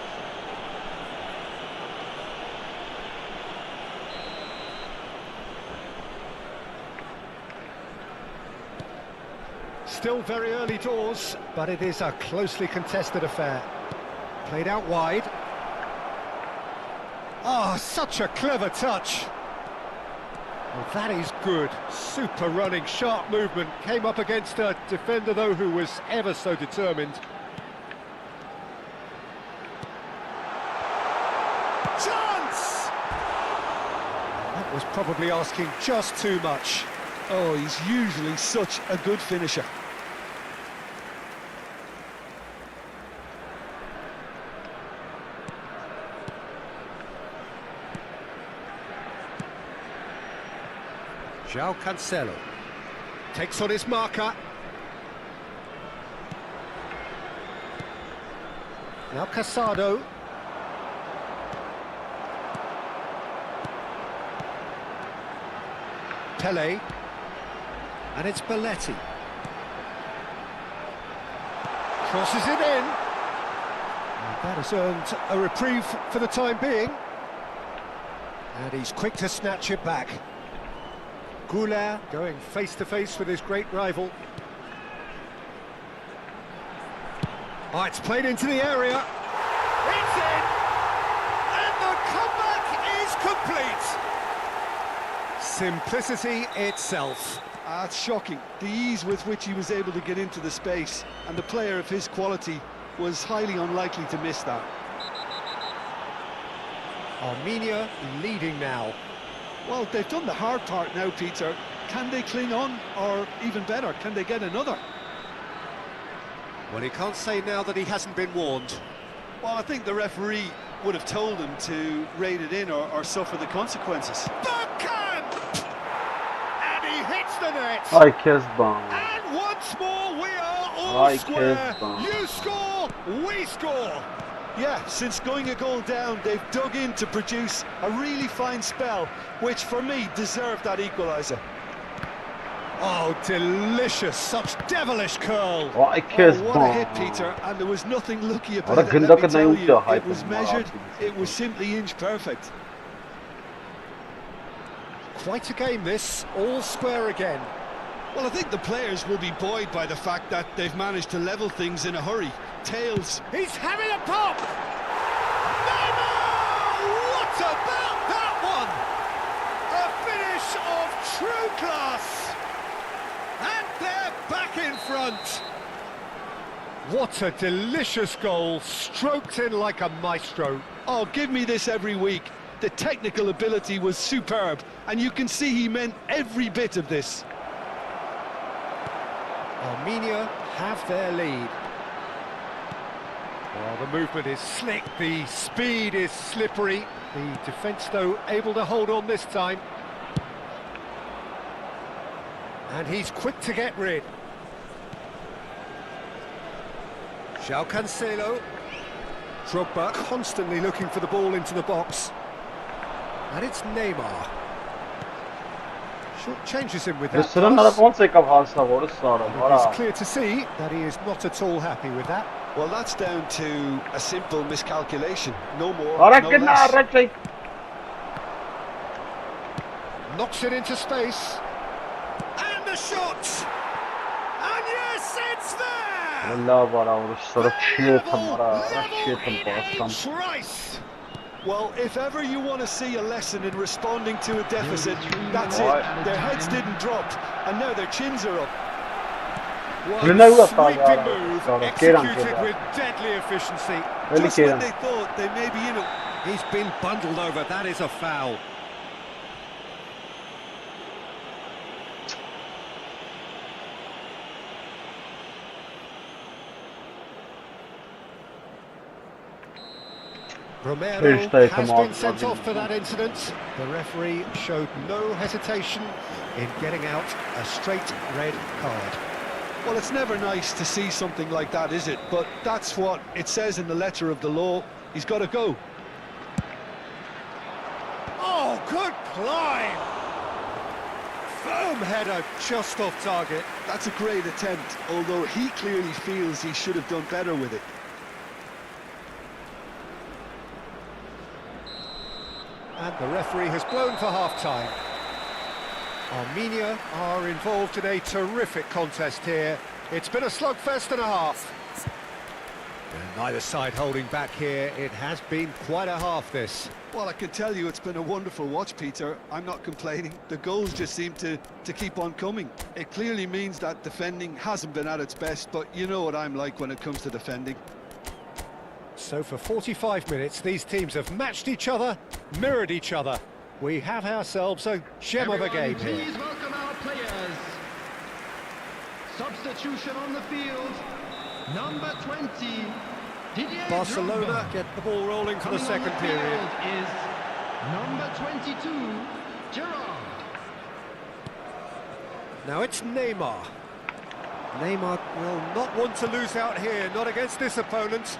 Still very early doors, but it is a closely contested affair. Played out wide. Oh, such a clever touch. Well, that is good. Super running, sharp movement. Came up against a defender, though, who was ever so determined. Chance! That was probably asking just too much. Oh, he's usually such a good finisher. João Cancelo takes on his marker. Now Casado. Pele. And it's Belletti. Crosses it in. And that has earned a reprieve for the time being. And he's quick to snatch it back. Goulart going face-to-face with his great rival. Oh, it's played into the area. It's in! And the comeback is complete! Simplicity itself. That's shocking. The ease with which he was able to get into the space. And the player of his quality was highly unlikely to miss that. Armenia leading now. Well, they've done the hard part now, Peter. Can they cling on, or even better, can they get another? Well, he can't say now that he hasn't been warned. Well, I think the referee would have told him to rein it in or suffer the consequences. Backhand! And he hits the net! Ay Kezban. And once more we are all Ay square. Kezban. You score, we score. Yeah, since going a goal down, they've dug in to produce a really fine spell, which for me deserved that equaliser. Oh, delicious, such devilish curl. Ay Oh, what a hit, Kezban. Peter, and there was nothing lucky about Ora it, let gânda me că tell n-ai you. uitat, hai It was pe measured, mă, it was simply inch perfect. Quite a game this, all square again. Well, I think the players will be buoyed by the fact that they've managed to level things in a hurry. Tails. He's having a pop! Neymar! What about that one? A finish of true class! And they're back in front! What a delicious goal, stroked in like a maestro. Oh, give me this every week. The technical ability was superb, and you can see he meant every bit of this. Armenia have their lead. Well, the movement is slick, the speed is slippery. The defence, though, able to hold on this time. And he's quick to get rid. João Cancelo. Drogba constantly looking for the ball into the box. And it's Neymar. Short changes him with that Սրան pass. ոնց եկավ հասնավորը սարը, It's արա։ clear to see that he is not at all happy with that. Well, that's down to a simple miscalculation. No more, Արա no գնա less. առաջ այ։ Knocks it into space. And the shot! And yes, it's there! Լավ արա, որ սրը չեթեմ, արա, Level չեթեմ in a բաստամ։ trice! Well, if ever you want to see a lesson in responding to a deficit, that's it. Their heads didn't drop, and now their chins are up. One Renova sweeping Pagara, move, Pagara, Keran executed Keran. with deadly efficiency. Really Just when Keran. they thought they may be in it. He's been bundled over, that is a foul. Romero First has time been sent out. off for that incident. The referee showed no hesitation in getting out a straight red card. Well, it's never nice to see something like that, is it? But that's what it says in the letter of the law. He's got to go. Oh, good climb! Firm header just off target. That's a great attempt, although he clearly feels he should have done better with it. And the referee has blown for half-time. Armenia are involved in a terrific contest here. It's been a slugfest and a half. And neither side holding back here. It has been quite a half, this. Well, I can tell you it's been a wonderful watch, Peter. I'm not complaining. The goals just seem to keep on coming. It clearly means that defending hasn't been at its best, but you know what I'm like when it comes to defending. So for 45 minutes, these teams have matched each other, mirrored each other. We have ourselves a gem of a game here. Please welcome our players. Substitution on the field. Number 20, Didier Barcelona Drogba. get the ball rolling for the Coming second on the period. field is number 22, Gerrard. Now it's Neymar. Neymar will not want to lose out here, not against this opponent.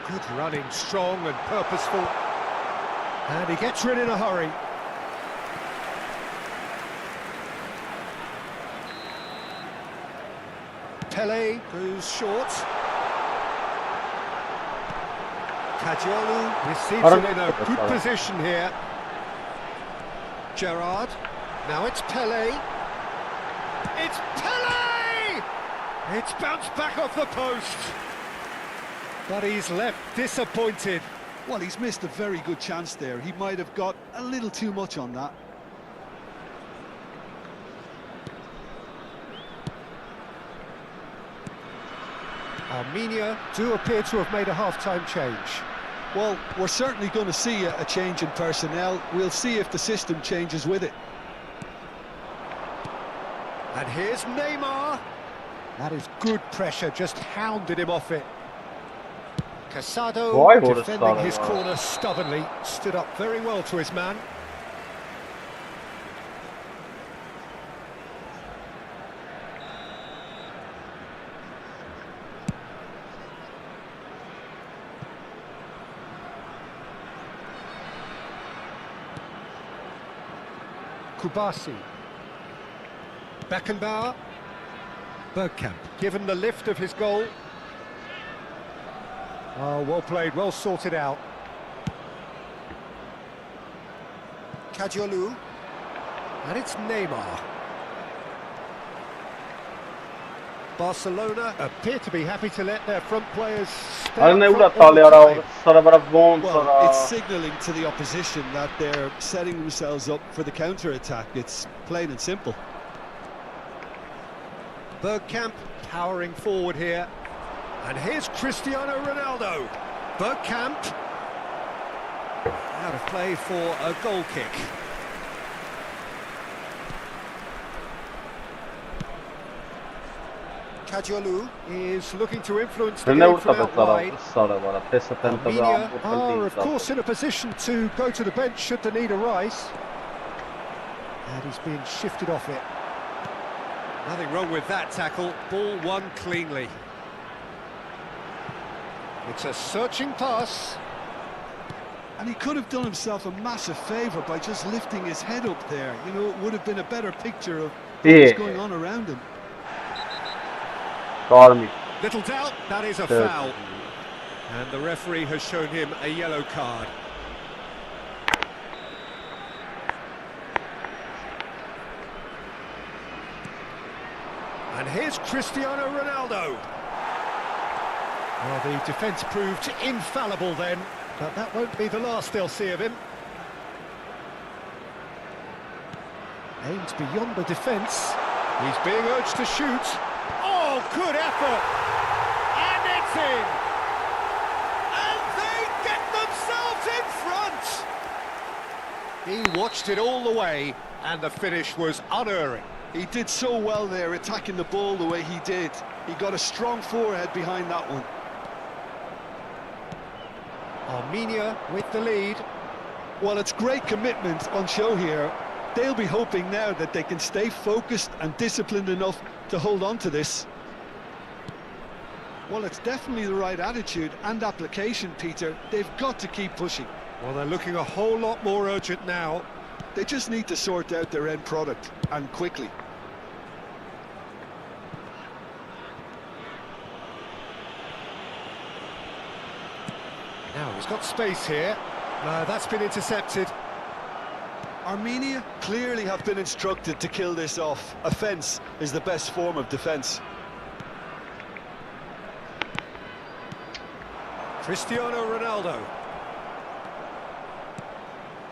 Good running, strong and purposeful. And he gets rid in a hurry. Pele goes short. Caggiolu receives it in a good position here. Gerrard. Now it's Pele. It's Pele! It's bounced back off the post. But he's left disappointed. Well, he's missed a very good chance there. He might have got a little too much on that. Armenia do appear to have made a half-time change. Well, we're certainly going to see a change in personnel. We'll see if the system changes with it. And here's Neymar. That is good pressure, just hounded him off it. Casado Why would it defending start his like that? corner stubbornly, stood up very well to his man. Kubasi. Beckenbauer. Bergkamp, given the lift of his goal. Oh, well played, well sorted out. Kadiolu. And it's Neymar. Barcelona appear to be happy to let their front players stay Արն է up ուրա front all տալի the արա time. սրա վրա ոնց Well, արա it's signalling to the opposition that they're setting themselves up for the counter-attack. It's plain and simple. Bergkamp powering forward here. And here's Cristiano Ronaldo. Bergkamp. Out of play for a goal kick. Kadiolu is looking to influence the Դրնե game ուր from տա out սարա wide. սարա վրա տեսա տեմ Armenia տվա are, of course, in a position to go to the bench should the need arise. And he's being shifted off it. Nothing wrong with that tackle. Ball won cleanly. It's a searching pass. And he could have done himself a massive favour by just lifting his head up there. You know, it would have been a better picture of what was going on around him. Կարմի Little doubt, that is a Third. foul. And the referee has shown him a yellow card. And here's Cristiano Ronaldo. Well, the defence proved infallible then, but that won't be the last they'll see of him. Aims beyond the defence. He's being urged to shoot. Oh, good effort! And it's in! And they get themselves in front! He watched it all the way, and the finish was unerring. He did so well there, attacking the ball the way he did. He got a strong forehead behind that one. Armenia with the lead. Well, it's great commitment on show here. They'll be hoping now that they can stay focused and disciplined enough to hold on to this. Well, it's definitely the right attitude and application, Peter. They've got to keep pushing. Well, they're looking a whole lot more urgent now. They just need to sort out their end product, and quickly. Now he's got space here. That's been intercepted. Armenia clearly have been instructed to kill this off. Offence is the best form of defence. Cristiano Ronaldo.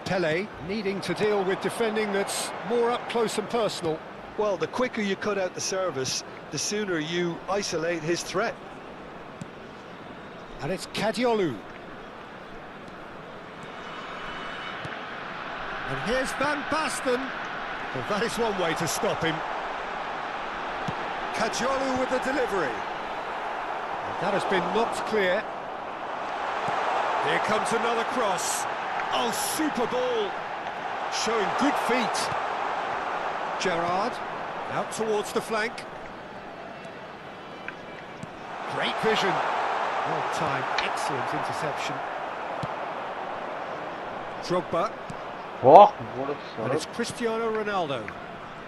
Pele needing to deal with defending that's more up close and personal. Well, the quicker you cut out the service, the sooner you isolate his threat. And it's Kadiolu. And here's Van Basten. Well, that is one way to stop him. Kadiolu with the delivery. And that has been knocked clear. Here comes another cross. Oh, super ball. Showing good feet. Gerrard out towards the flank. Great vision. Well timed, excellent interception. Drogba. Ահ որը And it's սարը Cristiano Ronaldo.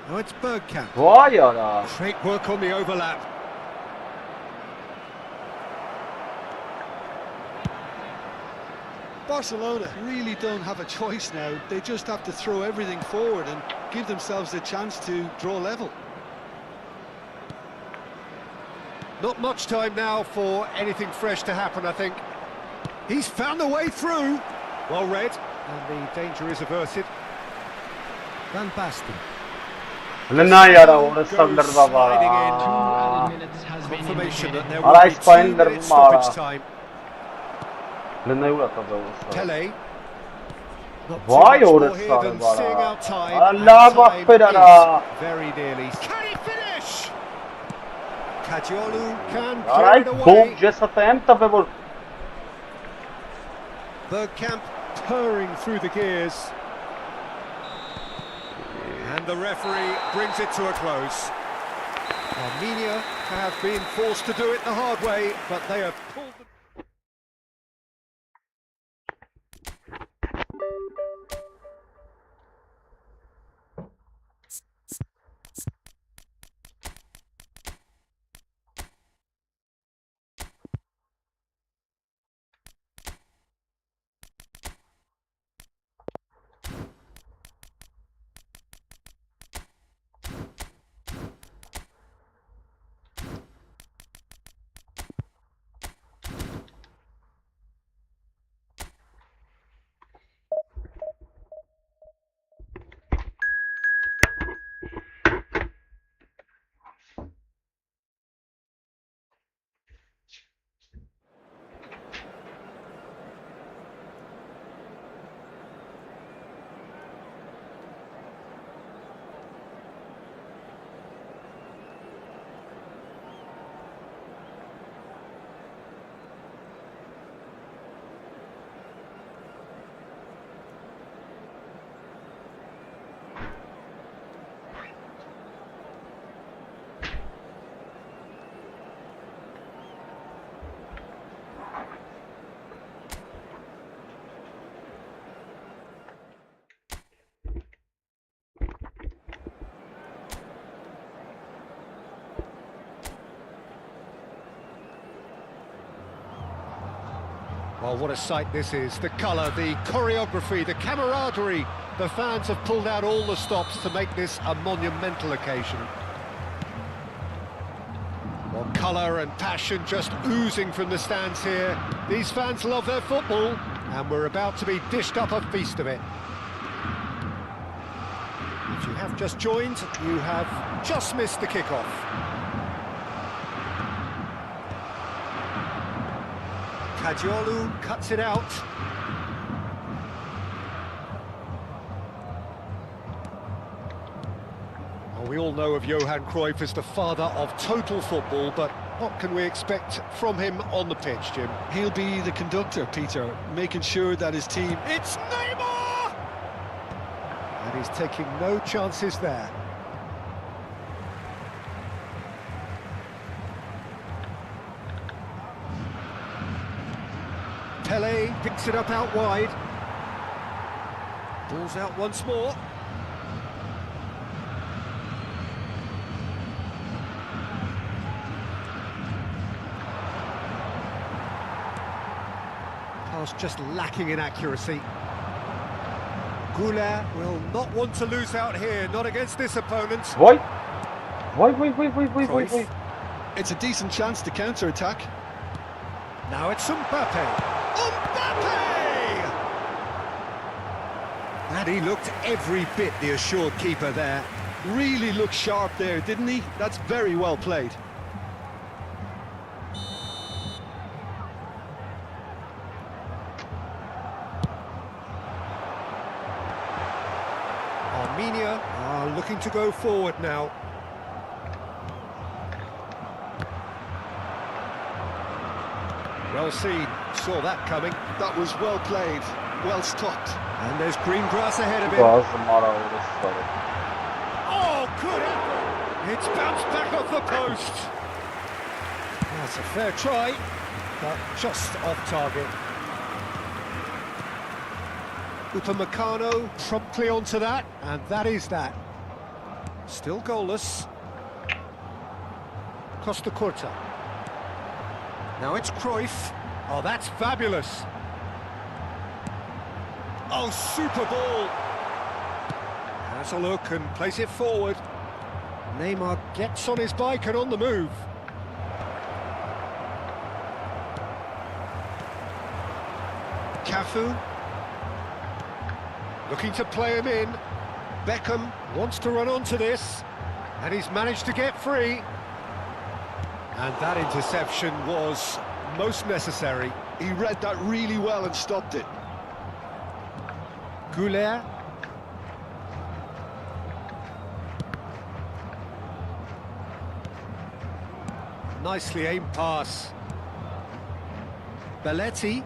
Now it's Bergkamp. Վայ արա Great work on the overlap. Barcelona really don't have a choice now. They just have to throw everything forward and give themselves a chance to draw level. Not much time now for anything fresh to happen, I think. He's found a way through. Well read, and the danger is averted. Van Basten. Լնայ արա օրստան դրվավ Sliding արա։ in. 2 added minutes has been Confirmation that indicated. there will Alright, be fine, 2 minutes Mara. stoppage time. Լնայ ուրա տվավ։ Pele. Not too Why much all more this here time, than Mara? seeing our time. Allah And Akbar, time Ara. is very nearly. Can he finish? Kajiolu can clear Alright, it boom, away. ջեսատեմ տվե որ Bergkamp purring through the gears. And the referee brings it to a close. Armenia have been forced to do it the hard way, but they have pulled the... Well, what a sight this is. The colour, the choreography, the camaraderie. The fans have pulled out all the stops to make this a monumental occasion. Well, colour and passion just oozing from the stands here. These fans love their football, and we're about to be dished up a feast of it. If you have just joined, you have just missed the kickoff. Kajiolu cuts it out. Well, we all know of Johan Cruyff as the father of total football, but what can we expect from him on the pitch, Jim? He'll be the conductor, Peter, making sure that his team... It's Neymar! And he's taking no chances there. Pele picks it up out wide. Ball's out once more. Pass just lacking in accuracy. Goulet will not want to lose out here, not against this opponent. Why? Why? Cruyff. It's a decent chance to counter-attack. Now it's Mbappe. Mbappe! And he looked every bit the assured keeper there. Really looked sharp there, didn't he? That's very well played. Armenia are looking to go forward now. Well seen, saw that coming. That was well played, well stopped. And there's green grass ahead of him. Bazılara orası. Oh, good effort! It's bounced back off the post. That's a fair try, but just off target. Upamecano promptly onto that, and that is that. Still goalless. Costa Curta. Now it's Cruyff. Oh, that's fabulous. Oh, super ball. Has a look and plays it forward. Neymar gets on his bike and on the move. Cafu. Looking to play him in. Beckham wants to run onto this. And he's managed to get free. And that interception was most necessary. He read that really well and stopped it. Goulet. Nicely aimed pass. Belletti.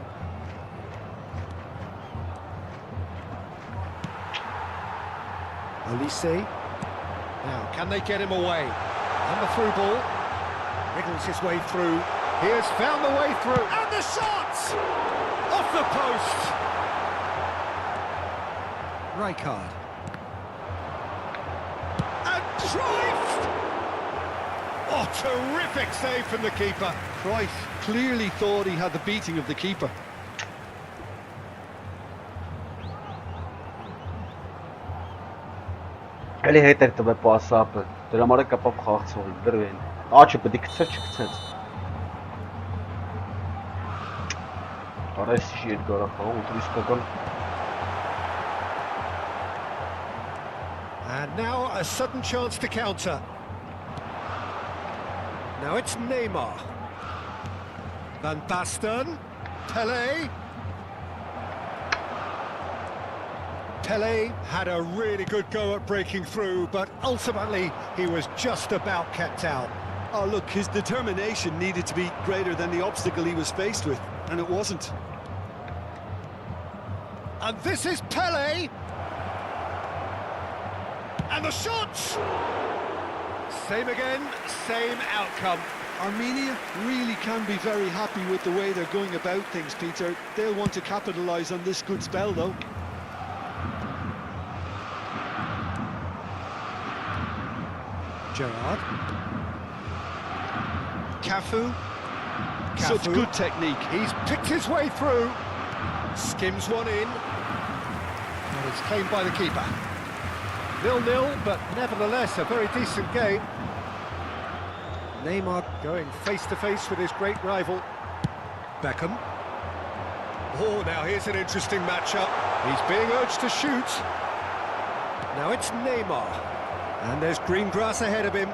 Olise. Now, can they get him away? And the through ball. Wriggles his way through. He has found the way through. And the shot! Off the post! Rijkaard. And Cruyff! Oh, terrific save from the keeper. Cruyff clearly thought he had the beating of the keeper. Էլի հետ էր տվել պասապը, դրա համար է կապապ խաղցողին, դրվեն, աչը պտի կծեր չկծեց։ Արայս իշի ետ գարա խաղում, ուտրիսկական։ And now a sudden chance to counter. Now it's Neymar. Van Basten. Pelé. Pelé had a really good go at breaking through, but ultimately he was just about kept out. Oh, look, his determination needed to be greater than the obstacle he was faced with, and it wasn't. And this is Pelé. And the shot! Same again, same outcome. Armenia really can be very happy with the way they're going about things, Peter. They'll want to capitalise on this good spell, though. Gerrard. Cafu. Such good technique. He's picked his way through. Skims one in. And it's claimed by the keeper. 0-0, but nevertheless a very decent game. Neymar going face-to-face with his great rival. Beckham. Oh, now here's an interesting matchup. He's being urged to shoot. Now it's Neymar. And there's green grass ahead of him.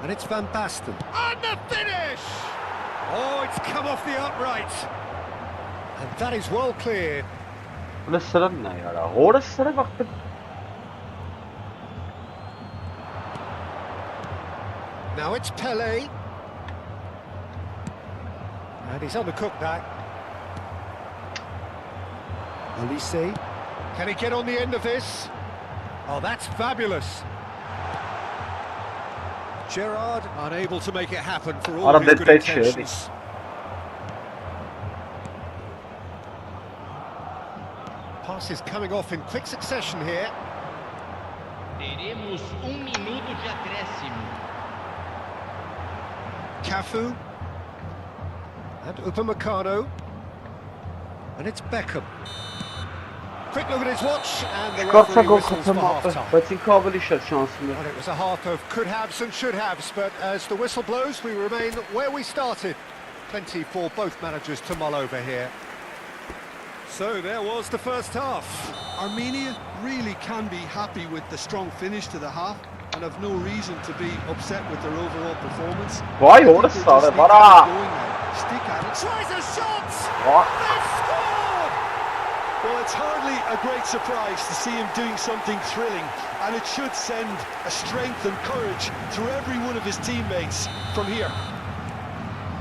And it's Van Basten. And the finish! Oh, it's come off the upright. And that is well cleared. Now it's Pelé. And he's undercooked that. Olise. Can he get on the end of this? Oh, that's fabulous. Gerrard unable to make it happen for all his good intentions. Passes coming off in quick succession here. Teremos minuto de acréscimo. Cafu. And Upamecano. And it's Beckham. Quick look at his watch, and the referee whistles for half-time. Well, it was a half of could-haves and should-haves, but as the whistle blows, we remain where we started. Plenty for both managers to mull over here. So there was the first half. Armenia really can be happy with the strong finish to the half and have no reason to be upset with their overall performance. Why orada sağda bara? Stick at it. Tries a shot! What? They've scored! Well, it's hardly a great surprise to see him doing something thrilling, and it should send a strength and courage through every one of his teammates from here.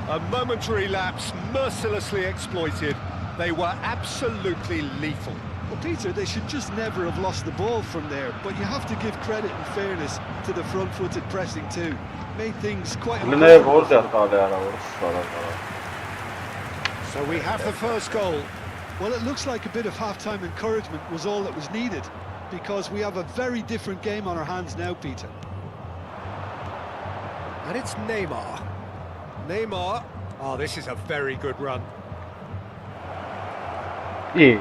A momentary lapse mercilessly exploited. They were absolutely lethal. Well, Peter, they should just never have lost the ball from there, but you have to give credit and fairness to the front-footed pressing too. Made things quite uncomfortable. So we have the first goal. Well, it looks like a bit of half-time encouragement was all that was needed, because we have a very different game on our hands now, Peter. And it's Neymar. Neymar. Oh, this is a very good run. The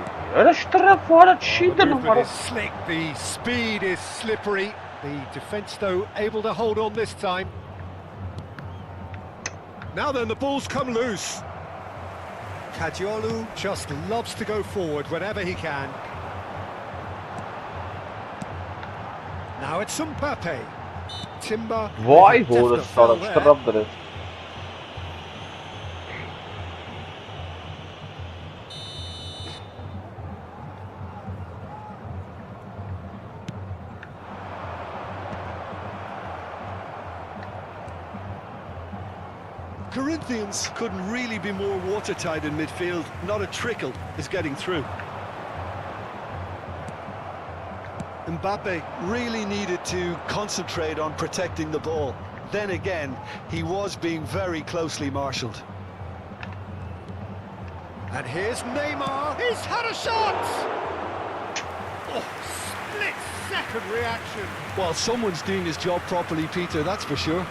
movement is slick, the speed is slippery. The defence, though, able to hold on this time. Now then, the ball's come loose. Kadiolu just loves to go forward whenever he can. Now it's Mbappe. Timber. Vay definitely hore fell sarı there. ştrabdır. Corinthians couldn't really be more watertight in midfield. Not a trickle is getting through. Mbappe really needed to concentrate on protecting the ball. Then again, he was being very closely marshalled. And here's Neymar. He's had a shot! Oh, split-second reaction. Well, someone's doing his job properly, Peter, that's for sure.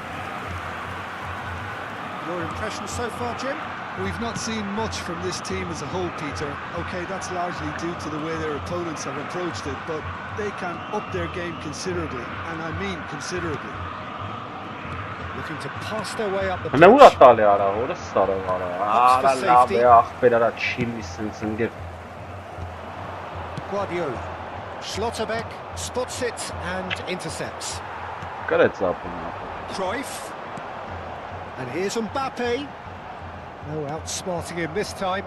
Your impression so far, Jim? We've not seen much from this team as a whole, Peter. OK, that's largely due to the way their opponents have approached it, but they can up their game considerably, and I mean considerably. Looking to pass their way up the Ne pitch. uğraştı ara hore sarı var. Allah be ahberara çimli sensin. Guardiola. Schlotterbeck spots it and intercepts. Kırık yapın. Cruyff. And here's Mbappe. No outsmarting him this time.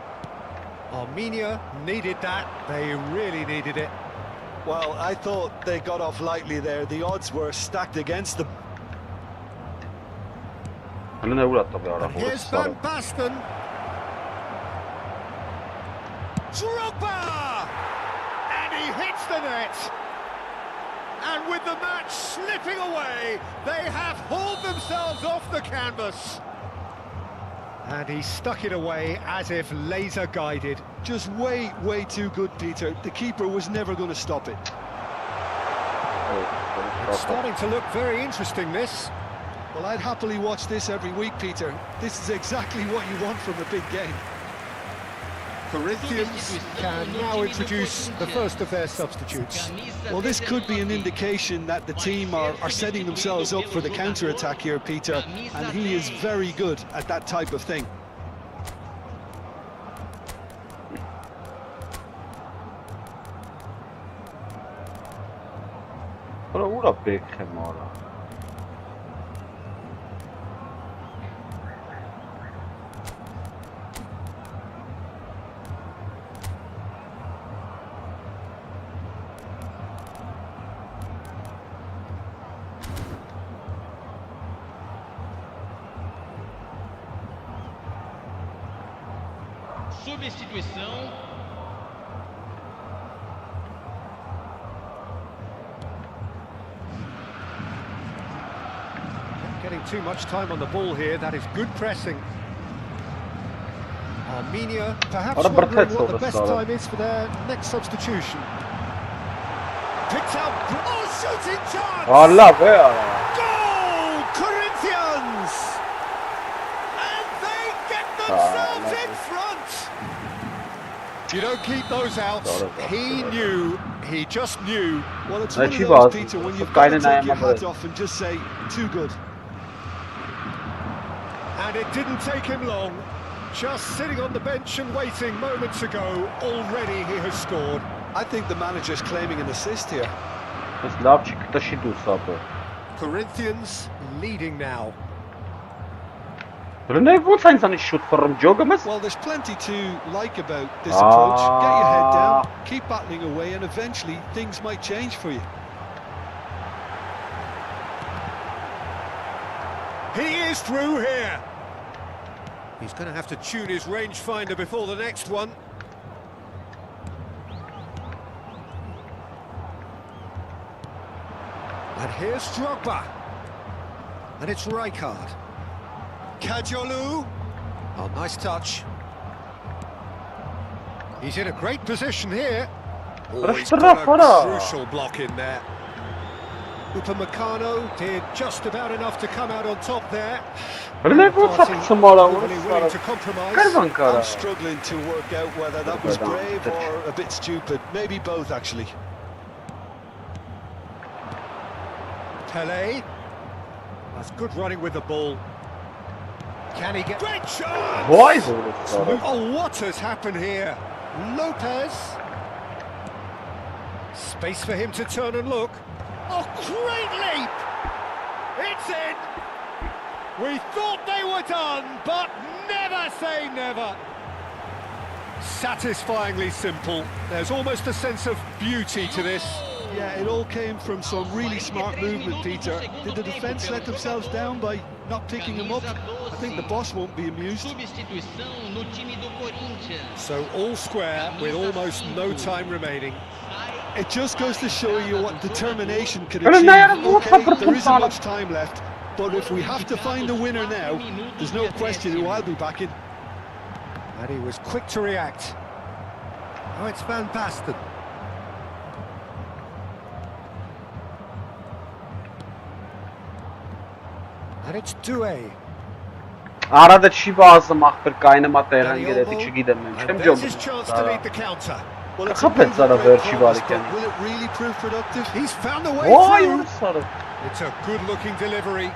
Armenia needed that. They really needed it. Well, I thought they got off lightly there. The odds were stacked against them. Ne uğraştı be ara And hore here's sarı. Van Basten. Drogba! And he hits the net. And with the match slipping away, they have hauled themselves off the canvas. And he stuck it away as if laser guided. Just way too good, Peter. The keeper was never going to stop it. It's starting to look very interesting, this. Well, I'd happily watch this every week, Peter. This is exactly what you want from a big game. Corinthians can now introduce the first of their substitutes. Well, this could be an indication that the team are setting themselves up for the counter-attack here, Peter, and he is very good at that type of thing. Ora ura Beckham ora. Substituição. Not getting too much time on the ball here. That is good pressing. Armenia perhaps Ora wondering Bertet what the oldu best sonra. time is for their next substitution. Picked out. Oh, shooting chance! Allah be ara. Goal! Corinthians! And they get themselves in front! You don't keep those out. He knew. He just knew. Well, it's Ja, one of ci those, was. Peter, when you've Keine got to take your Namen, hat aber- off and just say, too good. And it didn't take him long. Just sitting on the bench and waiting moments ago, already he has scored. I think the manager's claiming an assist here. Biz lav çıktı şidu sabı. Corinthians leading now. Ne bu sen sana şut fırım jogumuz? Well, there's plenty to like about this approach. Get your head down, keep battling away, and eventually things might change for you. He is through here. He's going to have to tune his rangefinder before the next one. And here's Drogba. And it's Rijkaard. Kajolu. Oh, nice touch. He's in a great position here. Oh, he's got a crucial block in there. Upamecano did just about enough to come out on top there. Ne bu saçma ara hore Really willing to sarı. compromise. Kırvan kara. I'm struggling to work out whether that was brave or a bit stupid. Maybe both, actually. Pelé. That's good running with the ball. Can he get... Great shot! Vay hore sarı. Oh, what has happened here? Lopez. Space for him to turn and look. Oh, great leap! It's in! We thought they were done, but never say never. Satisfyingly simple. There's almost a sense of beauty to this. Yeah, it all came from some really smart movement, Peter. Did the defence let themselves down by not picking him up? I think the boss won't be amused. So all square with almost no time remaining. It just goes to show you what determination can achieve. Okay, there isn't much time left, but if we have to find a winner now, there's no question who I'll be backing. And he was quick to react. Oh, it's Van Basten. And it's Doué. Arada չի բազում ախպեր կայնը մա տեղան գերետի չգիտեմ And չեմ there's his ջոմ chance to lead the counter. Well, it's Խփեց արա վերջի բարիկյան Will it really prove productive? He's found a way Ոայ through. ուրս սարը It's a good-looking delivery.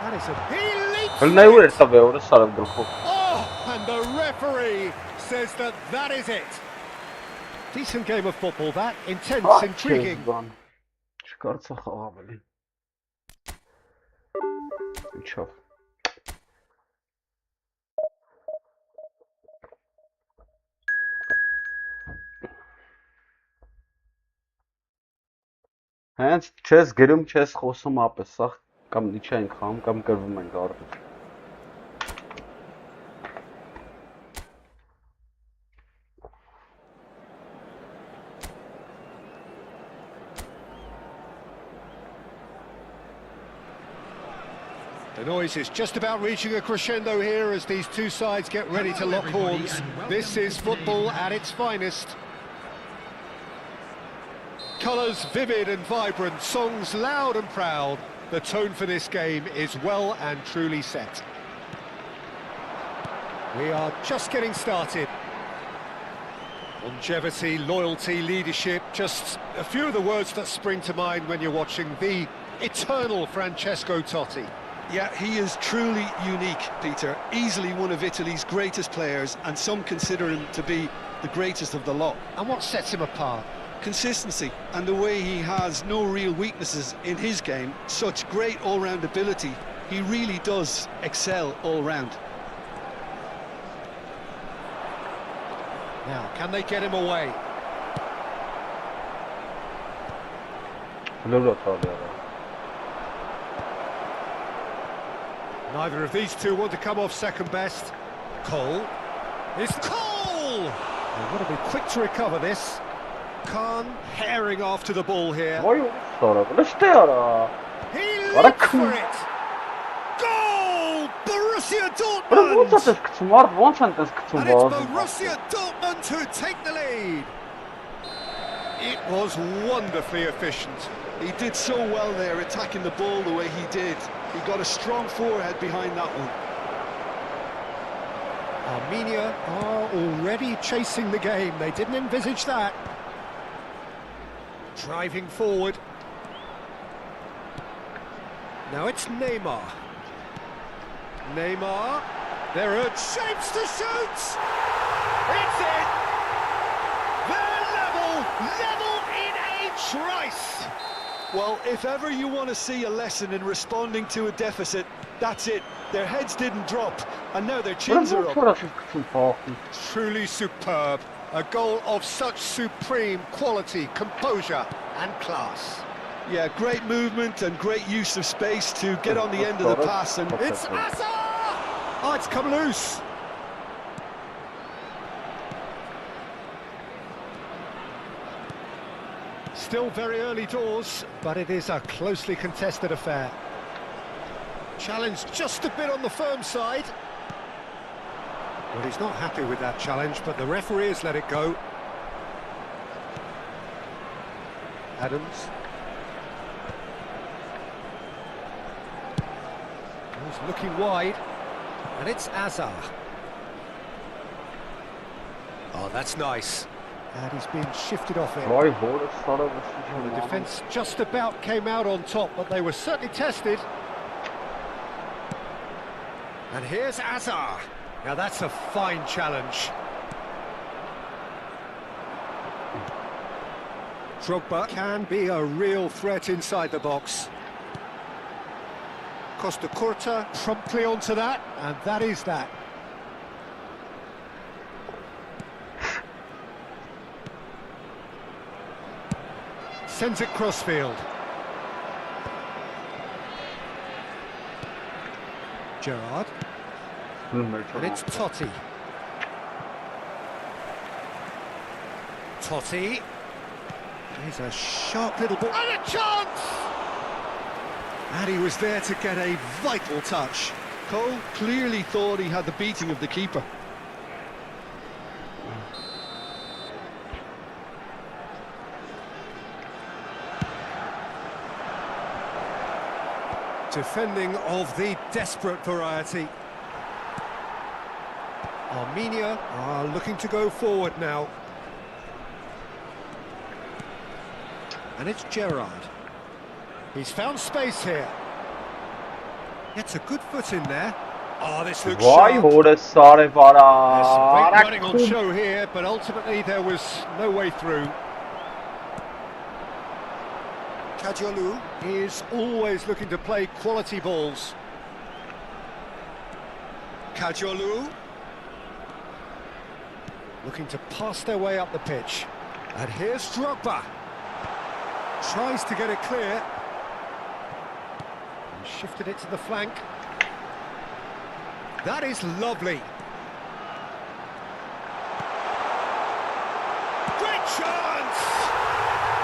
That is a... He leaps Հլնայ for ուր it. էր տվե ուրս սարը գլխով Oh, and the referee says that that is it. Decent game of football, that. Intense, intriguing. Չկարծա խաղ ավելի Ինչով Հենց չես գրում, չես խոսում ապես, սա կամ իջա ենք խաղում, կամ կրվում ենք արդյոք The noise is just about reaching a crescendo here as these two sides get ready to lock horns. This is football at its finest. Colours vivid and vibrant, songs loud and proud. The tone for this game is well and truly set. We are just getting started. Longevity, loyalty, leadership, just a few of the words that spring to mind when you're watching the eternal Francesco Totti. Yeah, he is truly unique, Peter. Easily one of Italy's greatest players, and some consider him to be the greatest of the lot. And what sets him apart? Consistency, and the way he has no real weaknesses in his game. Such great all-round ability. He really does excel all-round. Now, can they get him away? Neither of these two want to come off second best. Cole. It's Cole! They've got to be quick to recover this. Khan herring after the ball here. Ոայ ուրս սարը, լշտե արա He leaps for it! Goal! Borussia Dortmund! Ոնց է գցում, արդ ոնց են տես գցում And it's բազում Borussia Dortmund who take the lead. It was wonderfully efficient. He did so well there, attacking the ball the way he did. He got a strong forehead behind that one. Armenia are already chasing the game. They didn't envisage that. Driving forward. Now it's Neymar. Neymar. There are shapes to shoot. It's in. They're level in a trice. Well, if ever you want to see a lesson in responding to a deficit, that's it. Their heads didn't drop, and now their chins are up. Truly superb. A goal of such supreme quality, composure and class. Yeah, great movement and great use of space to get on the end of the pass. And It's Asa! Oh, it's come loose. Still very early doors, but it is a closely contested affair. Challenge just a bit on the firm side. Well, he's not happy with that challenge, but the referee has let it go. Adams. He's looking wide, and it's Azar. Oh, that's nice. And he's been shifted off it. The defence just about came out on top, but they were certainly tested. And here's Azar. Now that's a fine challenge. Drogba can be a real threat inside the box. Costa Curta promptly onto that, and that is that. Sends it crossfield. Gerrard. And it's Totti. Totti. Here's a sharp little ball. And a chance! And he was there to get a vital touch. Cole clearly thought he had the beating of the keeper. Defending of the desperate variety. Armenia are looking to go forward now. And it's Gerrard. He's found space here. Gets a good foot in there. Oh, this looks Vay sharp. hoda sare There's some great vara. running on show here, but ultimately there was no way through. Kajolu is always looking to play quality balls. Kajolu looking to pass their way up the pitch. And here's Drogba. Tries to get it clear. And shifted it to the flank. That is lovely. Great chance!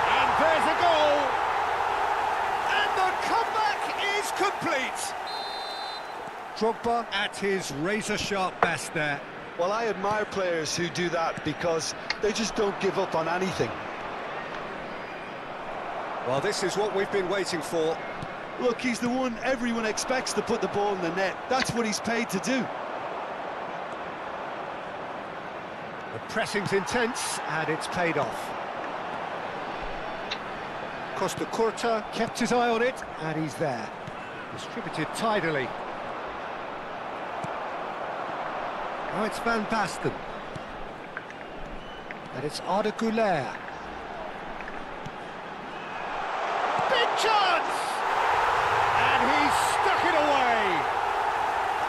And there's a goal! And the comeback is complete! Drogba at his razor-sharp best there. Well, I admire players who do that because they just don't give up on anything. Well, this is what we've been waiting for. Look, he's the one everyone expects to put the ball in the net. That's what he's paid to do. The pressing's intense, and it's paid off. Costa Curta kept his eye on it, and he's there. Distributed tidily. Now it's Van Basten. And it's Arda Güler. Big chance! And he's stuck it away.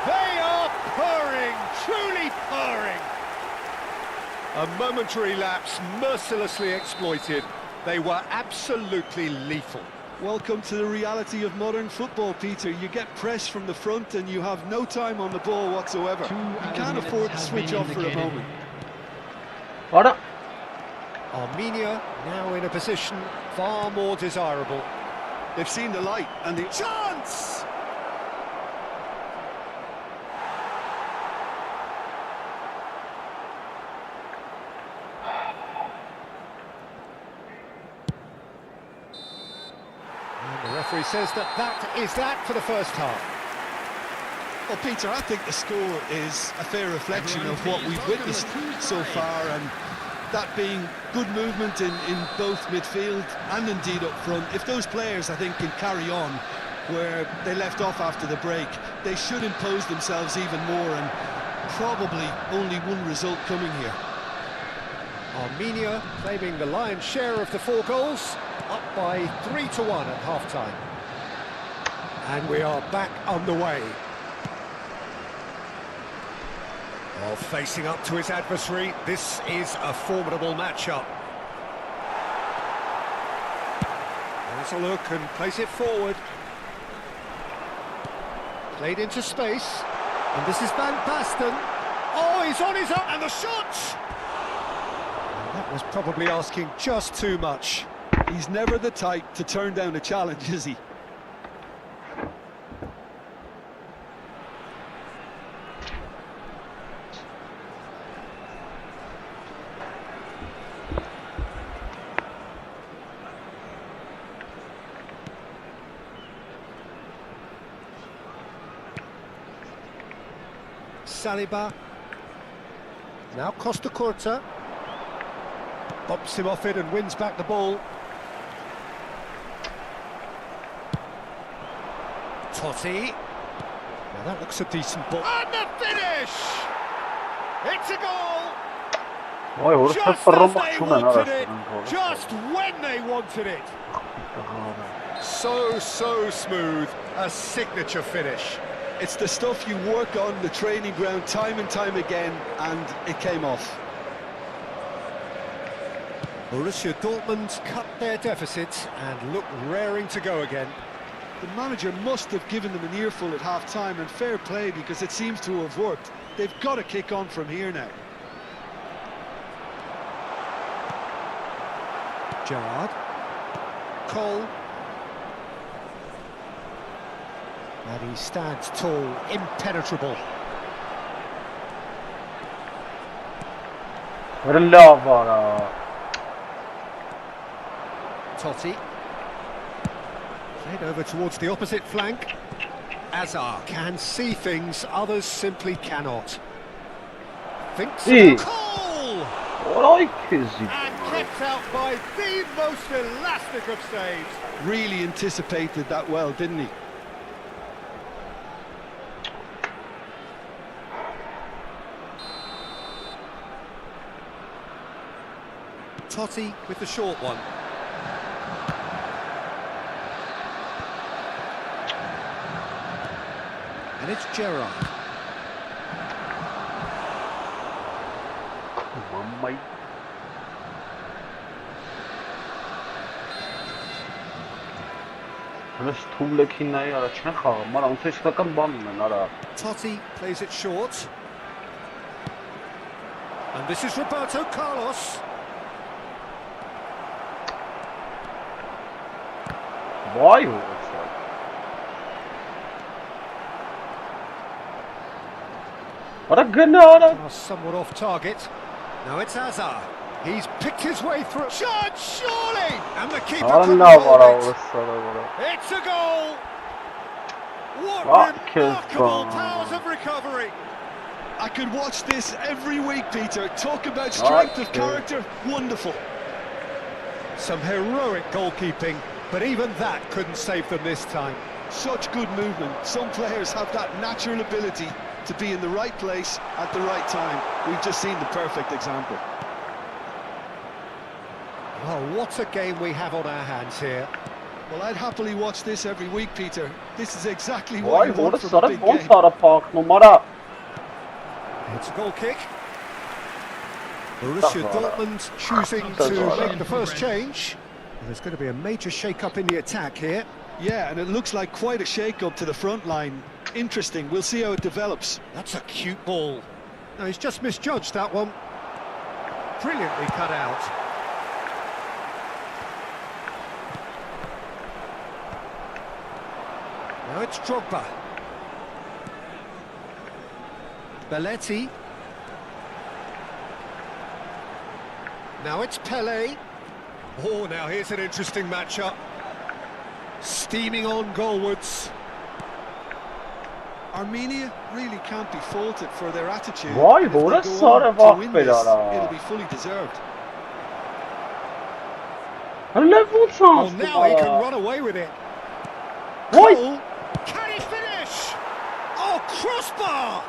They are purring, truly purring. A momentary lapse mercilessly exploited. They were absolutely lethal. Welcome to the reality of modern football, Peter. You get press from the front and you have no time on the ball whatsoever. You can't afford to switch off for a moment. Ora. Armenia now in a position far more desirable. They've seen the light and the chance! And the referee says that is that for the first half. Well, Peter, I think the score is a fair reflection of what we've witnessed so far, and that being good movement in both midfield and indeed up front. If those players, I think, can carry on where they left off after the break, they should impose themselves even more, and probably only one result coming here. Armenia claiming the lion's share of the 4 goals, up by 3-1 at half-time. And we are back underway. Well, facing up to his adversary, this is a formidable matchup. There's a look and plays it forward. Played into space, and this is Van Basten. Oh, he's on his own, and the shot! And that was probably asking just too much. He's never the type to turn down a challenge, is he? Saliba. Now Costa Curta. Bumps him off it and wins back the ball. Totti. Now that looks a decent ball. And the finish! It's a goal! Vay orası Just as fırlamak they şuna wanted arasın. it, just when they wanted it. So smooth, a signature finish. It's the stuff you work on the training ground time and time again, and it came off. Borussia Dortmund cut their deficit and look raring to go again. The manager must have given them an earful at half-time, and fair play because it seems to have worked. They've got to kick on from here now. Gerrard. Cole. And he stands tall, impenetrable. Lavara. Totti. Played over towards the opposite flank. Azar can see things others simply cannot. Thinks İyi. Cole! Olay kızı. And kept out by the most elastic of saves. Really anticipated that well, didn't he? Totti with the short one. And it's Gerrard. Mamma. Հենց թուլեքինայի առաջ չեն խաղում, արա ոնց է իսկական բանն են, արա։ Totti plays it short. And this is Roberto Carlos. Vay orası. Ara gına ara. Somewhat off target. Now it's Azar. He's picked his way through. Shot, surely! And the keeper couldn't Allah hold var it. orası ara. It's a goal. What What remarkable is powers of recovery. I could watch this every week, Peter. Talk about strength of Okay. character. Wonderful. Some heroic goalkeeping, but even that couldn't save them this time. Such good movement. Some players have that natural ability to be in the right place at the right time. We've just seen the perfect example. Oh, what a game we have on our hands here. Well, I'd happily watch this every week, Peter. This is exactly what Vay you want orası from a ara big ոնց game. արա փակնում, արա։ It's a goal kick. Borussia Dortmund choosing to make the first change. There's going to be a major shake-up in the attack here. Yeah, and it looks like quite a shake-up to the front line. Interesting. We'll see how it develops. That's a cute ball. No, he's just misjudged that one. Brilliantly cut out. Now it's Drogba. Belletti. Now it's Pele. Oh, now here's an interesting matchup. Steaming on goalwards. Armenia really can't be faulted for their attitude. Vay, If they orası go on ara to bak win be this, ara. it'll be fully deserved. Hele bu Oh, şans. now he can run away with it. Vay. Cole. Can he finish? Oh, crossbar!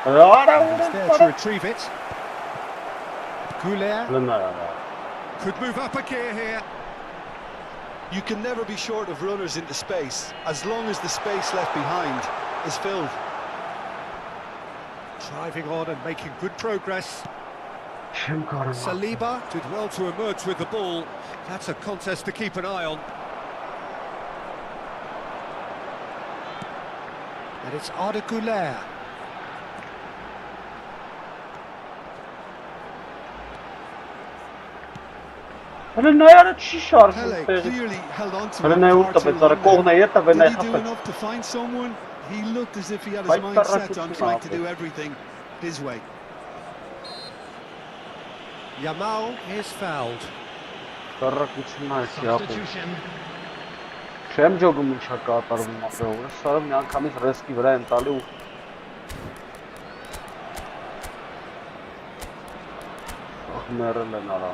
Ara He's there to orası. retrieve it. Goulet could move up a gear here. You can never be short of runners into space, as long as the space left behind is filled. Driving on and making good progress. Չեմ կարող։ Saliba did well to emerge with the ball. That's a contest to keep an eye on. And it's Arda Güler. Hele նայարը չի շարժում Pele տեղից։ clearly held on to Hele it նայ far ուտը too պետք է long կողնը there. ետը վենայ Did he do խփել։ enough to find someone? He looked as if he had his Բայց mind set on տառակություն trying to ապրել։ do everything his way. Yamal is fouled. Տառակությունն է սիապը։ Substitution. Չեմ ջոգում ինչա կատարվում ապրել, որը սարը մի անգամից ռեսկի վրա են տալի ու մերել են արա։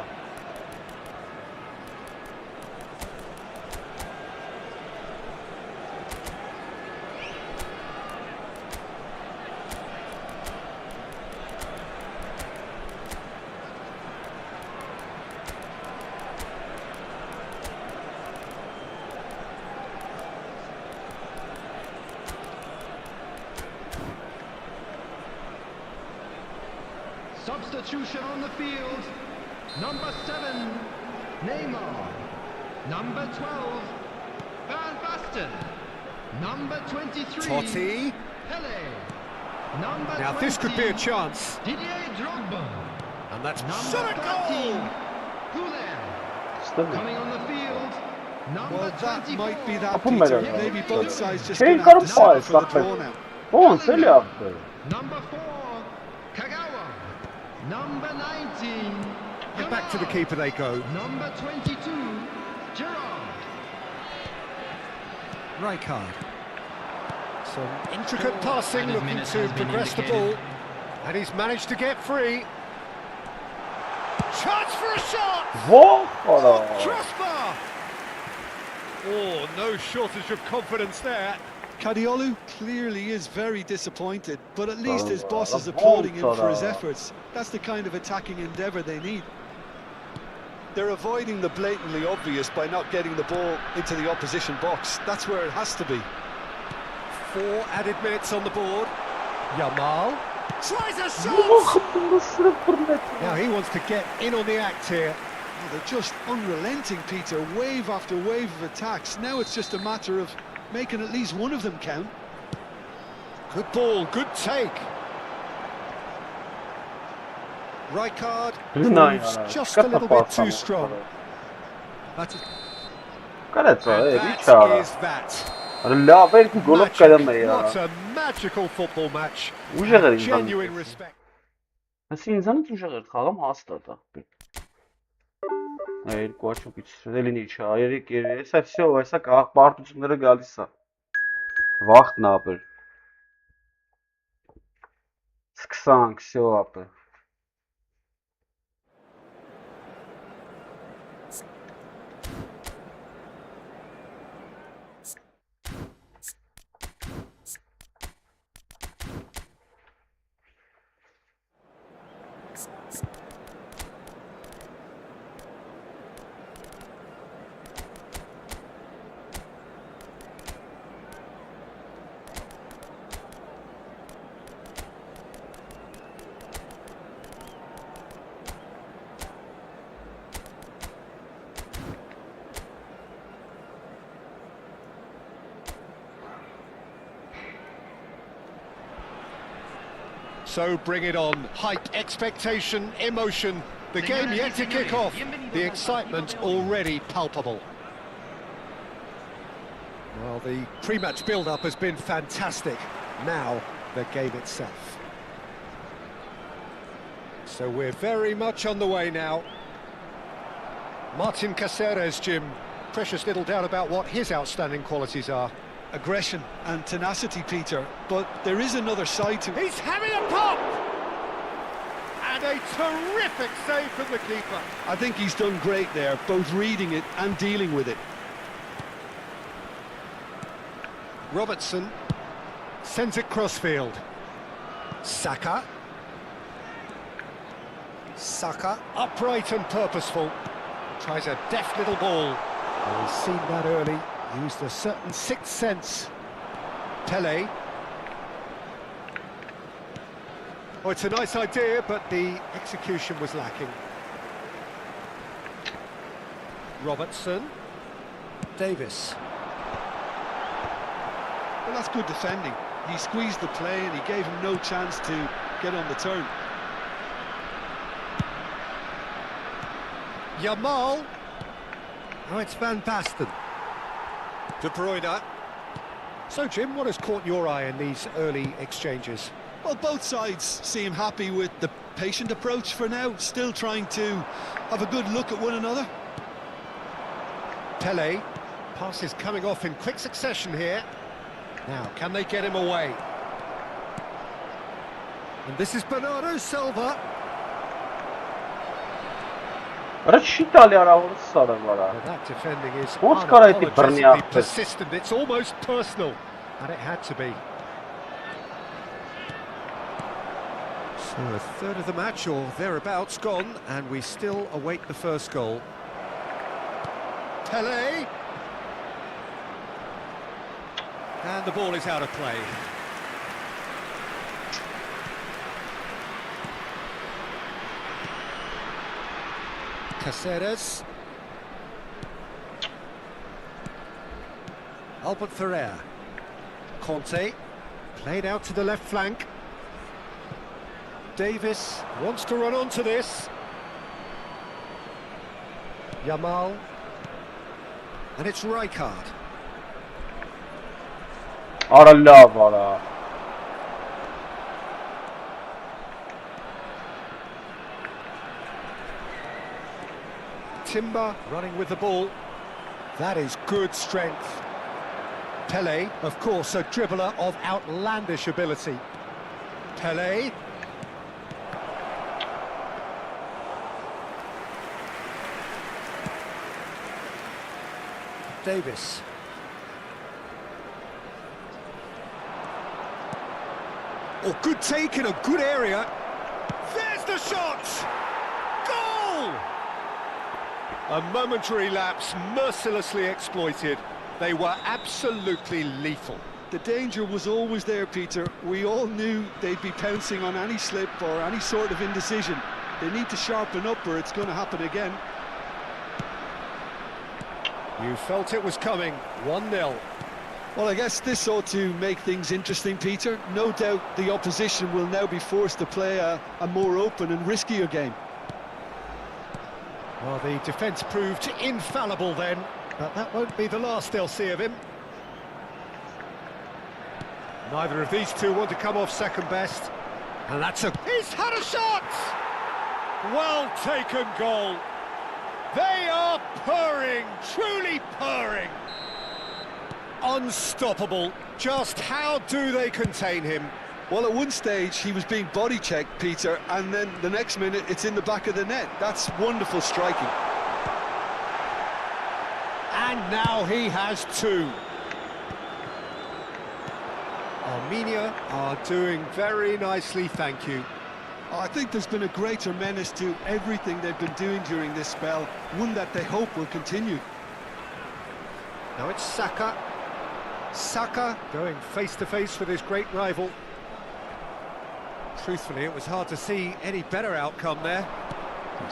Substitution on the field. Number 7, Neymar. Number 12, Van Basten. Number 23, Totti. Pele. Number Now 20, this could be a chance. Didier Drogba. And that's Number shot a 13, goal! Goulet. Coming on the field, number Well, that 24. might be that, Upper Peter. middle. Maybe both sides just Şey going to have to karışmaz, settle for the zaten. draw now. On öyle yaptı. Number 4, Kagawa. Number 19, And back to the keeper they go. Number 22, Gerrard. Rijkaard. Some intricate passing, Added looking minutes to has been progress the indicated. ball. And he's managed to get free. Chance for a shot! Valla. Crossbar! Oh, no shortage of confidence there. Kadiolu clearly is very disappointed, but at least his Oh, boss is the applauding him ball, for his Salah. efforts. That's the kind of attacking endeavour they need. They're avoiding the blatantly obvious by not getting the ball into the opposition box. That's where it has to be. 4 added minutes on the board. Yamal tries a shot! Now he wants to get in on the act here. Oh, they're just unrelenting, Peter. Wave after wave of attacks. Now it's just a matter of making at least one of them count. Good ball, good take. Rijkaard proves just a little bit too strong. But Կարծա, and ի that չարա։ is that. Լավ էր գոլով կրում է What յա։ a magical football match. Ուժեղ էր Genuine ինձանից։ respect. Ասի ինձանից ուժեղ էր խաղում հաստատ է։ Այ երկու աչուկից էլինի չա, երեք էսա всё, էսա պարտությունները գալիս է։ Վախտն ապր։ Սկսանք, всё ապը։ So bring it on. Hype, expectation, emotion. The game yet to kick off. The excitement already palpable. Well, the pre-match build-up has been fantastic. Now, the game itself. So we're very much on the way now. Martin Caceres, Jim. Precious little doubt about what his outstanding qualities are. Aggression and tenacity, Peter, but there is another side to it. He's having a pop! And a terrific save from the keeper. I think he's done great there, both reading it and dealing with it. Robertson sends it crossfield. Saka. Saka, upright and purposeful. Tries a deft little ball. Well, he's seen that early. Used a certain sixth sense. Pele. Oh, it's a nice idea, but the execution was lacking. Robertson. Davis. Well, that's good defending. He squeezed the play and he gave him no chance to get on the turn. Yamal. Oh, it's Van Basten. De Bruyne. So, Jim, what has caught your eye in these early exchanges? Well, both sides seem happy with the patient approach for now, still trying to have a good look at one another. Pele. Passes coming off in quick succession here. Now, can they get him away? And this is Bernardo Silva. Արա չի տալի արավորը սարը վրա։ That defending is Ոնց կարա էդի բռնի unapologetically ախպեր։ persistent. It's almost personal, and it had to be. So a third of the match or thereabouts gone, and we still await the first goal. Pele. And the ball is out of play. Caceres. Albert Ferrer. Conte. Played out to the left flank. Davis wants to run onto this. Yamal. And it's Rijkaard. Arala vara. Timber running with the ball. That is good strength. Pelé, of course, a dribbler of outlandish ability. Pelé. Davis. Oh, good take in a good area. There's the shot! Goal! A momentary lapse mercilessly exploited. They were absolutely lethal. The danger was always there, Peter. We all knew they'd be pouncing on any slip or any sort of indecision. They need to sharpen up or it's going to happen again. You felt it was coming. 1-0. Well, I guess this ought to make things interesting, Peter. No doubt the opposition will now be forced to play a more open and riskier game. Well, the defence proved infallible then, but that won't be the last they'll see of him. Neither of these two want to come off second best. And that's a... He's had a shot! Well taken goal. They are purring, truly purring. Unstoppable. Just how do they contain him? Well, at one stage he was being body checked, Peter, and then the next minute it's in the back of the net. That's wonderful striking. And now he has two. Armenia are doing very nicely, thank you. I think there's been a greater menace to everything they've been doing during this spell, one that they hope will continue. Now it's Saka. Saka going face-to-face with his great rival. Truthfully, it was hard to see any better outcome there.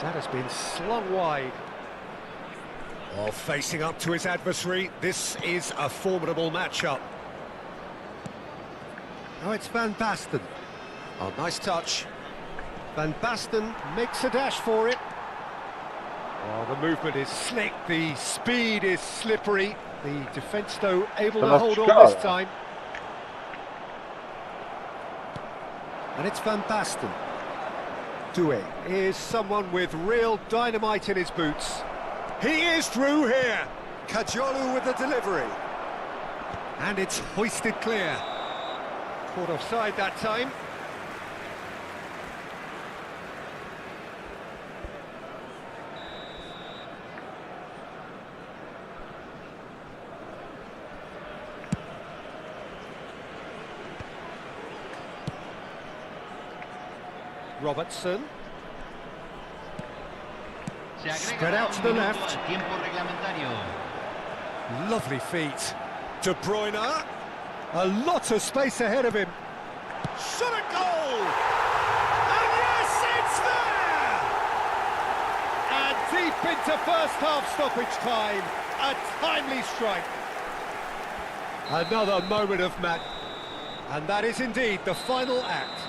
That has been slung wide. While facing up to his adversary, this is a formidable matchup. Now it's Van Basten. Oh, nice touch. Van Basten makes a dash for it. Oh, the movement is slick, the speed is slippery. The defence, though, able to hold on this time. And it's Van Basten. Doué is someone with real dynamite in his boots. He is through here. Kajolu with the delivery. And it's hoisted clear. Caught offside that time. Robertson. Spread out to the left. Lovely feet. De Bruyne. A lot of space ahead of him. Shot a goal! And yes, it's there! And deep into first half stoppage time. A timely strike. Another moment of madness. And that is indeed the final act.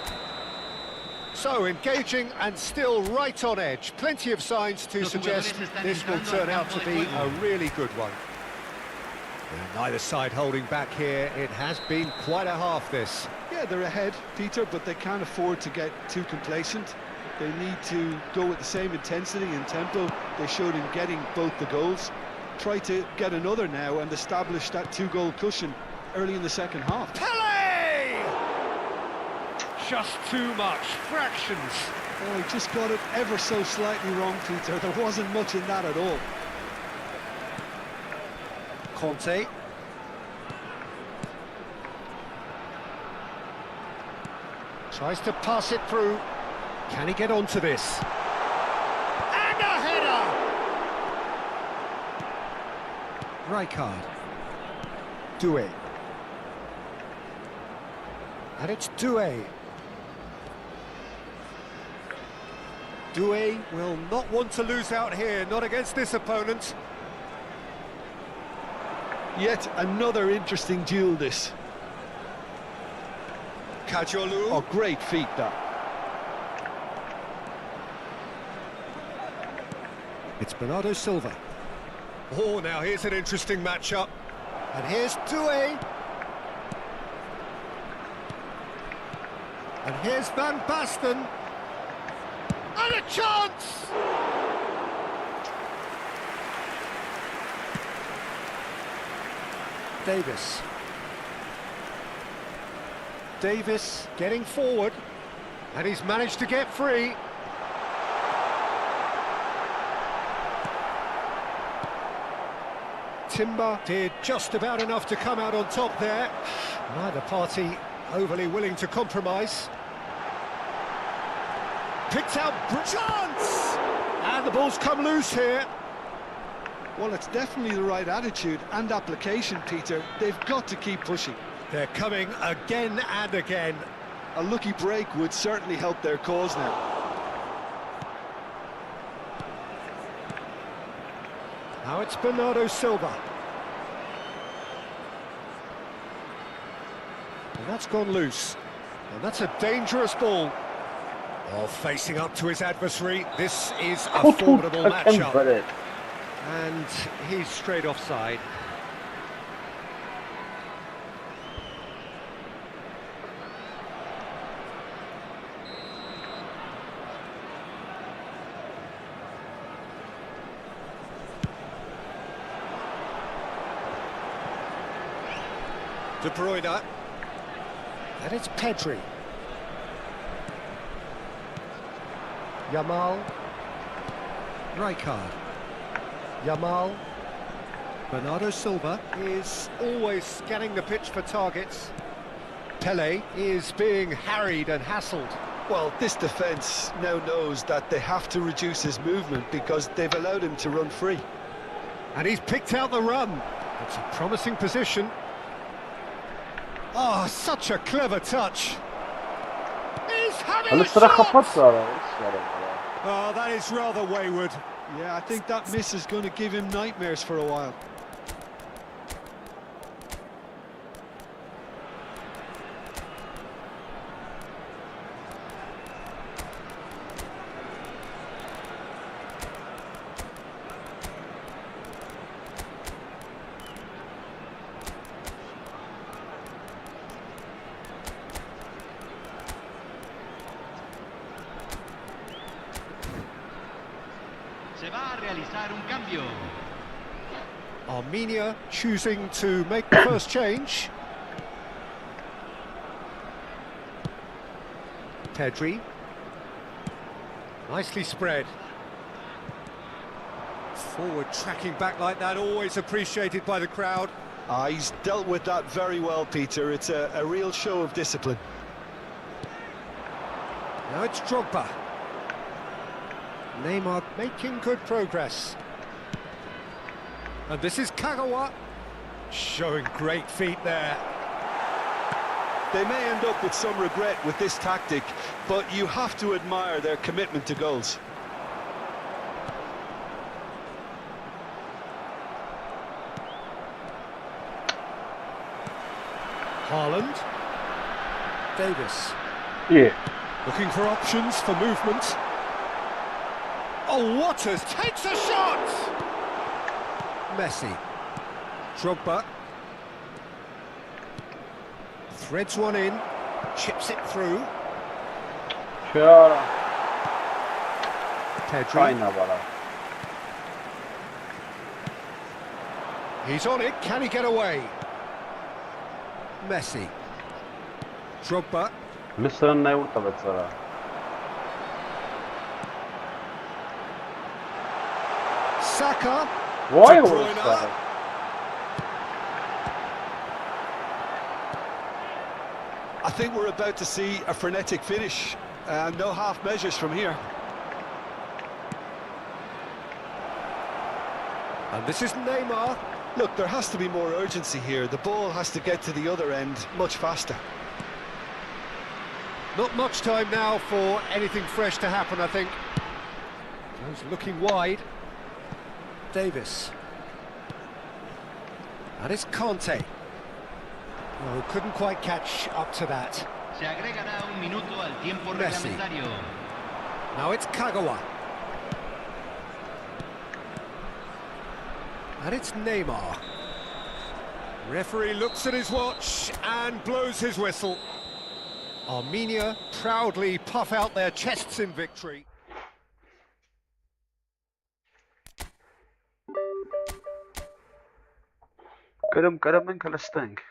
So, engaging and still right on edge. Plenty of signs to suggest this will turn out to be a really good one. And neither side holding back here. It has been quite a half, this. Yeah, they're ahead, Peter, but they can't afford to get too complacent. They need to go with the same intensity and tempo they showed in getting both the goals. Try to get another now and establish that two-goal cushion early in the second half. Just too much, fractions. Oh, he just got it ever so slightly wrong, Peter. There wasn't much in that at all. Conte. Tries to pass it through. Can he get onto this? And a header! Rijkaard. Doué. And it's Doué. Doué will not want to lose out here, not against this opponent. Yet another interesting duel, this. Kajolu. Oh, great feat, that. It's Bernardo Silva. Oh, now here's an interesting matchup. And here's Doué. And here's Van Basten. And a chance! Davis. Davis getting forward. And he's managed to get free. Timber did just about enough to come out on top there. Neither party overly willing to compromise. Picked out chance! And the ball's come loose here. Well, it's definitely the right attitude and application, Peter. They've got to keep pushing. They're coming again and again. A lucky break would certainly help their cause now. Now it's Bernardo Silva. And that's gone loose. And that's a dangerous ball. Oh, facing up to his adversary. This is a formidable matchup. And he's straight offside. De Bruyne. And it's Pedri. Yamal. Rijkaard. Yamal. Bernardo Silva is always scanning the pitch for targets. Pele is being harried and hassled. Well, this defence now knows that they have to reduce his movement because they've allowed him to run free. And he's picked out the run. It's a promising position. Oh, such a clever touch. He's having a shot! Oh, that is rather wayward. Yeah, I think that miss is going to give him nightmares for a while. Se va a realizar un cambio. Armenia choosing to make the first change. Pedri. Nicely spread. Forward tracking back like that, always appreciated by the crowd. He's dealt with that very well, Peter. It's a real show of discipline. Now it's Drogba. Neymar making good progress. And this is Kagawa, showing great feet there. They may end up with some regret with this tactic, but you have to admire their commitment to goals. Haaland. Davis. Yeah. Looking for options for movement. Oh, Waters takes a shot! Messi. Drogba. Threads one in, chips it through. Sure. Pedri. He's on it, can he get away? Messi. Drogba. Mısır'ın ne vurdu mesela? Saka. Vay De vurdu. Bruyne. I think we're about to see a frenetic finish. No half measures from here. And this is Neymar. Look, there has to be more urgency here. The ball has to get to the other end much faster. Not much time now for anything fresh to happen, I think. Goes looking wide. Davis. And it's Conte. Oh, couldn't quite catch up to that. Se agregará un minuto al tiempo Messi. reglamentario. Now it's Kagawa. And it's Neymar. Referee looks at his watch and blows his whistle. Armenia proudly puff out their chests in victory. Կրում ենք հլստենք։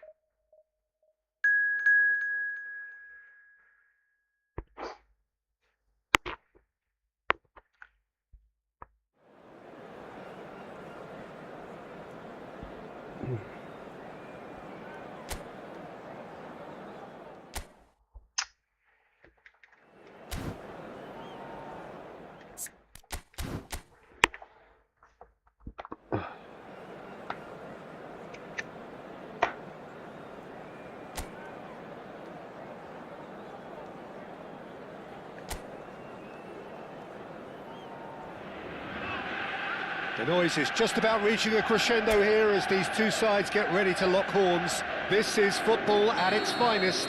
The noise is just about reaching a crescendo here as these two sides get ready to lock horns. This is football at its finest.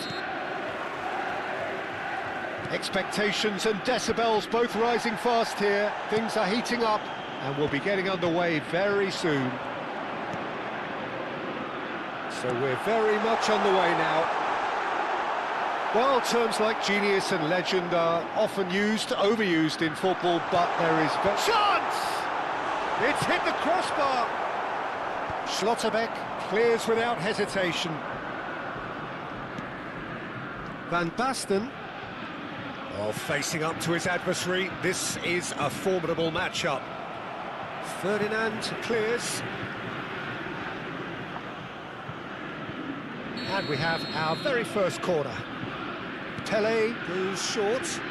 Expectations and decibels both rising fast here. Things are heating up and we'll be getting underway very soon. So we're very much on the way now. Well, terms like genius and legend are often used, overused in football, but there is... Chance! It's hit the crossbar! Schlotterbeck clears without hesitation. Van Basten, facing up to his adversary. This is a formidable matchup. Ferdinand clears. And we have our very first corner. Tele goes short.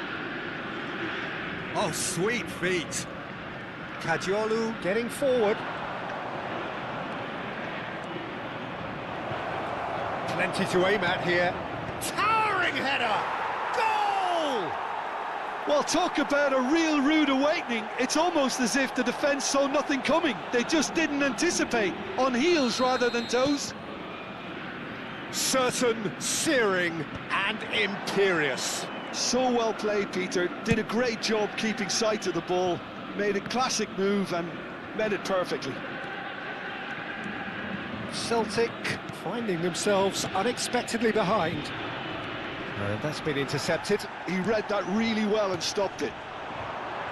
Oh, sweet feet. Kadiolu getting forward. Plenty to aim at here. Towering header! Goal! Well, talk about a real rude awakening. It's almost as if the defence saw nothing coming. They just didn't anticipate. On heels rather than toes. Certain, searing and imperious. So well played, Peter. Did a great job keeping sight of the ball. Made a classic move and met it perfectly. Celtic finding themselves unexpectedly behind. And that's been intercepted. He read that really well and stopped it.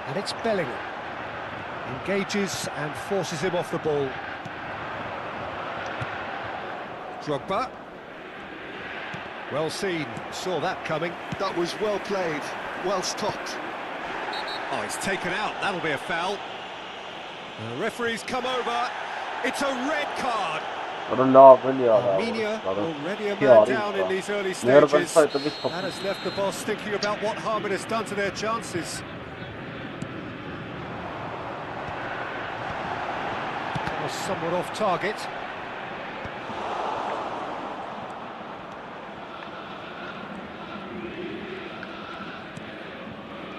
And it's Bellingham. Engages and forces him off the ball. Drogba. Well seen, saw that coming. That was well played, well stopped. Oh, it's taken out, that'll be a foul. The referee's come over, it's a red card. Armenia already a man down in these early stages. That has left the boss thinking about what harm it has done to their chances. That was somewhat off target.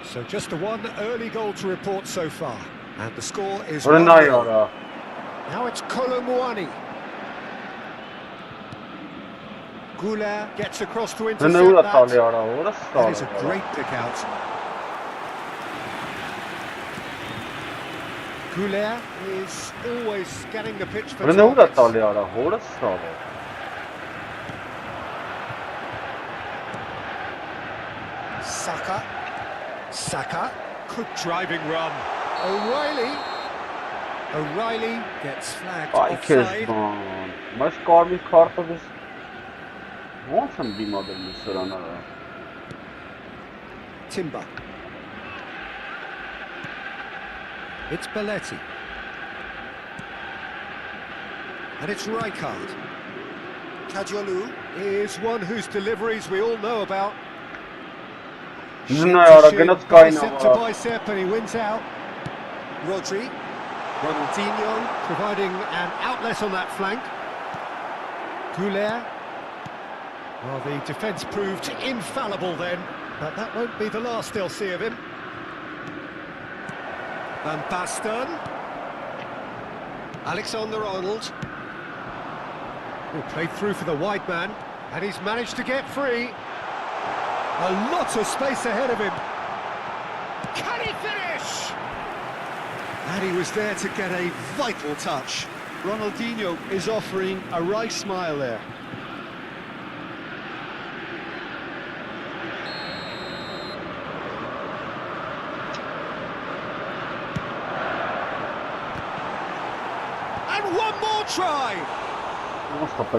So just the one early goal to report so far. And the score is 1-0. Now it's Kolomuani. Goulart gets across to intercept that. That is a great pick out. Goulart is always scanning the pitch for targets. Saka, good driving run. O'Reilly gets flagged offside. Timber. It's Belletti. And it's Rijkaard. Kadiolu is one whose deliveries we all know about. Bicep to bicep and he wins out. Ronaldinho providing an outlet on that flank. Goulart. Well, the defence proved infallible then, but that won't be the last they'll see of him. Van Basten. Alexander-Arnold. Played through for the wide man, and he's managed to get free. A lot of space ahead of him. Can he finish? And he was there to get a vital touch. Ronaldinho is offering a wry smile there. And one more try.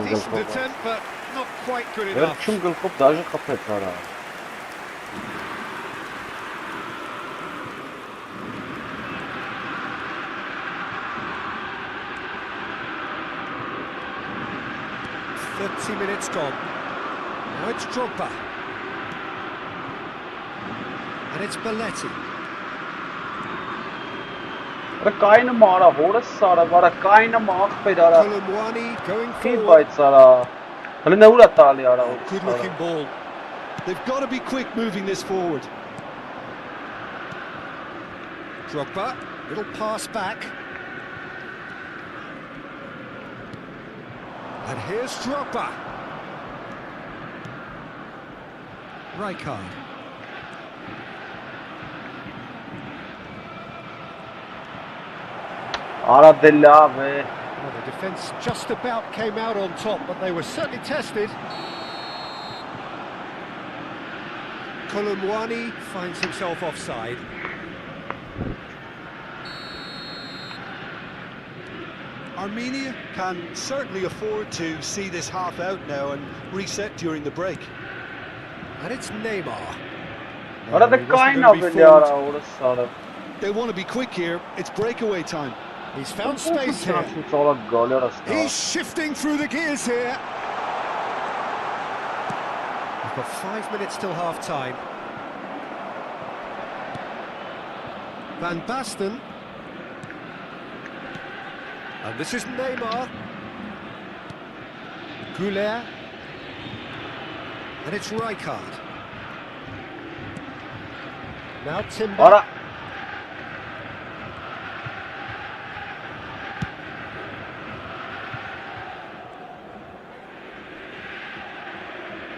Decent attempt, but not quite good enough. Վերջում գլխով դաժե խփեց արա։ Minutes gone. Now it's Drogba. And it's Belletti. Կայնը մարա, որս սարա, վարա կայնը մախպեր արա։ Colomwani going Քիչ forward. բայց արա։ Հələ նա ուրա տալի արա։ Good looking ball. They've got to be quick moving this forward. Drogba, little pass back. And here's Drogba. Rijkaard. Արա դե լավ է։ Well, the defence just about came out on top, but they were certainly tested. Colomwani finds himself offside. Armenia can certainly afford to see this half out now and reset during the break. And it's Neymar. Արա դե He wasn't կայնը gonna be ավելի արա, fooled. որս սարա։ They want to be quick here. It's breakaway time. He's found space here. He's shifting through the gears here. We've got 5 minutes till half-time. Van Basten. And this is Neymar. Goulet. And it's Rijkaard. Now Timber. Արա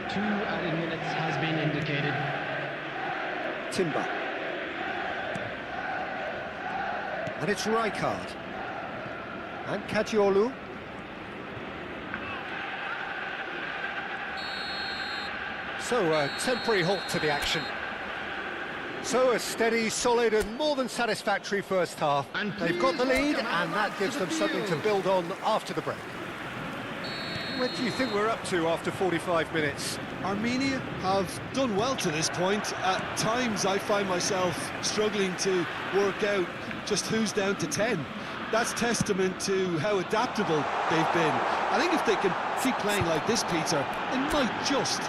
Two added minutes has been indicated. Timber. And it's Rijkaard. And Kadiolu. So a temporary halt to the action. So a steady, solid and more than satisfactory first half. And They've got the lead come out and that gives them onto the something to field. build on after the break. Where do you think we're up to after 45 minutes? Armenia have done well to this point. At times I find myself struggling to work out just who's down to 10. That's testament to how adaptable they've been. I think if they can keep playing like this, Peter, they might just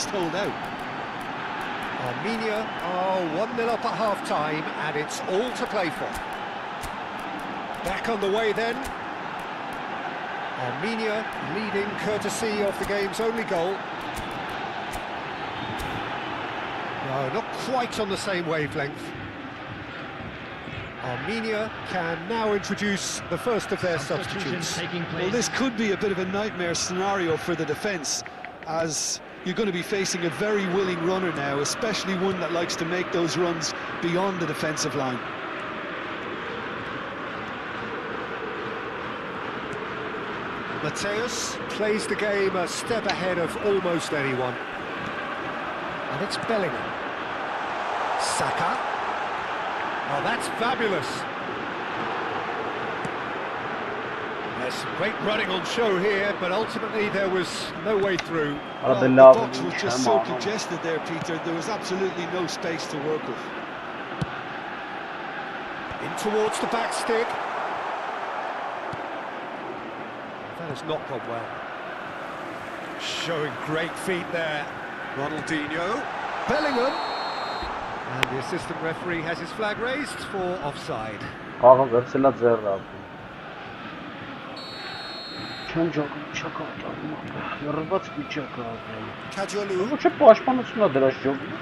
hold out. Armenia are 1-0 up at half-time and it's all to play for. Back on the way then. Armenia leading courtesy of the game's only goal. No, not quite on the same wavelength. Armenia can now introduce the first of their substitutes. Taking place. Well, this could be a bit of a nightmare scenario for the defence, as you're going to be facing a very willing runner now, especially one that likes to make those runs beyond the defensive line. Mateus plays the game a step ahead of almost anyone. And it's Bellingham. Saka. Oh, that's fabulous. There's some great running on show here, but ultimately there was no way through. Արա դե The լավ box was just so congested there, Peter. There was absolutely no space to work with. In towards the back stick. That has not gone well. Showing great feet there. Ronaldinho. Bellingham. And the assistant referee has his flag raised for offside. Աղա վերցելա ձեռը։ Չեմ ճակում, չակատում, երրված վիճակը ապրել։ Kadiolu. Ոչ է պաշտպանությունա դրած ճոկում։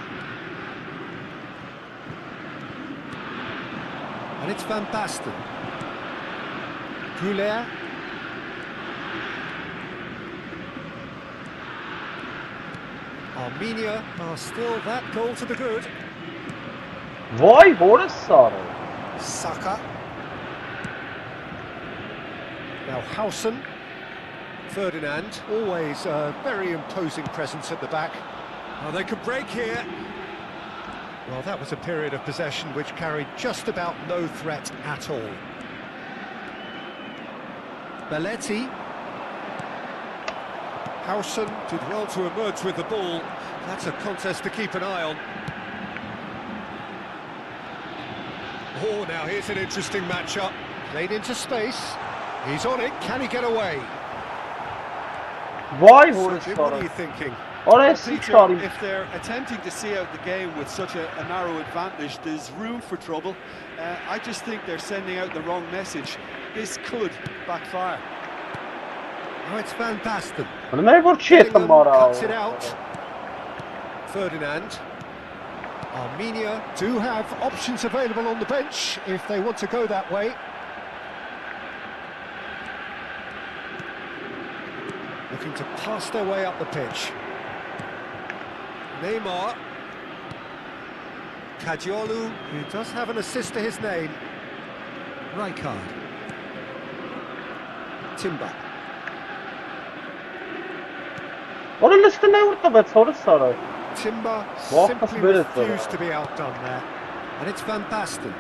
And it's Van Basten. Goulet. Armenia are still that goal to the good. Vay Boris sarı. Saka. Now Howson. Ferdinand, always a very imposing presence at the back. Oh, they could break here. Well, that was a period of possession which carried just about no threat at all. Belletti. Howson did well to emerge with the ball. That's a contest to keep an eye on. Oh, now here's an interesting matchup. Played into space. He's on it. Can he get away? Vay Boris Sergio, what are sarı. you thinking? Oraya Peter, sıçrayım. if they're attempting to see out the game with such a narrow advantage, there's room for trouble. I just think they're sending out the wrong message. This could backfire. Oh, it's Van Basten. Ne vur çetim Bellingham var cuts it out. Ferdinand. Armenia do have options available on the bench if they want to go that way. Looking to pass their way up the pitch. Neymar. Kadiolu, who does have an assist to his name. Rijkaard. Timber. Onun üstüne vurdu be Boris sarı. Timber Well, simply that's better, refused to be outdone there. And it's Van Basten.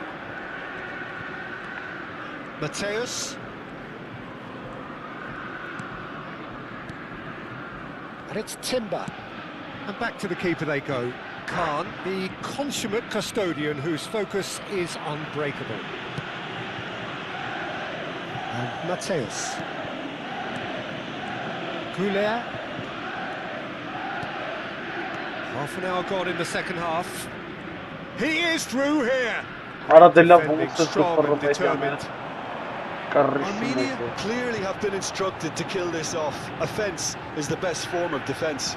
Mateus. And it's Timber. And back to the keeper they go. Khan, the consummate custodian whose focus is unbreakable. And Mateus. Goulet. Half an hour gone in the second half. He is through here. Aradıyla Defending buluşsa strong and sıfırlamayı determined. Armenia clearly have been instructed to kill this off. Offence is the best form of defence.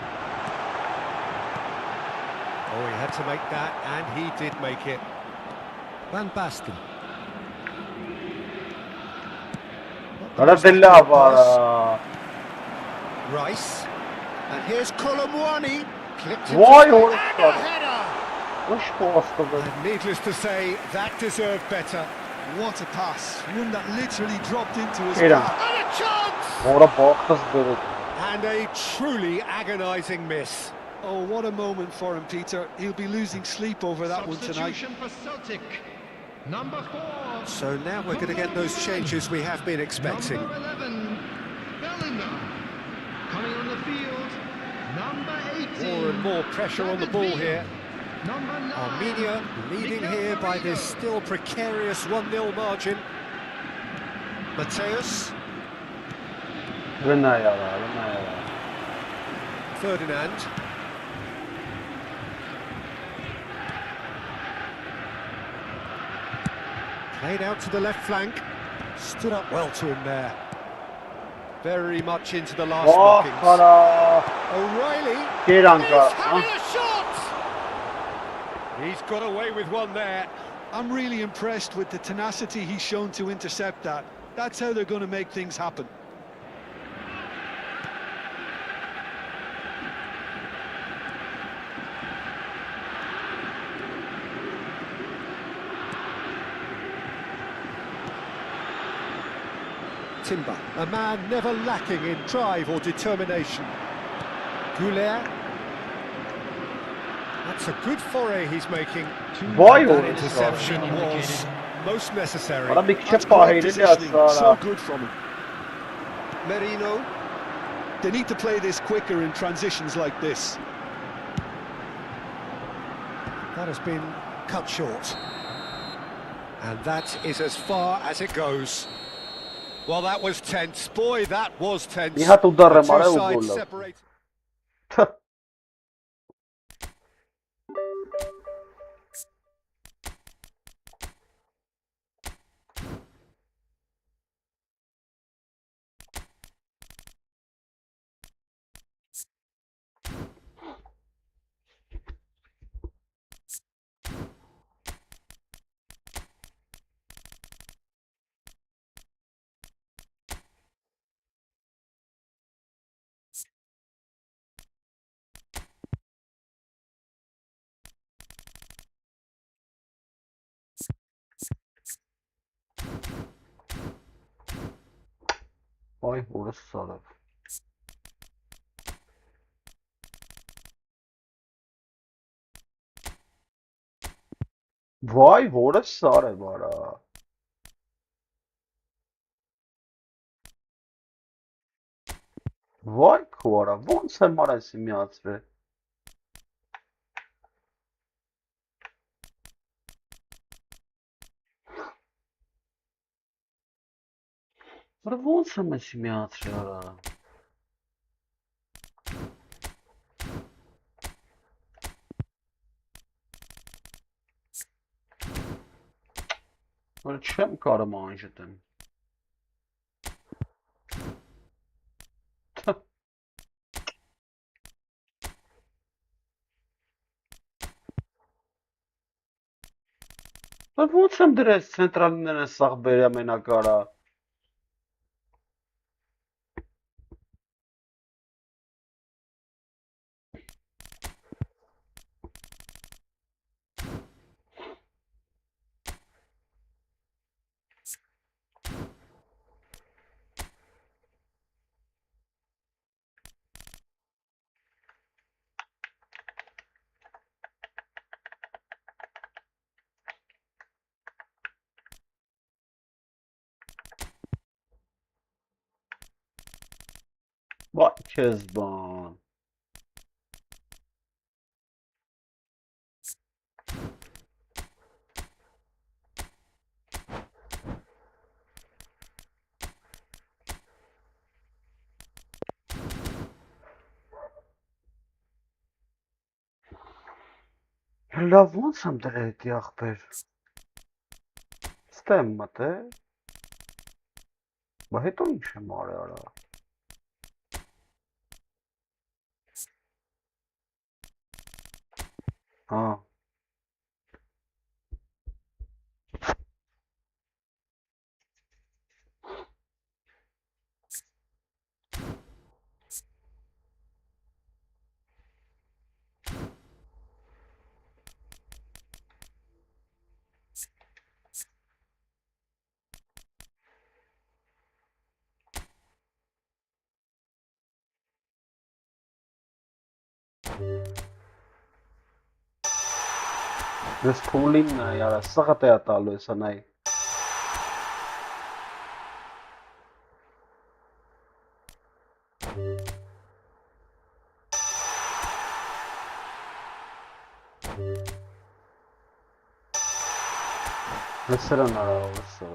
Oh, he had to make that, and he did make it. Van Basten. Aradıyla var. Rice. And here's Kolomwani. Clipped into Vay space, Boris and a sarı. header. Hoş bastı. And needless to say, that deserved better. What a pass. One that literally dropped into his İran. path. And a chance! Ora baktız böyle. And a truly agonising miss. Oh, what a moment for him, Peter. He'll be losing sleep over that one tonight. Substitution for Celtic. Number 4. So now we're going to get those changes we have been expecting. Number 11. Bellingham. Coming on the field. Number 18. More and more pressure on the ball here. Number 9. Armenia leading here by this still precarious 1-0 margin. Mateus. Rına yara. Ferdinand. Played out to the left flank. Stood up well to him there. Very much into the last Oh knockings. para. O'Reilly. Kiranka. He's having a shot! He's got away with one there. I'm really impressed with the tenacity he's shown to intercept that. That's how they're going to make things happen. Timber, a man never lacking in drive or determination. Goulet. That's a good foray he's making. Vay That Boris interception was most necessary. Bana bir kişi That's great pahili positioning. So yazsana. good from him. Merino. They need to play this quicker in transitions like this. That has been cut short. And that is as far as it goes. Well, that was tense. Boy, that was tense. Nihat udară The mare two u sides golă. separated. Ay orası sarı. Vay orası sarı var ha. Vay kuvara. Ոնց եմ արես միացրել։ Որ ոնց եմ ես միացրել արա։ Որ չեմ կարում անջտեմ։ Որ ոնց եմ դրես ցենտրալները սաղ բերամենակարա։ Vay Kezban. Լավ ոնց եմ դրել էդի ախպեր։ Ստեմ մտե։ Բա հետո ինչ եմ արել արա։ Հա։ Ես փուլին яра սղատ է տալու էսա նայ։ Լսրան արա ովսը։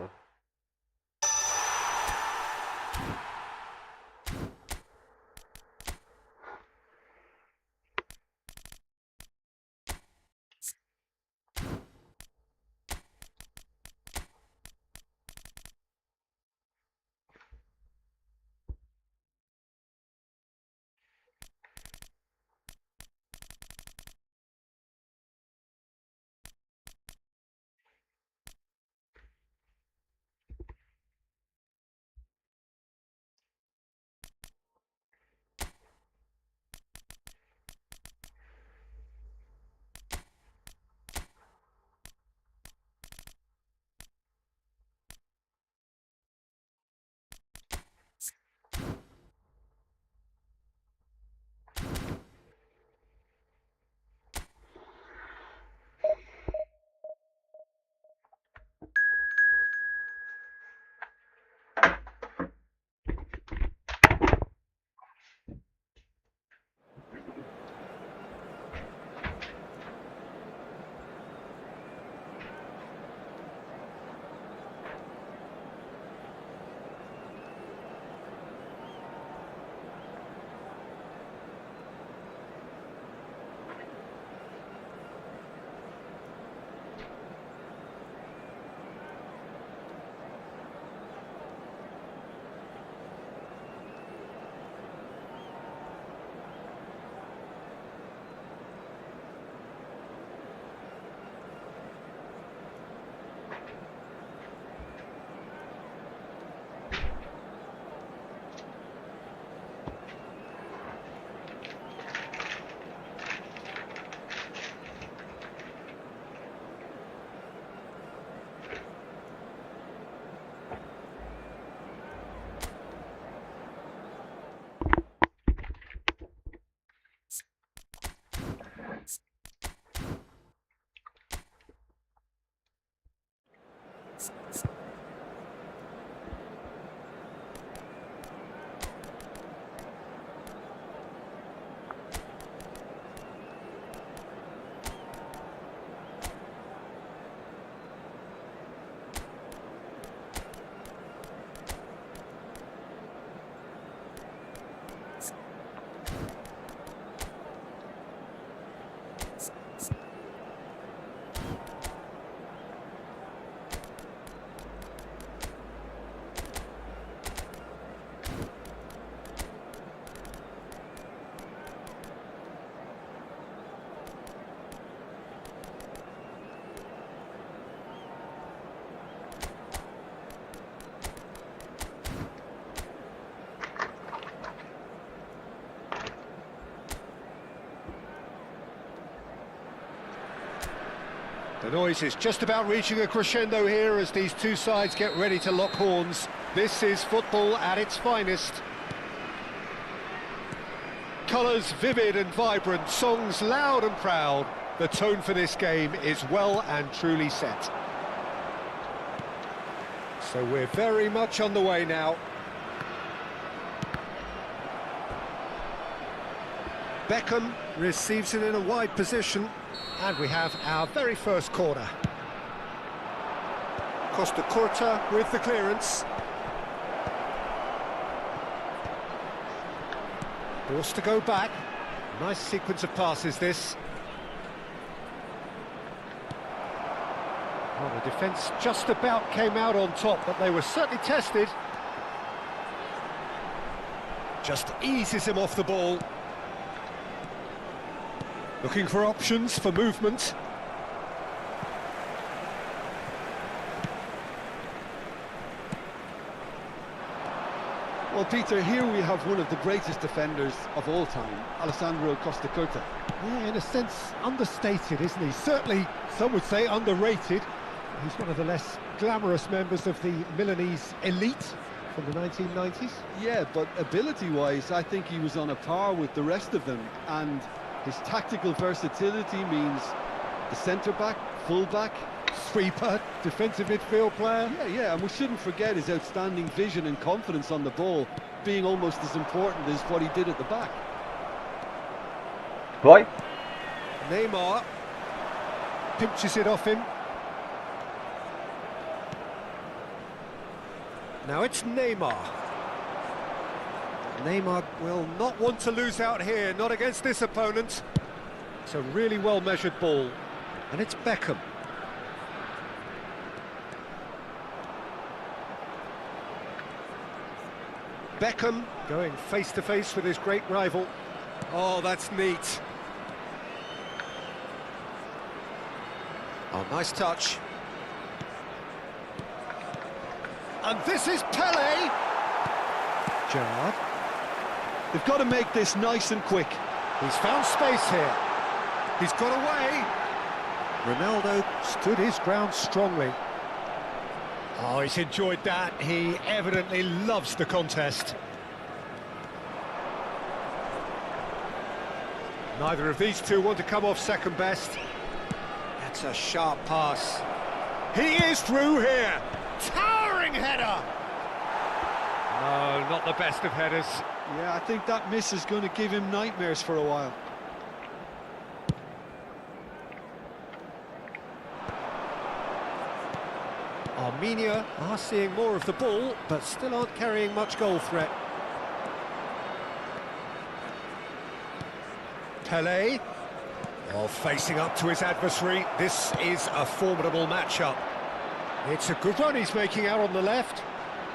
The noise is just about reaching a crescendo here as these two sides get ready to lock horns. This is football at its finest. Colours vivid and vibrant, songs loud and proud. The tone for this game is well and truly set. So we're very much on the way now. Beckham receives it in a wide position, and we have our very first corner. Costa Curta with the clearance. Forced to go back. Nice sequence of passes this. Well, the defence just about came out on top, but they were certainly tested. Just eases him off the ball. Looking for options for movement. Well, Peter, here we have one of the greatest defenders of all time, Alessandro Costa Curta. Yeah, in a sense, understated, isn't he? Certainly, some would say underrated. He's one of the less glamorous members of the Milanese elite from the 1990s. Yeah, but ability-wise, I think he was on a par with the rest of them, and his tactical versatility means the centre-back, full-back, Sweeper, defensive midfield player. Yeah, and we shouldn't forget his outstanding vision and confidence on the ball being almost as important as what he did at the back. Boy. Neymar pinches it off him. Now it's Neymar. Neymar will not want to lose out here, not against this opponent. It's a really well-measured ball. And it's Beckham. Beckham going face-to-face with his great rival. Oh, that's neat. Oh, nice touch. And this is Pele. Gerrard. They've got to make this nice and quick. He's found space here. He's got away. Ronaldo stood his ground strongly. Oh, he's enjoyed that. He evidently loves the contest. Neither of these two want to come off second best. That's a sharp pass. He is through here. Towering header. No, not the best of headers. Yeah, I think that miss is going to give him nightmares for a while. Armenia are seeing more of the ball, but still aren't carrying much goal threat. Pele, oh, facing up to his adversary. This is a formidable matchup. It's a good run he's making out on the left.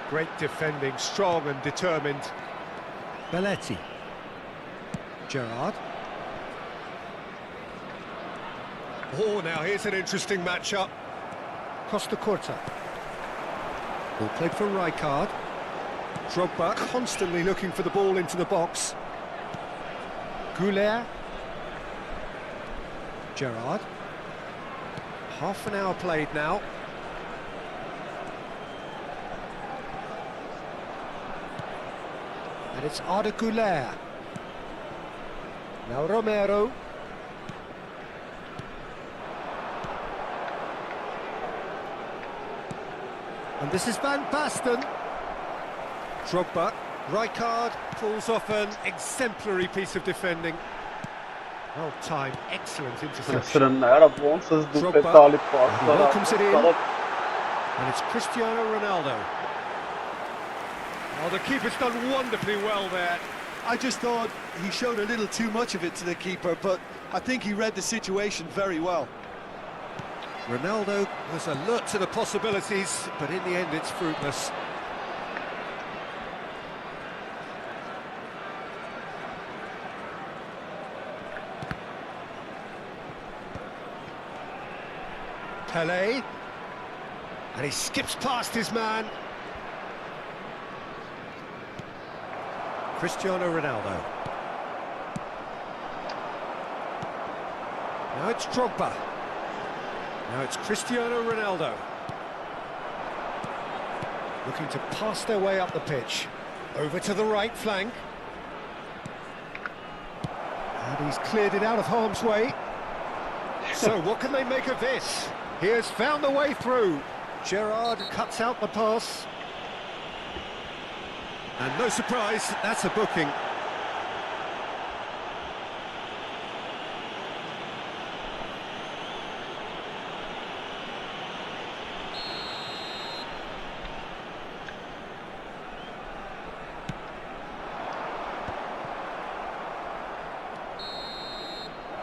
Great defending, strong and determined. Belletti. Gerrard. Oh, now here's an interesting matchup. Costa Curta. Ball played for Rijkaard. Drogba constantly looking for the ball into the box. Goulet. Gerrard. Half an hour played now. And it's Arda Goulet. Now Romero. And this is Van Basten. Drogba. Rijkaard pulls off an exemplary piece of defending. Well timed, excellent interception. Drogba welcomes it in. And it's Cristiano Ronaldo. Oh, the keeper's done wonderfully well there. I just thought he showed a little too much of it to the keeper, but I think he read the situation very well. Ronaldo was alert to the possibilities, but in the end it's fruitless. Pele, and he skips past his man. Cristiano Ronaldo. Now it's Drogba. Now it's Cristiano Ronaldo. Looking to pass their way up the pitch. Over to the right flank. And he's cleared it out of harm's way. So what can they make of this? He has found a way through. Gerrard cuts out the pass. And no surprise, that's a booking.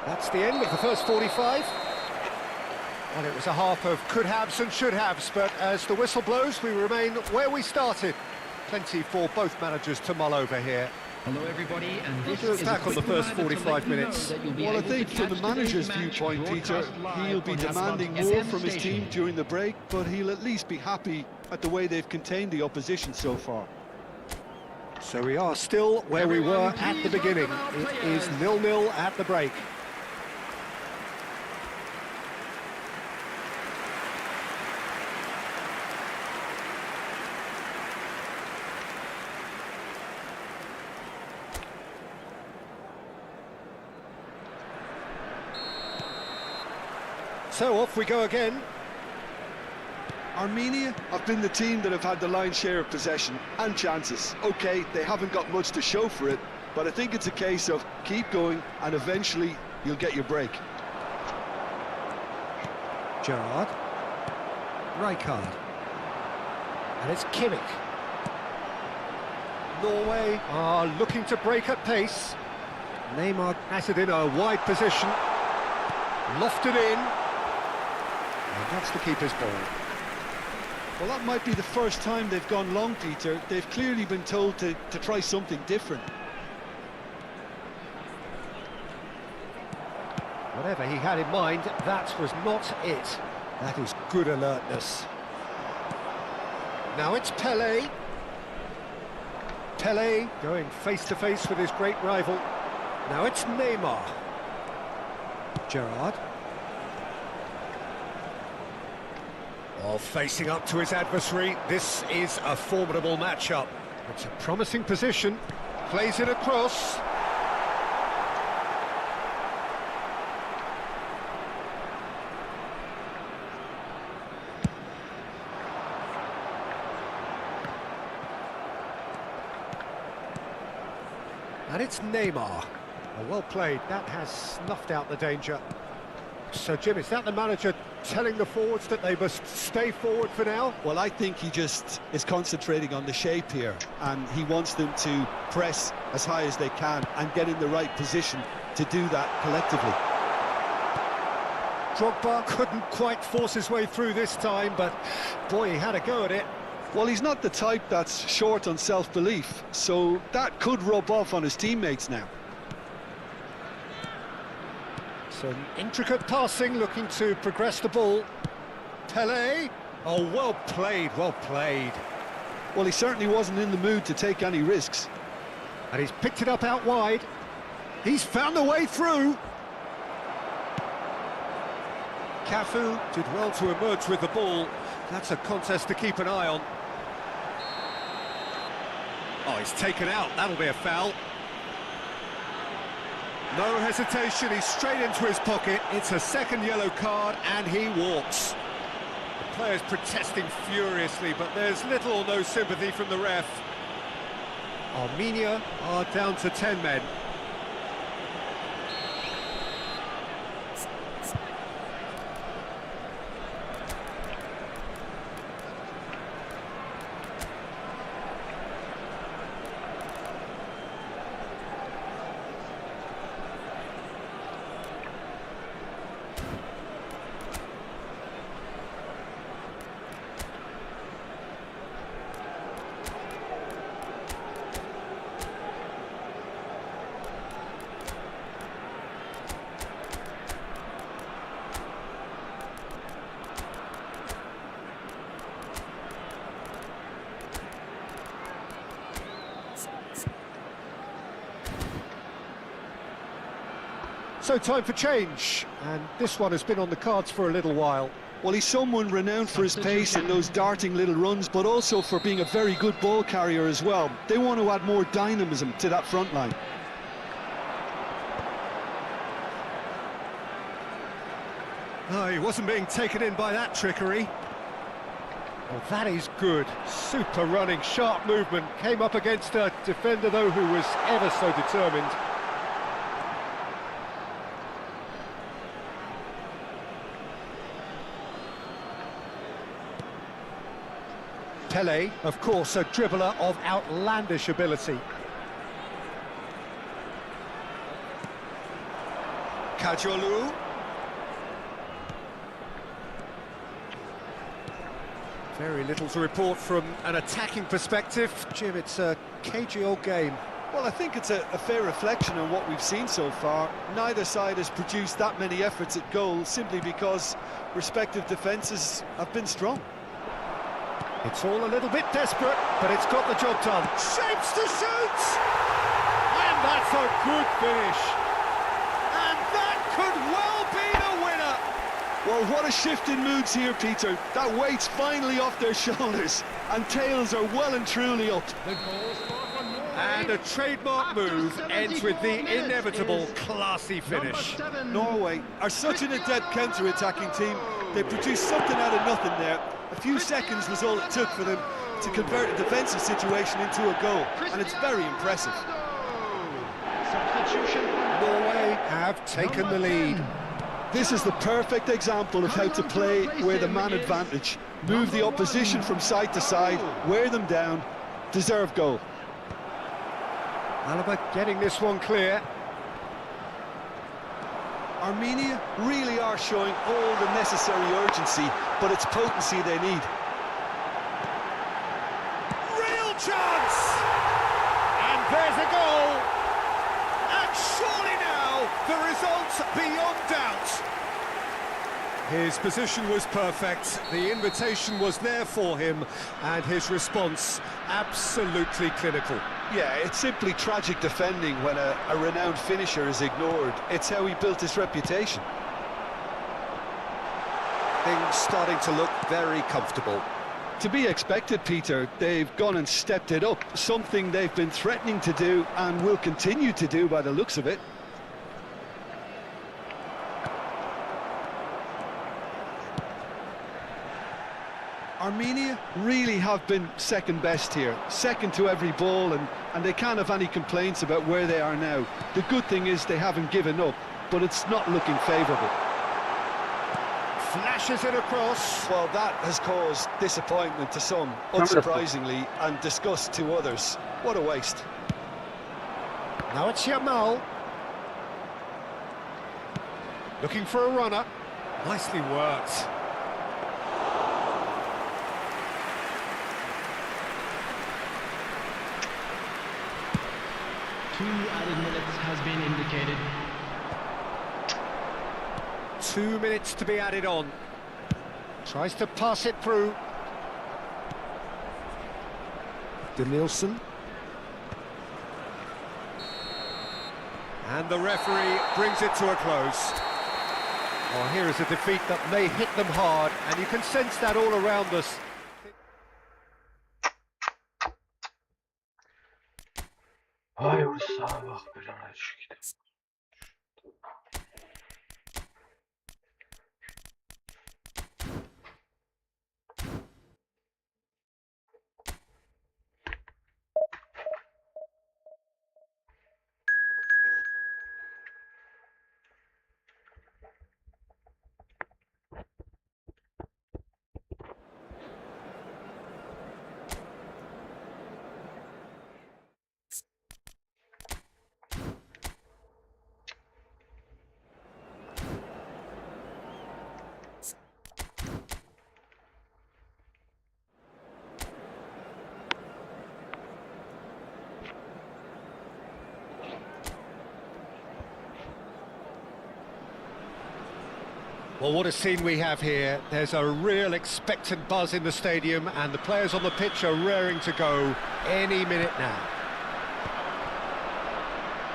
That's the end of the first 45. Well, it was a half of could-haves and should-haves, but as the whistle blows, we remain where we started. Plenty for both managers to mull over here. Hello everybody, and this Let's is back on the first 45 minutes. Well, I think from the manager's viewpoint, Peter, he'll be demanding more from his team during the break, but he'll at least be happy at the way they've contained the opposition so far. So we are still where we were at the beginning. It is 0-0 at the break. So off we go again. Armenia have been the team that have had the lion's share of possession and chances. Okay, they haven't got much to show for it, but I think it's a case of keep going and eventually you'll get your break. Gerrard. Rijkaard. And it's Kimmich. Norway are looking to break at pace. Neymar has it in a wide position. Lofted in. And that's the keeper's ball. Well, that might be the first time they've gone long, Peter. They've clearly been told to try something different. Whatever he had in mind, that was not it. That is good alertness. Now it's Pelé. Pelé going face-to-face with his great rival. Now it's Neymar. Gerrard. Well, facing up to his adversary, this is a formidable matchup. It's a promising position. Plays it across. And it's Neymar. Oh, well played. That has snuffed out the danger. So, Jim, is that the manager telling the forwards that they must stay forward for now? Well, I think he just is concentrating on the shape here, and he wants them to press as high as they can and get in the right position to do that collectively. Drogba couldn't quite force his way through this time, but boy, he had a go at it. Well, he's not the type that's short on self-belief, so that could rub off on his teammates now. Some intricate passing, looking to progress the ball. Pelé. Oh, well played, well played. Well, he certainly wasn't in the mood to take any risks. And he's picked it up out wide. He's found a way through. Cafu did well to emerge with the ball. That's a contest to keep an eye on. Oh, he's taken out. That'll be a foul. No hesitation, he's straight into his pocket. It's a second yellow card, and he walks. The players protesting furiously, but there's little or no sympathy from the ref. Armenia are down to 10 men. So time for change, and this one has been on the cards for a little while. Well, he's someone renowned for his pace and those darting little runs, but also for being a very good ball carrier as well. They want to add more dynamism to that front line. Oh, he wasn't being taken in by that trickery. Well, that is good. Super running, sharp movement. Came up against a defender, though, who was ever so determined. Pele, of course, a dribbler of outlandish ability. Kajolu. Very little to report from an attacking perspective. Jim, it's a cagey old game. Well, I think it's a fair reflection on what we've seen so far. Neither side has produced that many efforts at goal simply because respective defences have been strong. It's all a little bit desperate, but it's got the job done. Shapes to shoot! And that's a good finish. And that could well be the winner. Well, what a shift in moods here, Peter. That weight's finally off their shoulders, and tails are well and truly up. And a trademark move ends with the inevitable classy finish. Norway are such an adept counter-attacking team. They produced something out of nothing there. A few seconds was all it took for them to convert a defensive situation into a goal, and it's very impressive. Norway have taken the lead. This is the perfect example of how to play with a man advantage. Move the opposition from side to side, wear them down, deserve goal. Alaba getting this one clear. Armenia really are showing all the necessary urgency, but it's potency they need. Real chance! And there's a goal! And surely now, the result's beyond doubt. His position was perfect, the invitation was there for him, and his response absolutely clinical. Yeah, it's simply tragic defending when a renowned finisher is ignored. It's how he built his reputation. Things starting to look very comfortable. To be expected, Peter. They've gone and stepped it up, something they've been threatening to do and will continue to do by the looks of it. Armenia really have been second best here, second to every ball, and they can't have any complaints about where they are now. The good thing is they haven't given up, but it's not looking favourable. Flashes it across. Well, that has caused disappointment to some, unsurprisingly, and disgust to others. What a waste. Now it's Yamal. Looking for a runner. Nicely worked. Two added minutes has been indicated. 2 minutes to be added on. Tries to pass it through. Danielson. And the referee brings it to a close. Oh, here is a defeat that may hit them hard, and you can sense that all around us. Ay, Ursa, bak belanı çıktı. Well, what a scene we have here. There's a real expectant buzz in the stadium, and the players on the pitch are raring to go any minute now.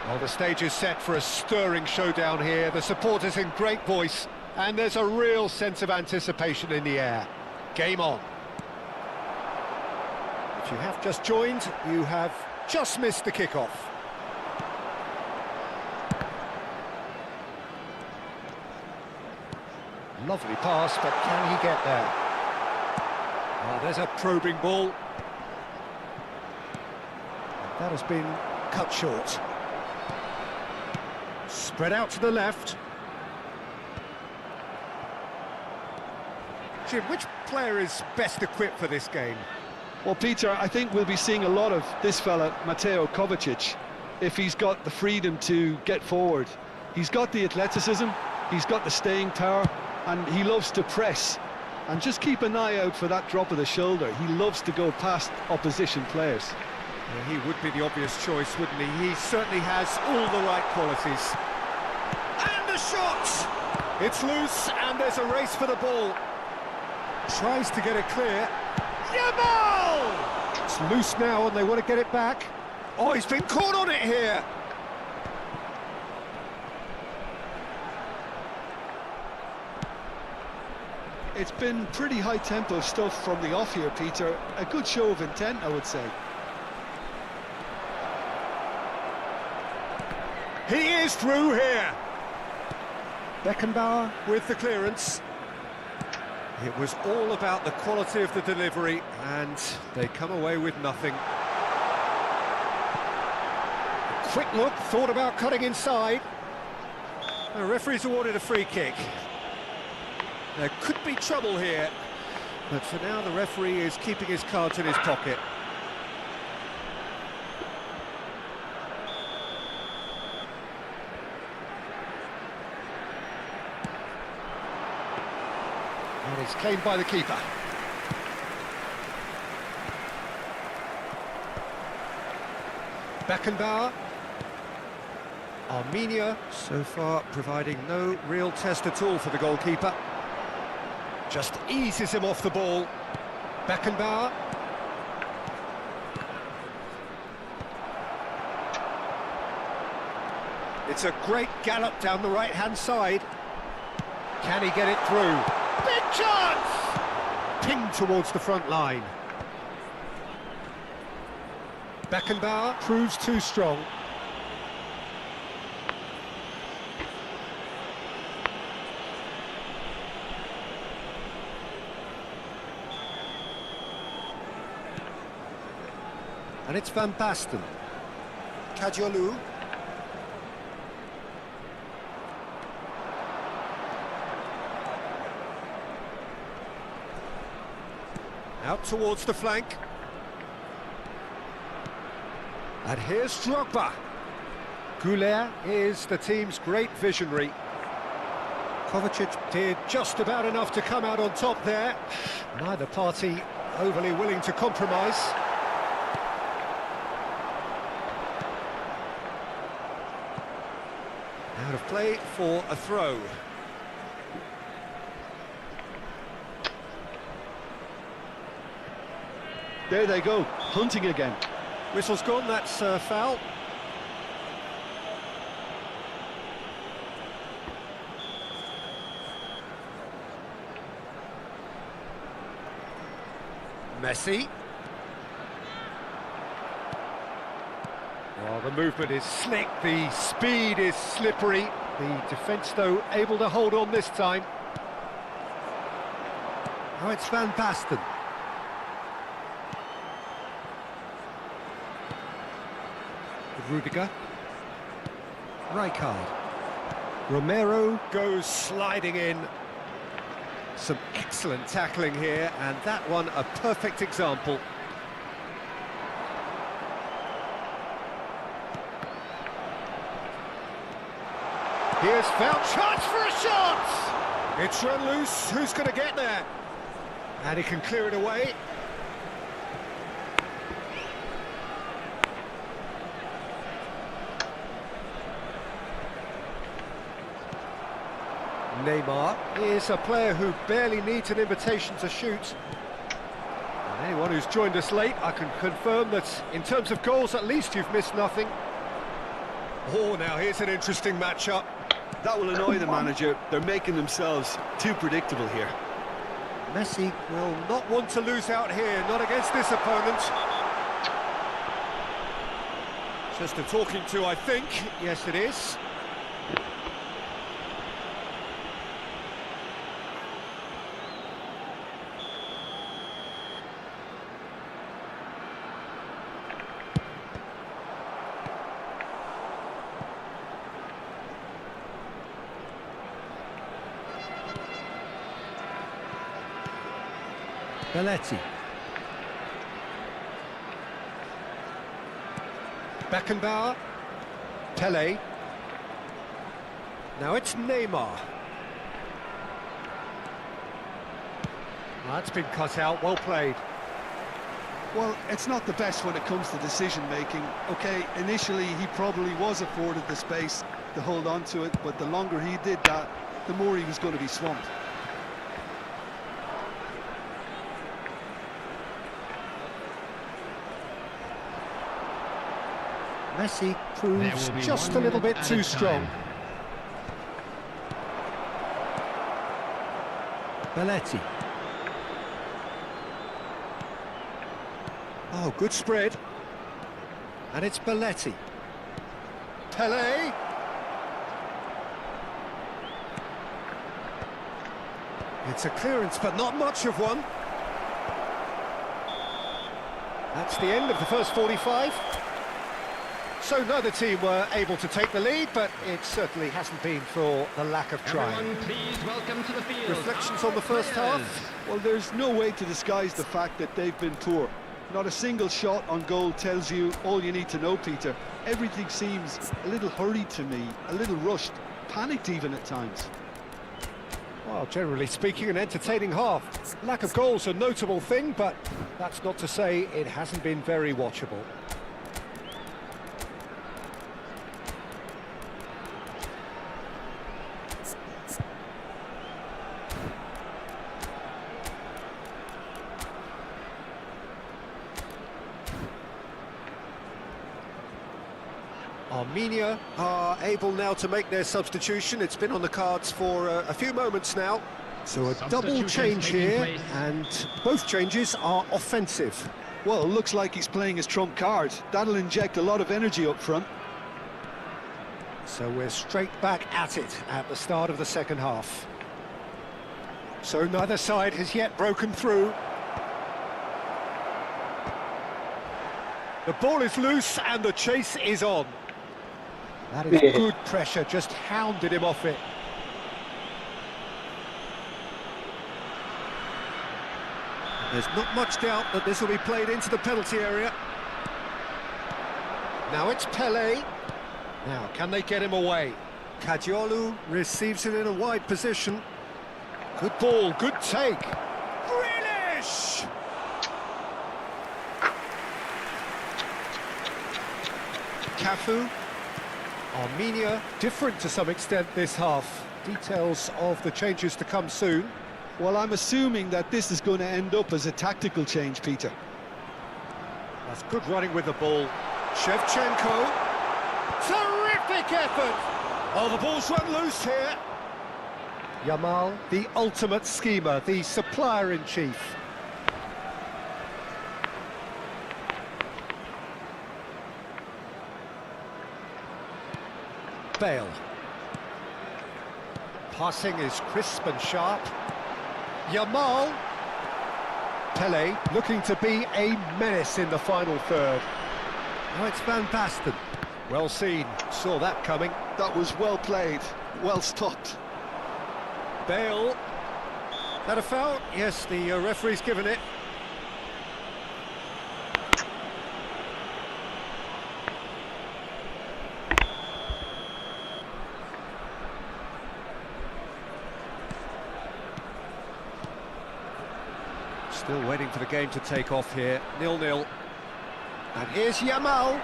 Well, the stage is set for a stirring showdown here. The supporters in great voice, and there's a real sense of anticipation in the air. Game on. If you have just joined, you have just missed the kickoff. Lovely pass, but can he get there? Oh, there's a probing ball. That has been cut short. Spread out to the left. Jim, which player is best equipped for this game? Well, Peter, I think we'll be seeing a lot of this fella, Mateo Kovacic, if he's got the freedom to get forward. He's got the athleticism, he's got the staying power, and he loves to press. And just keep an eye out for that drop of the shoulder. He loves to go past opposition players. Yeah, he would be the obvious choice, wouldn't he? He certainly has all the right qualities. And the shot! It's loose, and there's a race for the ball. Tries to get it clear. Yamal! It's loose now, and they want to get it back. Oh, he's been caught on it here. It's been pretty high-tempo stuff from the off here, Peter. A good show of intent, I would say. He is through here. Beckenbauer with the clearance. It was all about the quality of the delivery, and they come away with nothing. A quick look, thought about cutting inside. The referee's awarded a free kick. There could be trouble here, but for now the referee is keeping his cards in his pocket. And it's claimed by the keeper. Beckenbauer. Armenia so far providing no real test at all for the goalkeeper. Just eases him off the ball. Beckenbauer. It's a great gallop down the right-hand side. Can he get it through? Big chance! Pinged towards the front line. Beckenbauer proves too strong. And it's Van Basten. Kadiolu. Out towards the flank. And here's Drogba. Goulet is the team's great visionary. Kovacic did just about enough to come out on top there. Neither party overly willing to compromise. Out of play for a throw. There they go, hunting again. Whistle's gone, that's foul. Messi. Well, the movement is slick, the speed is slippery. The defence, though, able to hold on this time. Now it's Van Basten. Rudiger. Rijkaard. Romero goes sliding in. Some excellent tackling here, and that one a perfect example. Here's foul, chance for a shot! It's run loose, who's going to get there? And he can clear it away. Neymar is a player who barely needs an invitation to shoot. And anyone who's joined us late, I can confirm that in terms of goals, at least you've missed nothing. Oh, now here's an interesting matchup. That will annoy the manager. They're making themselves too predictable here. Messi will not want to lose out here, not against this opponent. Just a talking to, I think. Yes, it is. Belletti. Beckenbauer. Pele. Now it's Neymar. That's been cut out, well played. Well, it's not the best when it comes to decision-making. OK, initially he probably was afforded the space to hold on to it, but the longer he did that, the more he was going to be swamped. Messi proves just a little bit too strong. Belletti. Oh, good spread. And it's Belletti. Pele. It's a clearance, but not much of one. That's the end of the first 45. So neither team were able to take the lead, but it certainly hasn't been for the lack of trying. Everyone, please welcome to the field. Reflections on the first half? Well, there's no way to disguise the fact that they've been poor. Not a single shot on goal tells you all you need to know, Peter. Everything seems a little hurried to me, a little rushed, panicked even at times. Well, generally speaking, an entertaining half. Lack of goals a notable thing, but that's not to say it hasn't been very watchable. Armenia are able now to make their substitution. It's been on the cards for a few moments now. So a double change here, and both changes are offensive. Well, it looks like he's playing his trump card. That'll inject a lot of energy up front. So we're straight back at it at the start of the second half. So neither side has yet broken through. The ball is loose and the chase is on. That is good pressure, just hounded him off it. There's not much doubt that this will be played into the penalty area. Now it's Pele. Now, can they get him away? Kadiolu receives it in a wide position. Good ball, good take. Grealish! Cafu. Armenia, different to some extent this half. Details of the changes to come soon. Well, I'm assuming that this is going to end up as a tactical change, Peter. That's good running with the ball. Shevchenko. Terrific effort! Oh, the ball's run loose here. Yamal, the ultimate schemer, the supplier-in-chief. Bale. Passing is crisp and sharp. Yamal. Pele looking to be a menace in the final third. Now it's Van Basten. Well seen, saw that coming. That was well played, well stopped. Bale. That a foul? Yes, the referee's given it. Still waiting for the game to take off here. 0-0. And here's Yamal.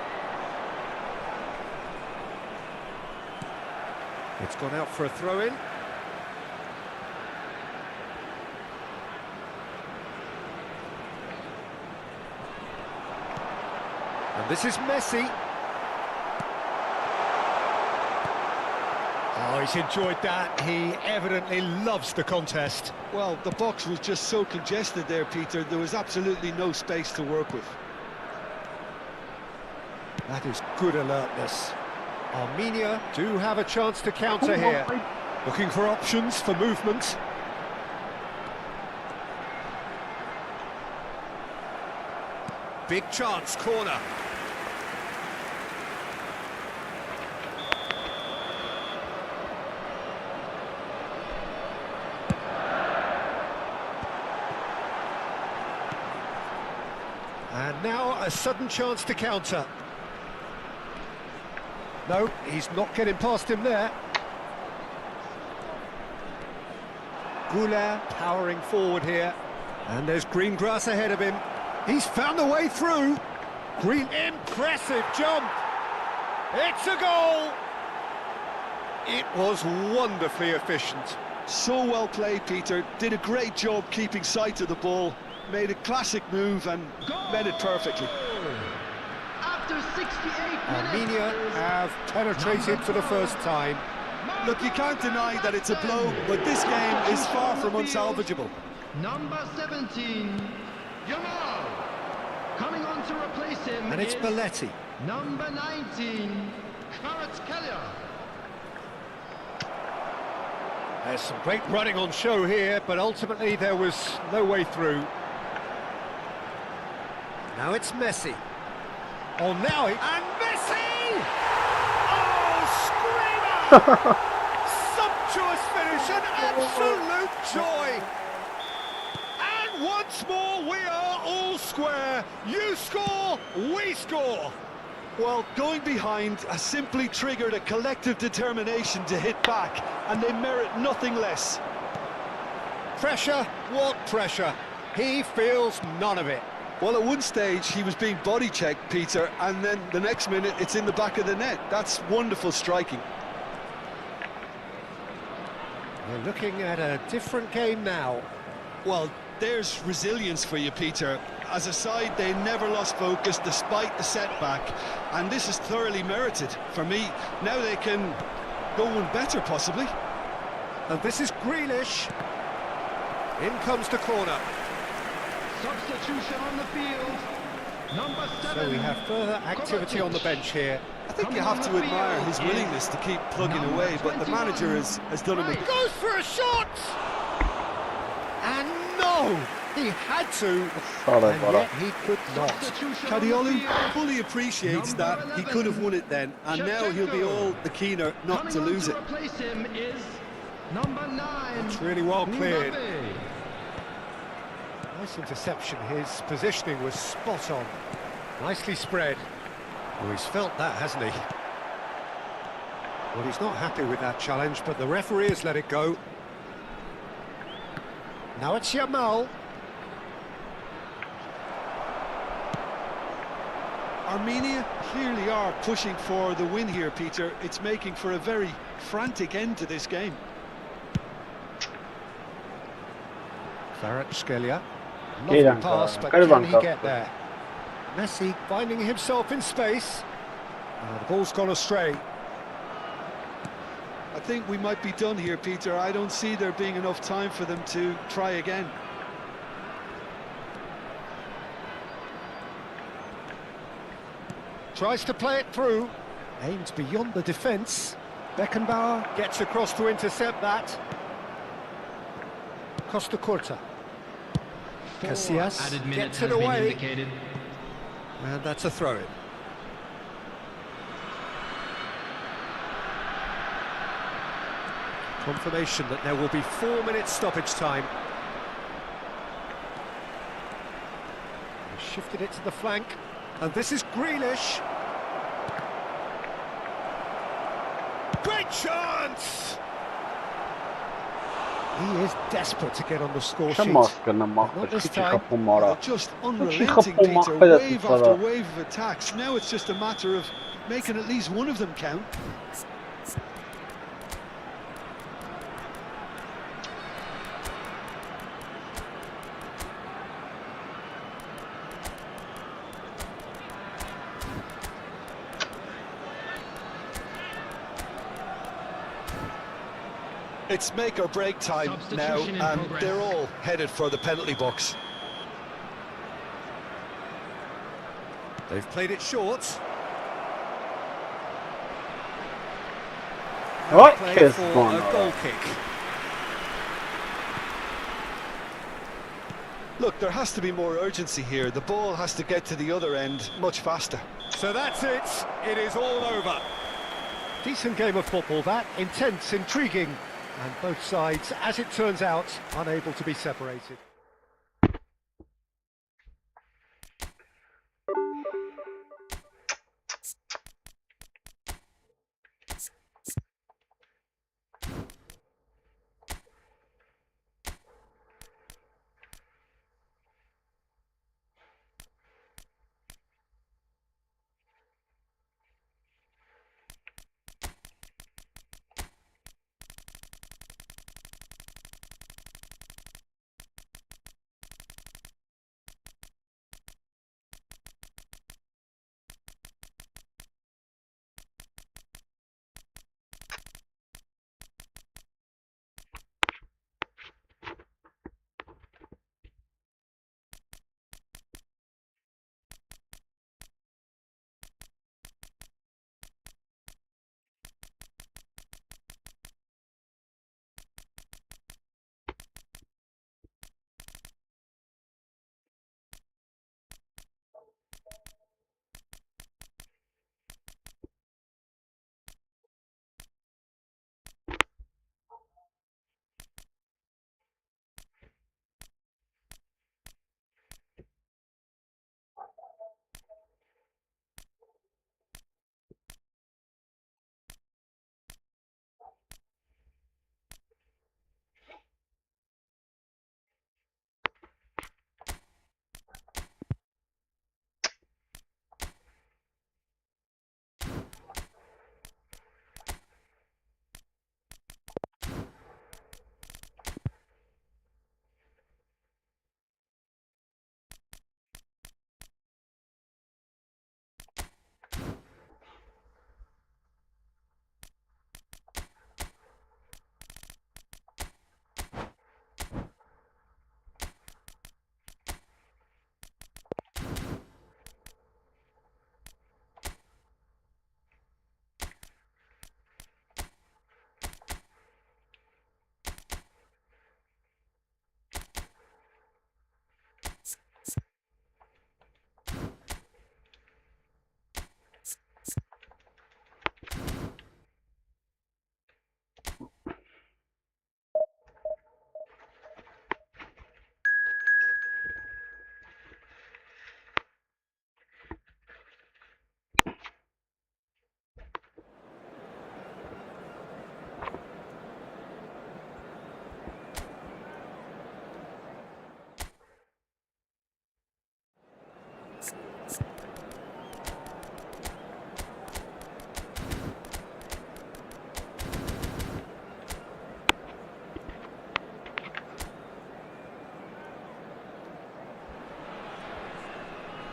It's gone out for a throw-in. And this is Messi. Oh, he's enjoyed that. He evidently loves the contest. Well, the box was just so congested there, Peter. There was absolutely no space to work with. That is good alertness. Armenia do have a chance to counter here. Looking for options for movement. Big chance, corner. And now a sudden chance to counter. No, he's not getting past him there. Goulart powering forward here. And there's green grass ahead of him. He's found the way through. Green, impressive jump. It's a goal. It was wonderfully efficient. So well played, Peter. Did a great job keeping sight of the ball. Made a classic move and met it perfectly. After 68 minutes. Armenia have penetrated for the first time. Look, you can't deny that it's a blow, but this game is far from unsalvageable. Number 17, Yamal. Coming on to replace him. And it's is Belletti. Number 19, Kvaratskhelia. There's some great running on show here, but ultimately there was no way through. Now it's Messi. Oh, now he... And Messi! Oh, screamer! Sumptuous finish, an absolute joy! And once more, we are all square. You score, we score. Well, going behind has simply triggered a collective determination to hit back, and they merit nothing less. Pressure? What pressure? He feels none of it. Well, at one stage he was being body checked, Peter, and then the next minute it's in the back of the net. That's wonderful striking. We're looking at a different game now. Well, there's resilience for you, Peter. As a side, they never lost focus despite the setback, and this is thoroughly merited. For me, now they can go one better, possibly. And this is Grealish. In comes the corner. Substitution on the field. Number 7. So we have further activity on the bench here. I think you have to admire his willingness to keep plugging away, but the manager has done him a good... Goes for a shot! And no! He had to, and yet he could not. Kadiolu fully appreciates that he could have won it then, and now he'll be all the keener not to lose it. Replace him is number 9. It's really well cleared. Mbappe. Nice interception. His positioning was spot on. Nicely spread. Oh, he's felt that, hasn't he? Well, he's not happy with that challenge, but the referee has let it go. Now it's Yamal. Armenia clearly are pushing for the win here, Peter. It's making for a very frantic end to this game. Kvaratskhelia. Lovely pass, but can he get there? Messi finding himself in space. The ball's gone astray. I think we might be done here, Peter. I don't see there being enough time for them to try again. Tries to play it through. Aims beyond the defence. Beckenbauer gets across to intercept that. Costa Curta. Casillas gets it away. And that's a throw-in. Confirmation that there will be 4 minutes stoppage time. He shifted it to the flank. And this is Grealish. Great chance! He is desperate to get on the score sheet. Not this time. Just unrelenting, Peter. Wave after wave of attacks. Now it's just a matter of making at least one of them count. It's make or break time now, Substitution in and progress. they're all headed for the penalty box. They've played it short. Right, Playing kiss for one. a goal kick. Look, there has to be more urgency here. The ball has to get to the other end much faster. So that's it. It is all over. Decent game of football, that. Intense, intriguing. And both sides, as it turns out, unable to be separated.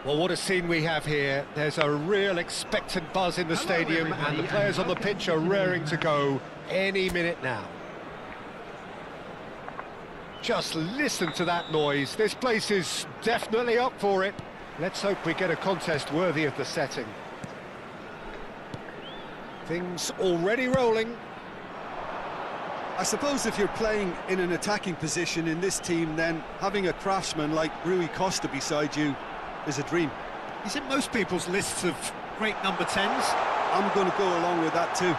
Well, what a scene we have here. There's a real expectant buzz in the stadium, and the players on the pitch are raring to go any minute now. Just listen to that noise. This place is definitely up for it. Let's hope we get a contest worthy of the setting. Things already rolling. I suppose if you're playing in an attacking position in this team, then having a craftsman like Rui Costa beside you is a dream. He's in most people's lists of great number 10s. I'm going to go along with that too.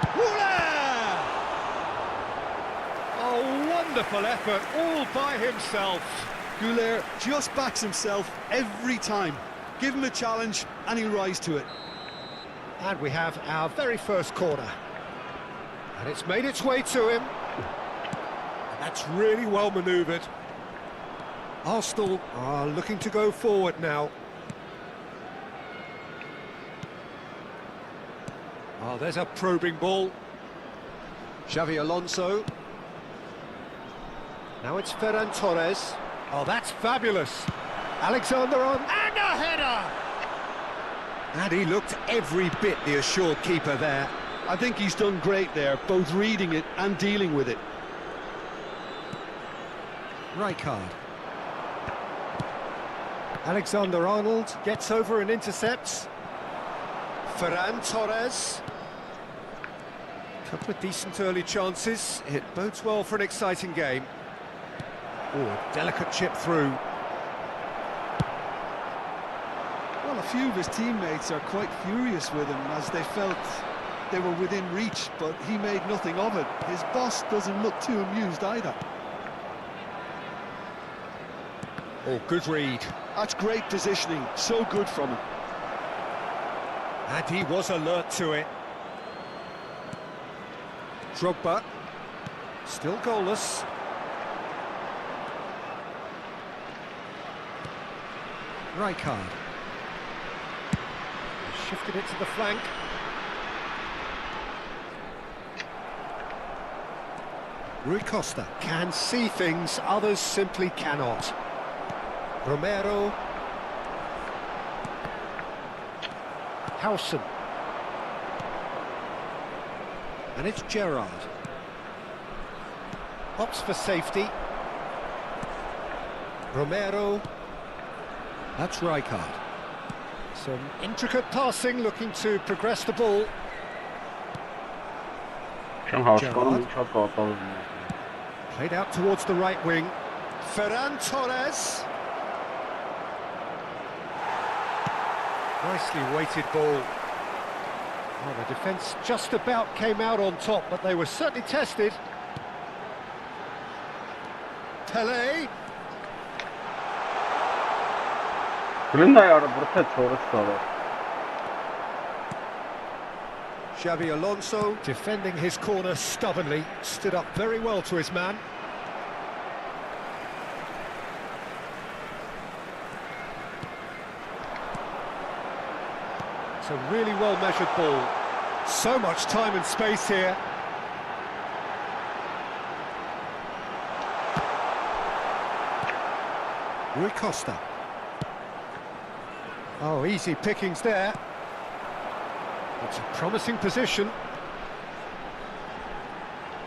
A wonderful effort, all by himself. Goulet just backs himself every time. Give him a challenge and he'll rise to it. And we have our very first corner. And it's made its way to him. And that's really well manoeuvred. Arsenal are looking to go forward now. Oh, there's a probing ball. Xavi Alonso. Now it's Ferran Torres. Oh, that's fabulous. Alexander on, and a header! And he looked every bit the assured keeper there. I think he's done great there, both reading it and dealing with it. Rijkaard. Alexander-Arnold gets over and intercepts. Ferran Torres. Couple of decent early chances. It bodes well for an exciting game. Oh, delicate chip through. Well, a few of his teammates are quite furious with him as they felt they were within reach, but he made nothing of it. His boss doesn't look too amused either. Oh, good read. That's great positioning, so good from him. And he was alert to it. Drogba, still goalless. Rijkaard. Shifted it to the flank. Rui Costa can see things others simply cannot. Romero. Howson. And it's Gerrard. Opts for safety. Romero. That's Rijkaard. Some intricate passing, looking to progress the ball. Gerrard. Played out towards the right wing. Ferran Torres. Nicely weighted ball. Well, the defence just about came out on top, but they were certainly tested. Pelé. Xabi Alonso, defending his corner stubbornly, stood up very well to his man. It's a really well-measured ball. So much time and space here. Rui Costa. Oh, easy pickings there. It's a promising position.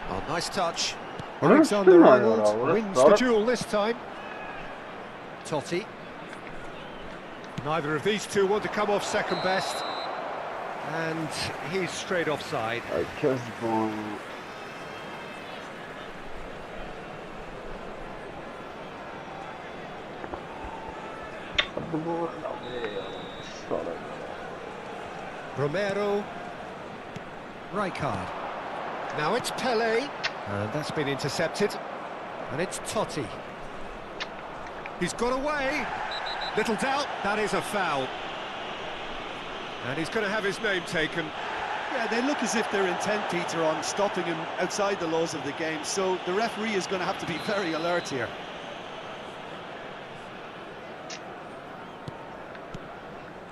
Oh, nice touch. Alexander-Arnold wins the duel this time. Totti. Neither of these two want to come off second best. And he's straight offside. Romero. Rijkaard. Now it's Pelé. And that's been intercepted. And it's Totti. He's got away. Little doubt, that is a foul. And he's going to have his name taken. Yeah, they look as if they're intent, Peter, on stopping him outside the laws of the game, so the referee is going to have to be very alert here.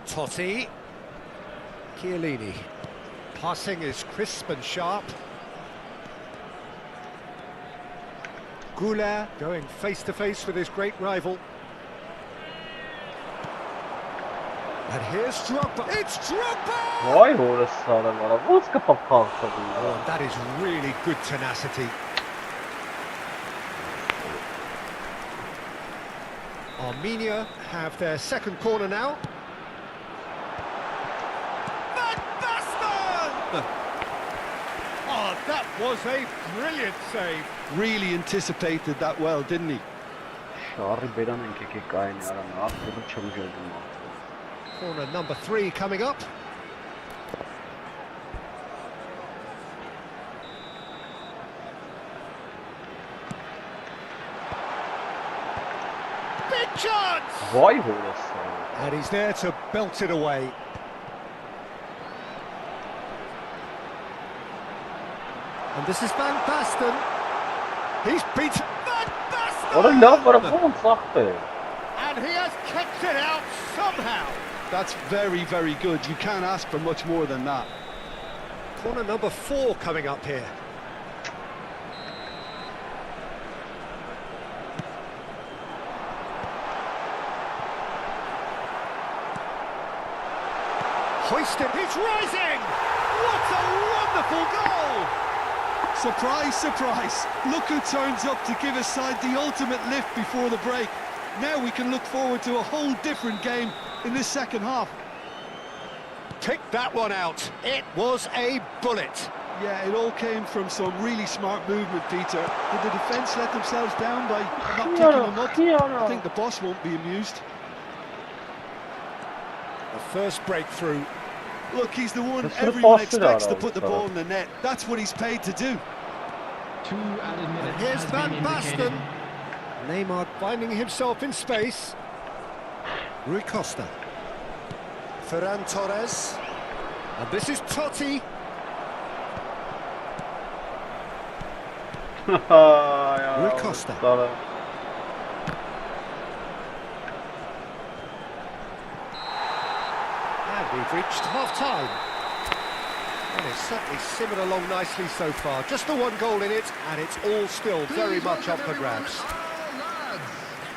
Totti. Chiellini. Passing is crisp and sharp. Goulart going face-to-face with his great rival. And here's Drogba. It's Drogba! Oh, that is really good tenacity. Armenia have their second corner now. Van Basten! Oh, that was a brilliant save. Really anticipated that well, didn't he? Corner number 3 coming up. Big chance! And he's there to belt it away. And this is Van Basten. He's beaten Van Basten! And he has kept it out somehow. That's very, very good. You can't ask for much more than that. Corner number 4 coming up here. Hoisted, he's rising! What a wonderful goal! Surprise, surprise. Look who turns up to give his side the ultimate lift before the break. Now we can look forward to a whole different game in this second half. Pick that one out. It was a bullet. Yeah, it all came from some really smart movement, Peter. Did the defence let themselves down by not picking him up? I think the boss won't be amused. The first breakthrough. Look, he's the one That's the everyone first expects to out, put the ball in the net. That's what he's paid to do. 2 added minutes Here's has Van been indicated. Basten. Neymar finding himself in space. Rui Costa. Ferran Torres. And this is Totti. Rui Costa. And we've reached half-time. And it's certainly simmered along nicely so far. Just the one goal in it, and it's all still very much up for grabs.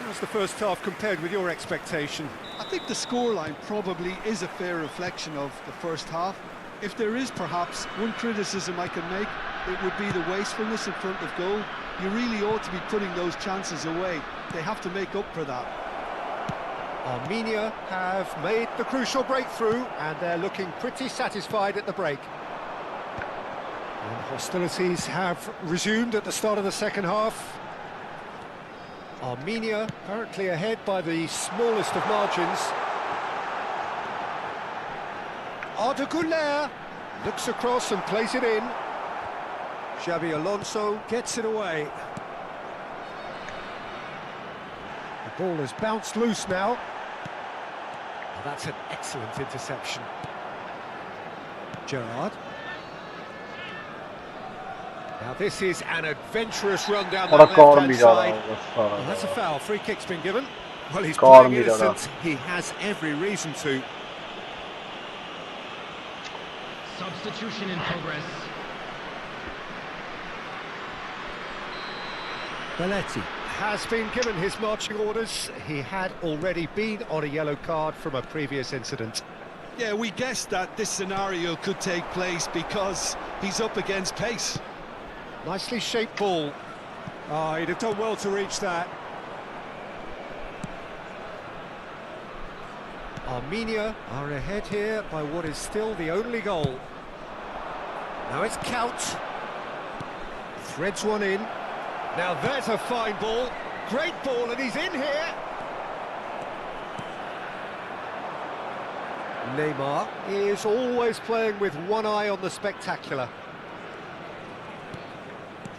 How's the first half compared with your expectation? I think the scoreline probably is a fair reflection of the first half. If there is perhaps one criticism I can make, it would be the wastefulness in front of goal. You really ought to be putting those chances away. They have to make up for that. Armenia have made the crucial breakthrough, and they're looking pretty satisfied at the break. And hostilities have resumed at the start of the second half. Armenia currently ahead by the smallest of margins. Arda Güler looks across and plays it in. Xabi Alonso gets it away. The ball has bounced loose now. Well, that's an excellent interception. Gerrard. Now this is an adventurous run down the left-hand side. Well, that's a foul. Free kick's been given. Well, he's playing innocent. He has every reason to. Substitution in progress. Belletti has been given his marching orders. He had already been on a yellow card from a previous incident. Yeah, we guessed that this scenario could take place because he's up against pace. Nicely shaped ball. Oh, he'd have done well to reach that. Armenia are ahead here by what is still the only goal. Now it's Kaut. Threads one in. Now there's a fine ball. Great ball, and he's in here. Neymar is always playing with one eye on the spectacular.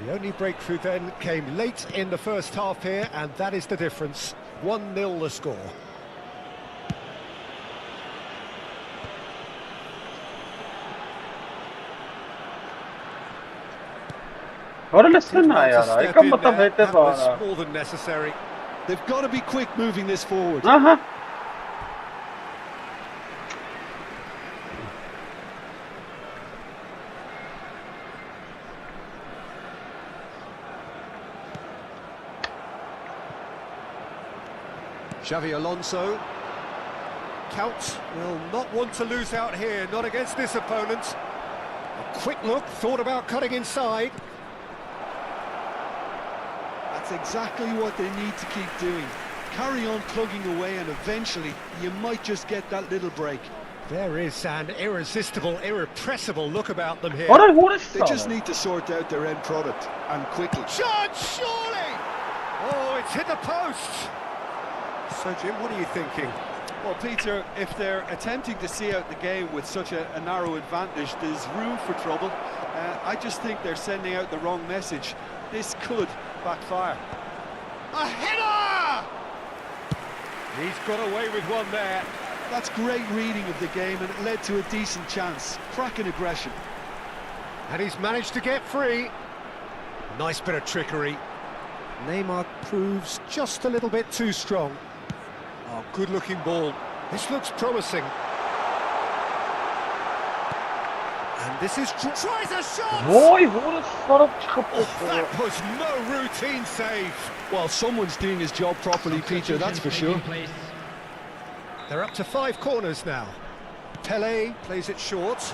The only breakthrough then came late in the first half here, and that is the difference. 1-0 the score. Ora listen yaar, ek matlab hai te That was more than necessary. They've got to be quick moving this forward. Aha. Xavi Alonso. Kaut will not want to lose out here, not against this opponent. A quick look, thought about cutting inside. That's exactly what they need to keep doing. Carry on plugging away, and eventually you might just get that little break. There is an irresistible, irrepressible look about them here. They just need to sort out their end product, and quickly. Shot, surely! Oh, it's hit the post! So, Jim, what are you thinking? Well, Peter, if they're attempting to see out the game with such a narrow advantage, there's room for trouble. I just think they're sending out the wrong message. This could backfire. A header! He's got away with one there. That's great reading of the game, and it led to a decent chance. Cracking aggression. And he's managed to get free. Nice bit of trickery. Neymar proves just a little bit too strong. Oh, good-looking ball. This looks promising. And this is... tries a shot! That was no routine save. Well, someone's doing his job properly, Peter, that's for sure. They're up to 5 corners now. Pele plays it short.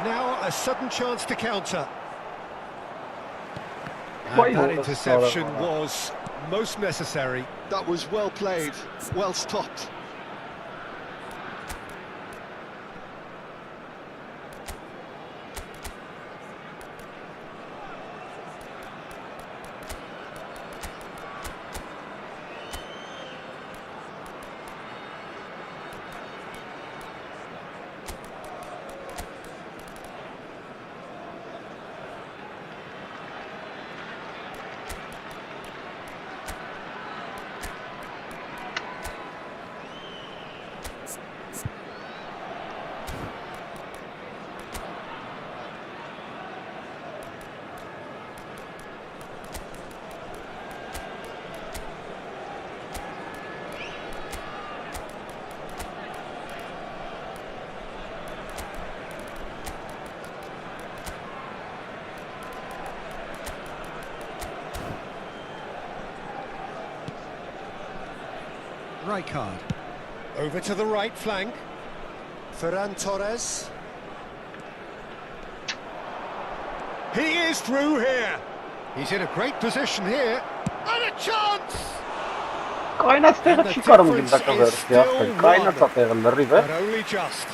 Now a sudden chance to counter. Why And that not? interception was most necessary. That was well played, well stopped. Rijkaard. Over to the right flank. Ferran Torres. He is through here. He's in a great position here. And a chance! Կայնած տեղը չի կարող գնդակը վերցի, ախպեր, կայնած է տեղը լրիվ է։ But only just.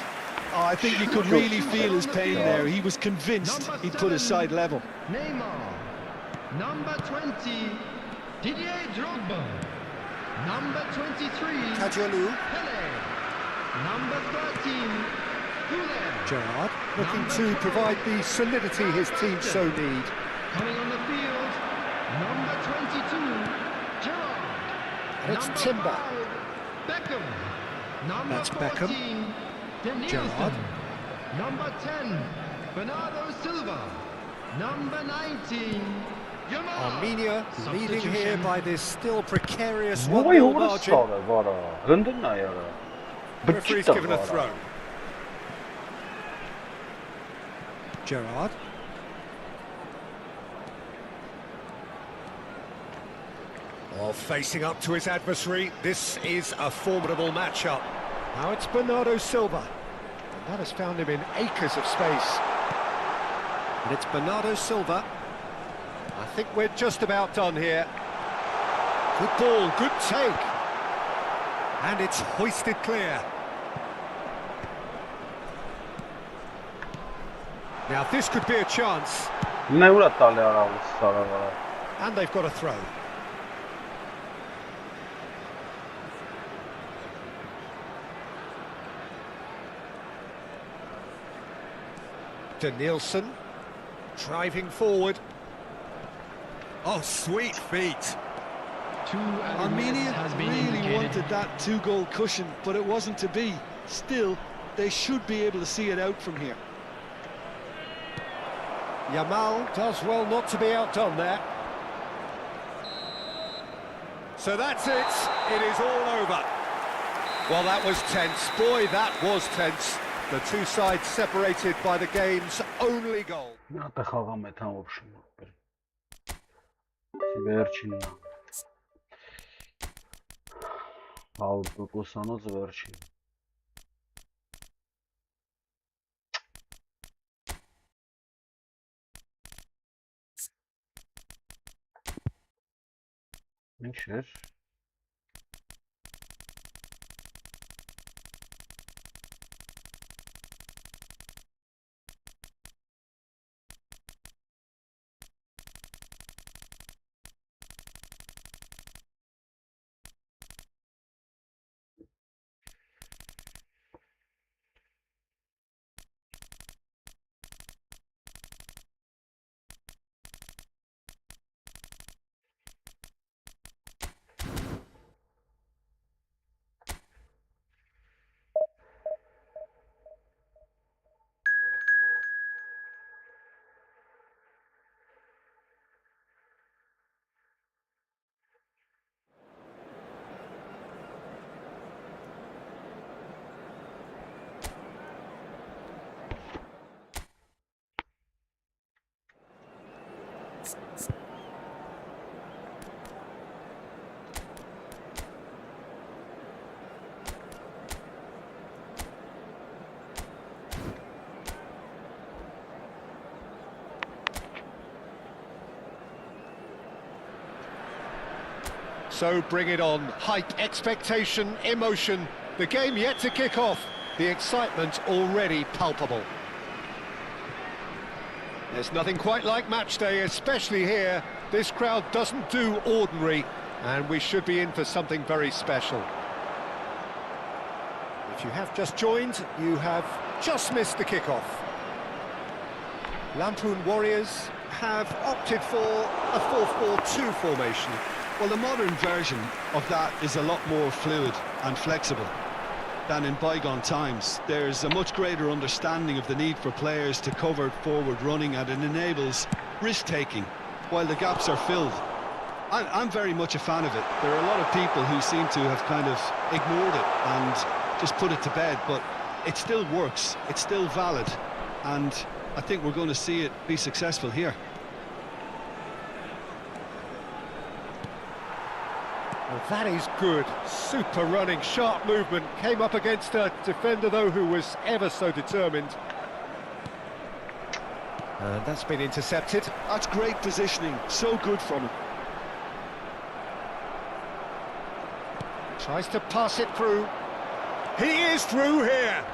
Oh, I think you could really feel his pain there. He was convinced he'd put his side level. Neymar. Number 20, Didier Drogba. Number 23, Kajolu. Pele. Number 13, Goulet. Gerrard looking to provide the solidity his team so need. Coming on the field, number 22, Gerrard. And it's Number Timber. 5, Beckham. Number That's Beckham. 14, Danielson. Gerrard. Number 10, Bernardo Silva. Number 19, Yamal. Armenia leading here Substitution. by this still precarious Ոյ 1-0 հորը margin. սար է, վարա, հնդն է յարա։ Referee's Բջիտ է given a վարա։ throw. Gerrard. While facing up to his adversary, this is a formidable matchup. Now it's Bernardo Silva. And that has found him in acres of space. And it's Bernardo Silva. I think we're just about done here. Good ball, good take. And it's hoisted clear. Now this could be a chance. Նա ուրա տալի արավ սարը վարա։ And they've got a throw. Danielson driving forward. Oh, sweet feet. 2 added Armenia minutes has been really indicated. wanted that two-goal cushion, but it wasn't to be. Still, they should be able to see it out from here. Yamal does well not to be outdone there. So that's it. It is all over. Well, that was tense. Boy, that was tense. The two sides separated by the game's only goal. Նա տեղ խաղամ է թան ոբշում ախպեր։ Վերջինն է։ 100%-անոց վերջին։ Ինչ էր։ So bring it on. Hype, expectation, emotion. The game yet to kick off. The excitement already palpable. There's nothing quite like match day, especially here. This crowd doesn't do ordinary, and we should be in for something very special. If you have just joined, you have just missed the kickoff. Lampoon Warriors have opted for a 4-4-2 formation. Well, the modern version of that is a lot more fluid and flexible than in bygone times. There's a much greater understanding of the need for players to cover forward running, and it enables risk-taking while the gaps are filled. I'm very much a fan of it. There are a lot of people who seem to have kind of ignored it and just put it to bed, but it still works, it's still valid, and I think we're going to see it be successful here. Well, that is good. Super running, sharp movement. Came up against a defender, though, who was ever so determined. And that's been intercepted. That's great positioning, so good from him. Tries to pass it through. He is through here.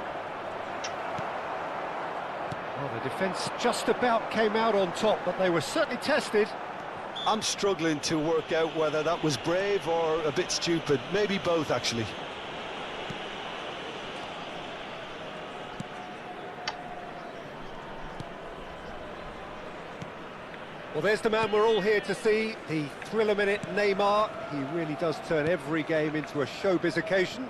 Well, the defence just about came out on top, but they were certainly tested. I'm struggling to work out whether that was brave or a bit stupid. Maybe both, actually. Well, there's the man we're all here to see, the thriller-minute Neymar. He really does turn every game into a showbiz occasion.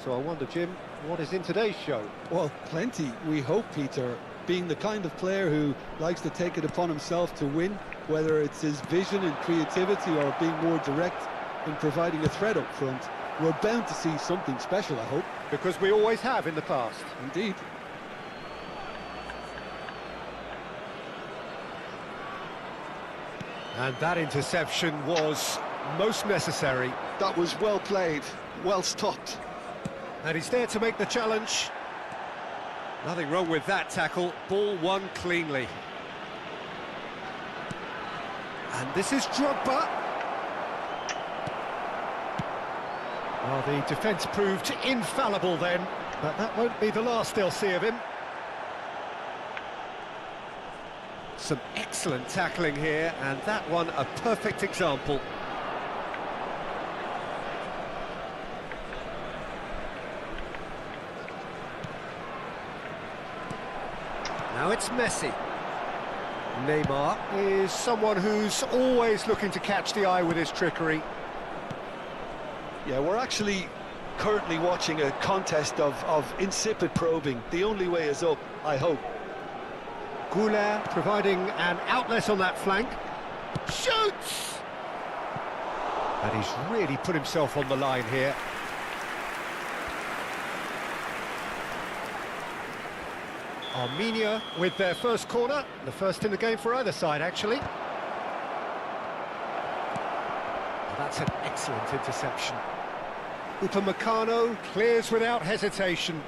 So I wonder, Jim, what is in today's show? Well, plenty, we hope, Peter. Being the kind of player who likes to take it upon himself to win, whether it's his vision and creativity or being more direct in providing a threat up front, we're bound to see something special, I hope. Because we always have in the past. Indeed. And that interception was most necessary. That was well played, well stopped. And he's there to make the challenge. Nothing wrong with that tackle. Ball won cleanly. And this is Drogba. Well, the defence proved infallible then, but that won't be the last they'll see of him. Some excellent tackling here, and that one a perfect example. Now it's Messi. Neymar is someone who's always looking to catch the eye with his trickery. Yeah, we're actually currently watching a contest of insipid probing. The only way is up, I hope. Goulet providing an outlet on that flank. Shoots! And he's really put himself on the line here. Armenia with their first corner, the first in the game for either side, actually. Well, that's an excellent interception. Upamecano clears without hesitation.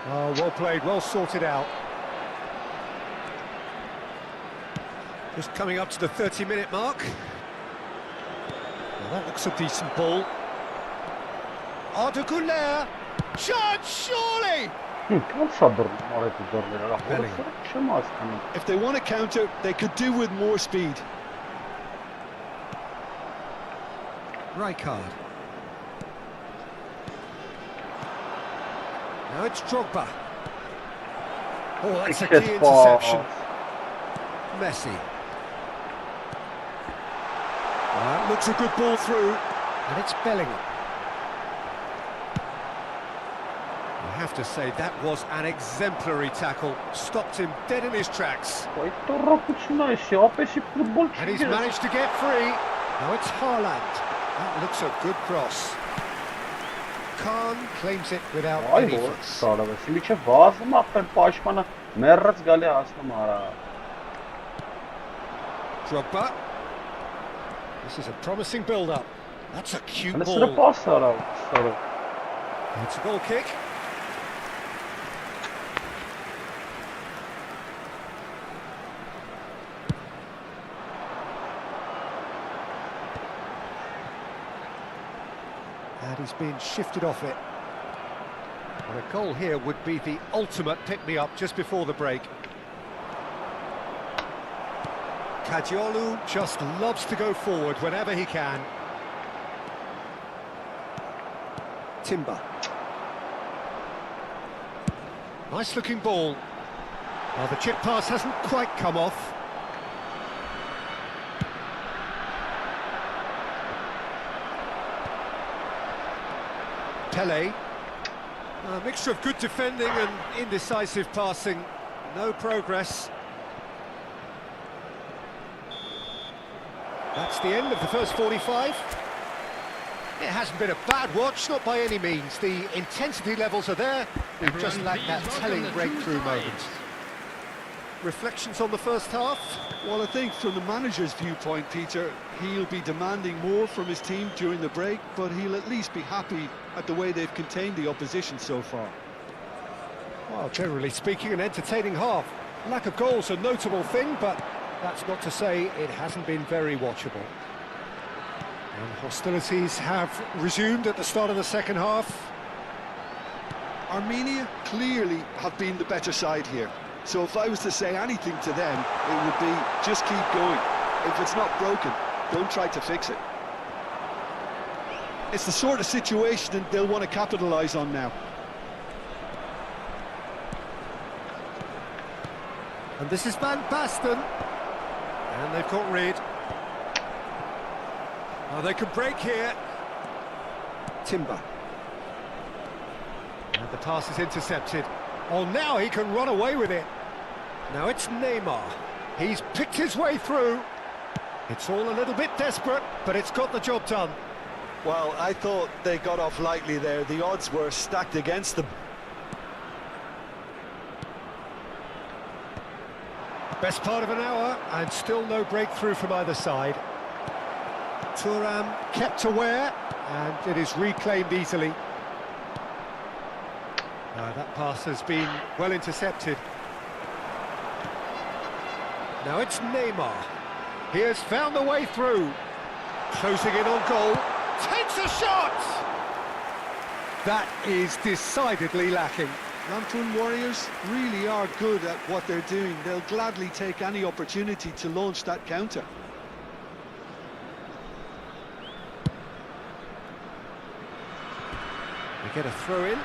Oh, well played, well sorted out. Just coming up to the 30-minute mark. Well, that looks a decent ball. Arda Güler. Shot, surely! If they want to counter, they could do with more speed. Rijkaard. Now it's Drogba. Oh, that's a key interception. Messi. That looks a good ball through. And it's Bellingham. I have to say, that was an exemplary tackle. Stopped him dead in his tracks. And he's managed to get free. Now it's Haaland. That looks a good cross. Khan claims it without any fuss. Drogba. This is a promising build-up. That's a cute ball. It's a goal kick. And he's been shifted off it. Well, a goal here would be the ultimate pick-me-up just before the break. Kadiolu just loves to go forward whenever he can. Timber. Nice looking ball. Well, the chip pass hasn't quite come off. Pele. A mixture of good defending and indecisive passing. No progress. That's the end of the first 45. It hasn't been a bad watch, not by any means. The intensity levels are there. We've just lacked that telling breakthrough moment. Reflections on the first half? Well, I think from the manager's viewpoint, Peter, he'll be demanding more from his team during the break, but he'll at least be happy at the way they've contained the opposition so far. Well, generally speaking, an entertaining half. Lack of goals a notable thing, but that's not to say it hasn't been very watchable. And hostilities have resumed at the start of the second half. Armenia clearly have been the better side here. So if I was to say anything to them, it would be just keep going. If it's not broken, don't try to fix it. It's the sort of situation that they'll want to capitalise on now. And this is Van Basten. And they've got rid. Oh, they can break here. Timber. And the pass is intercepted. Oh, now he can run away with it. Now it's Neymar. He's picked his way through. It's all a little bit desperate, but it's got the job done. Well, I thought they got off lightly there. The odds were stacked against them. Best part of an hour, and still no breakthrough from either side. Thuram kept aware, and it is reclaimed easily. That pass has been well intercepted. Now it's Neymar. He has found the way through. Closing in on goal. Takes a shot! That is decidedly lacking. Lantern Warriors really are good at what they're doing. They'll gladly take any opportunity to launch that counter. We get a throw in.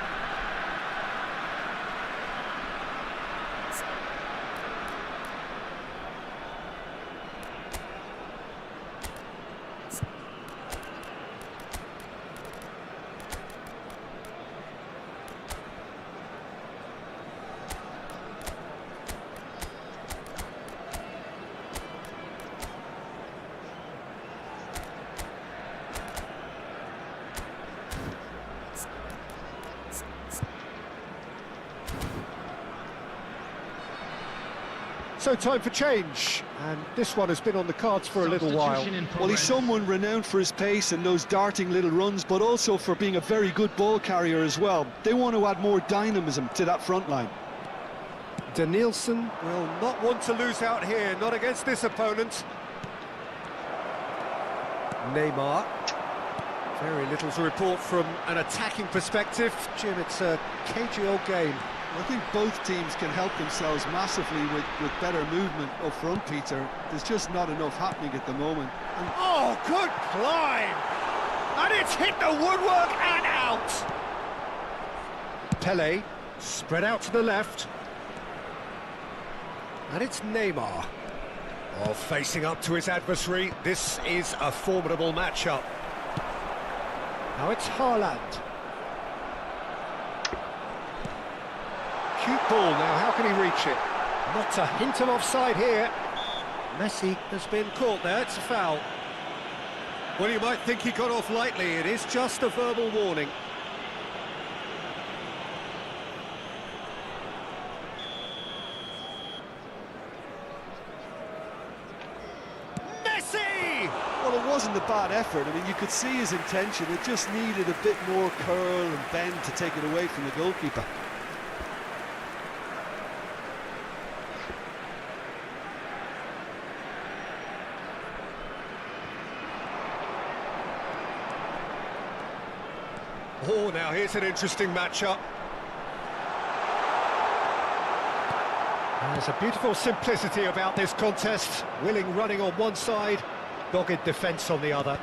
So time for change, and this one has been on the cards for a little while. Well, he's someone renowned for his pace and those darting little runs, but also for being a very good ball carrier as well. They want to add more dynamism to that front line. Danielson will not want to lose out here, not against this opponent. Neymar. Very little to report from an attacking perspective. Jim, it's a cagey old game. I think both teams can help themselves massively with better movement up front, Peter. There's just not enough happening at the moment. And oh, good climb! And it's hit the woodwork and out! Pele, spread out to the left. And it's Neymar. Oh, facing up to his adversary. This is a formidable matchup. Now it's Haaland. Cute ball now, how can he reach it? Not a hint of offside here. Messi has been caught there, it's a foul. Well, you might think he got off lightly, it is just a verbal warning. Messi! well, it wasn't a bad effort. I mean, you could see his intention. It just needed a bit more curl and bend to take it away from the goalkeeper. Oh, now here's an interesting matchup. There's a beautiful simplicity about this contest. Willing running on one side, dogged defence on the other.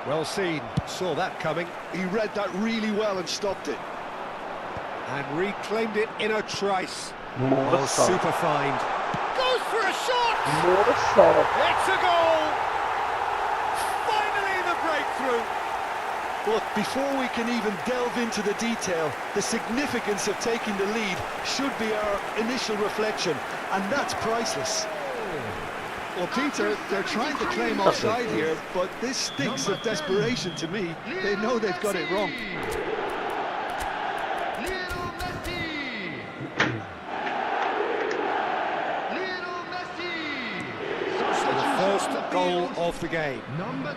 Well seen, saw that coming. He read that really well and stopped it. And reclaimed it in a trice. More Super find. Goes for a shot! It's a goal! Finally the breakthrough! Look, before we can even delve into the detail, the significance of taking the lead should be our initial reflection, and that's priceless. Well, Peter, they're trying to claim offside here, but this stinks of desperation to me. They know they've got it wrong. First goal of the game.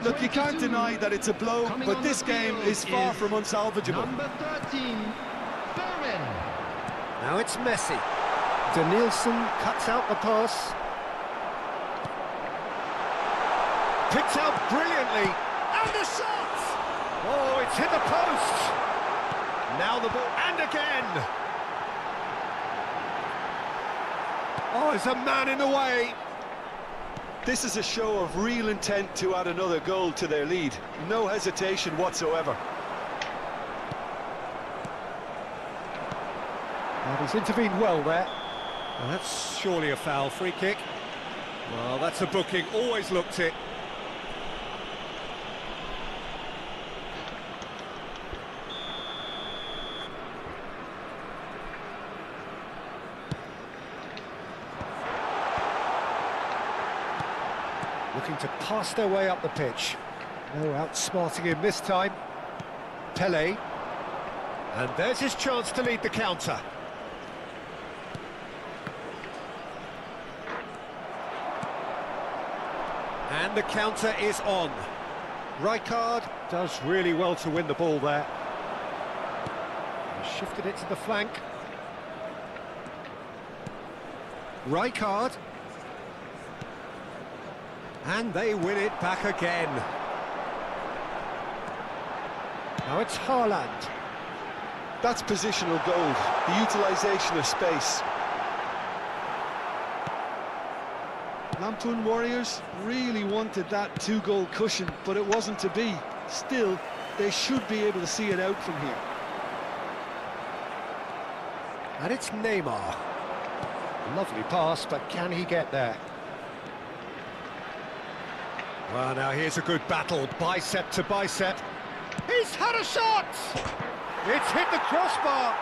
Look, you can't deny that it's a blow, but this game is far from unsalvageable. Number 13, Berwin. Now it's Messi. Danielson cuts out the pass. Picked out brilliantly. And the shot! Oh, it's hit the post. Now the ball, and again. Oh, there's a man in the way. This is a show of real intent to add another goal to their lead. No hesitation whatsoever. Well, he's intervened well there. Well, that's surely a foul. Free kick. Well, that's a booking. Always looked it. Looking to pass their way up the pitch. No outsmarting him this time. Pele. And there's his chance to lead the counter. And the counter is on. Rijkaard does really well to win the ball there. He shifted it to the flank. Rijkaard. And they win it back again. Now it's Haaland. That's positional gold, the utilisation of space. Lampoon Warriors really wanted that two-goal cushion, but it wasn't to be. Still, they should be able to see it out from here. And it's Neymar. Lovely pass, but can he get there? Well, now here's a good battle, bicep to bicep. He's had a shot! It's hit the crossbar.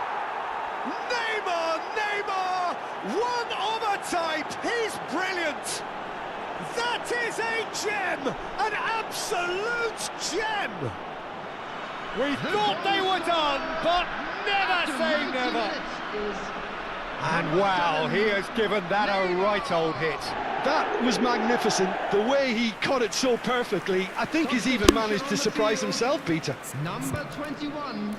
Neymar, Neymar! One of a type! He's brilliant! That is a gem! An absolute gem! We thought they were done, but never say never! And wow, he has given that a right old hit. That was magnificent. The way he cut it so perfectly, I think he's even managed to surprise himself, Peter. Number 21.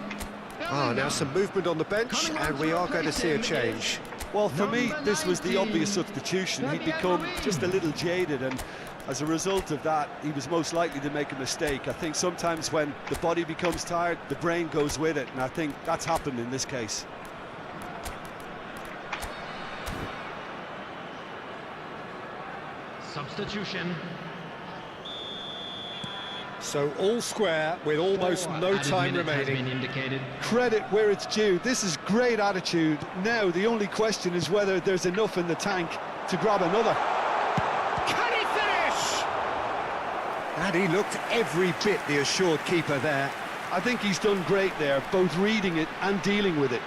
Now some movement on the bench, and we are going to see a change. Well, for me, this was the obvious substitution. He'd become just a little jaded, and as a result of that, he was most likely to make a mistake. I think sometimes when the body becomes tired, the brain goes with it, and I think that's happened in this case. Substitution. So all square with almost no time remaining. Credit where it's due. This is great attitude. Now the only question is whether there's enough in the tank to grab another. Can he finish? And he looked every bit the assured keeper there. I think he's done great there, both reading it and dealing with it.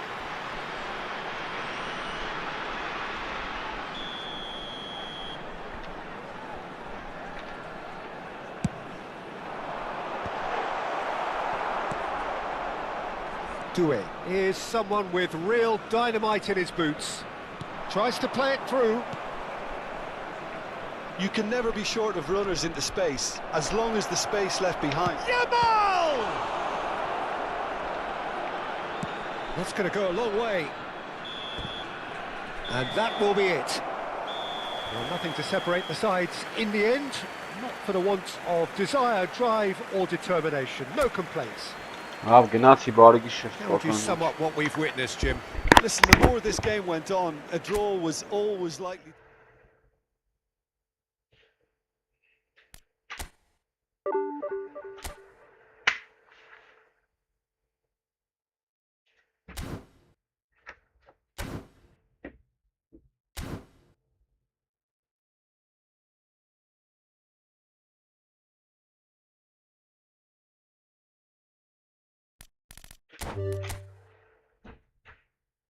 Doué is someone with real dynamite in his boots. Tries to play it through. You can never be short of runners into space, as long as the space left behind. Yamal! That's going to go a long way. And that will be it. Well, nothing to separate the sides in the end, not for the want of desire, drive or determination. No complaints. Լավ, գնացի բարի գիշեր։ How would you sum up what we've witnessed, Jim? Listen, the more this game went on, a draw was always likely.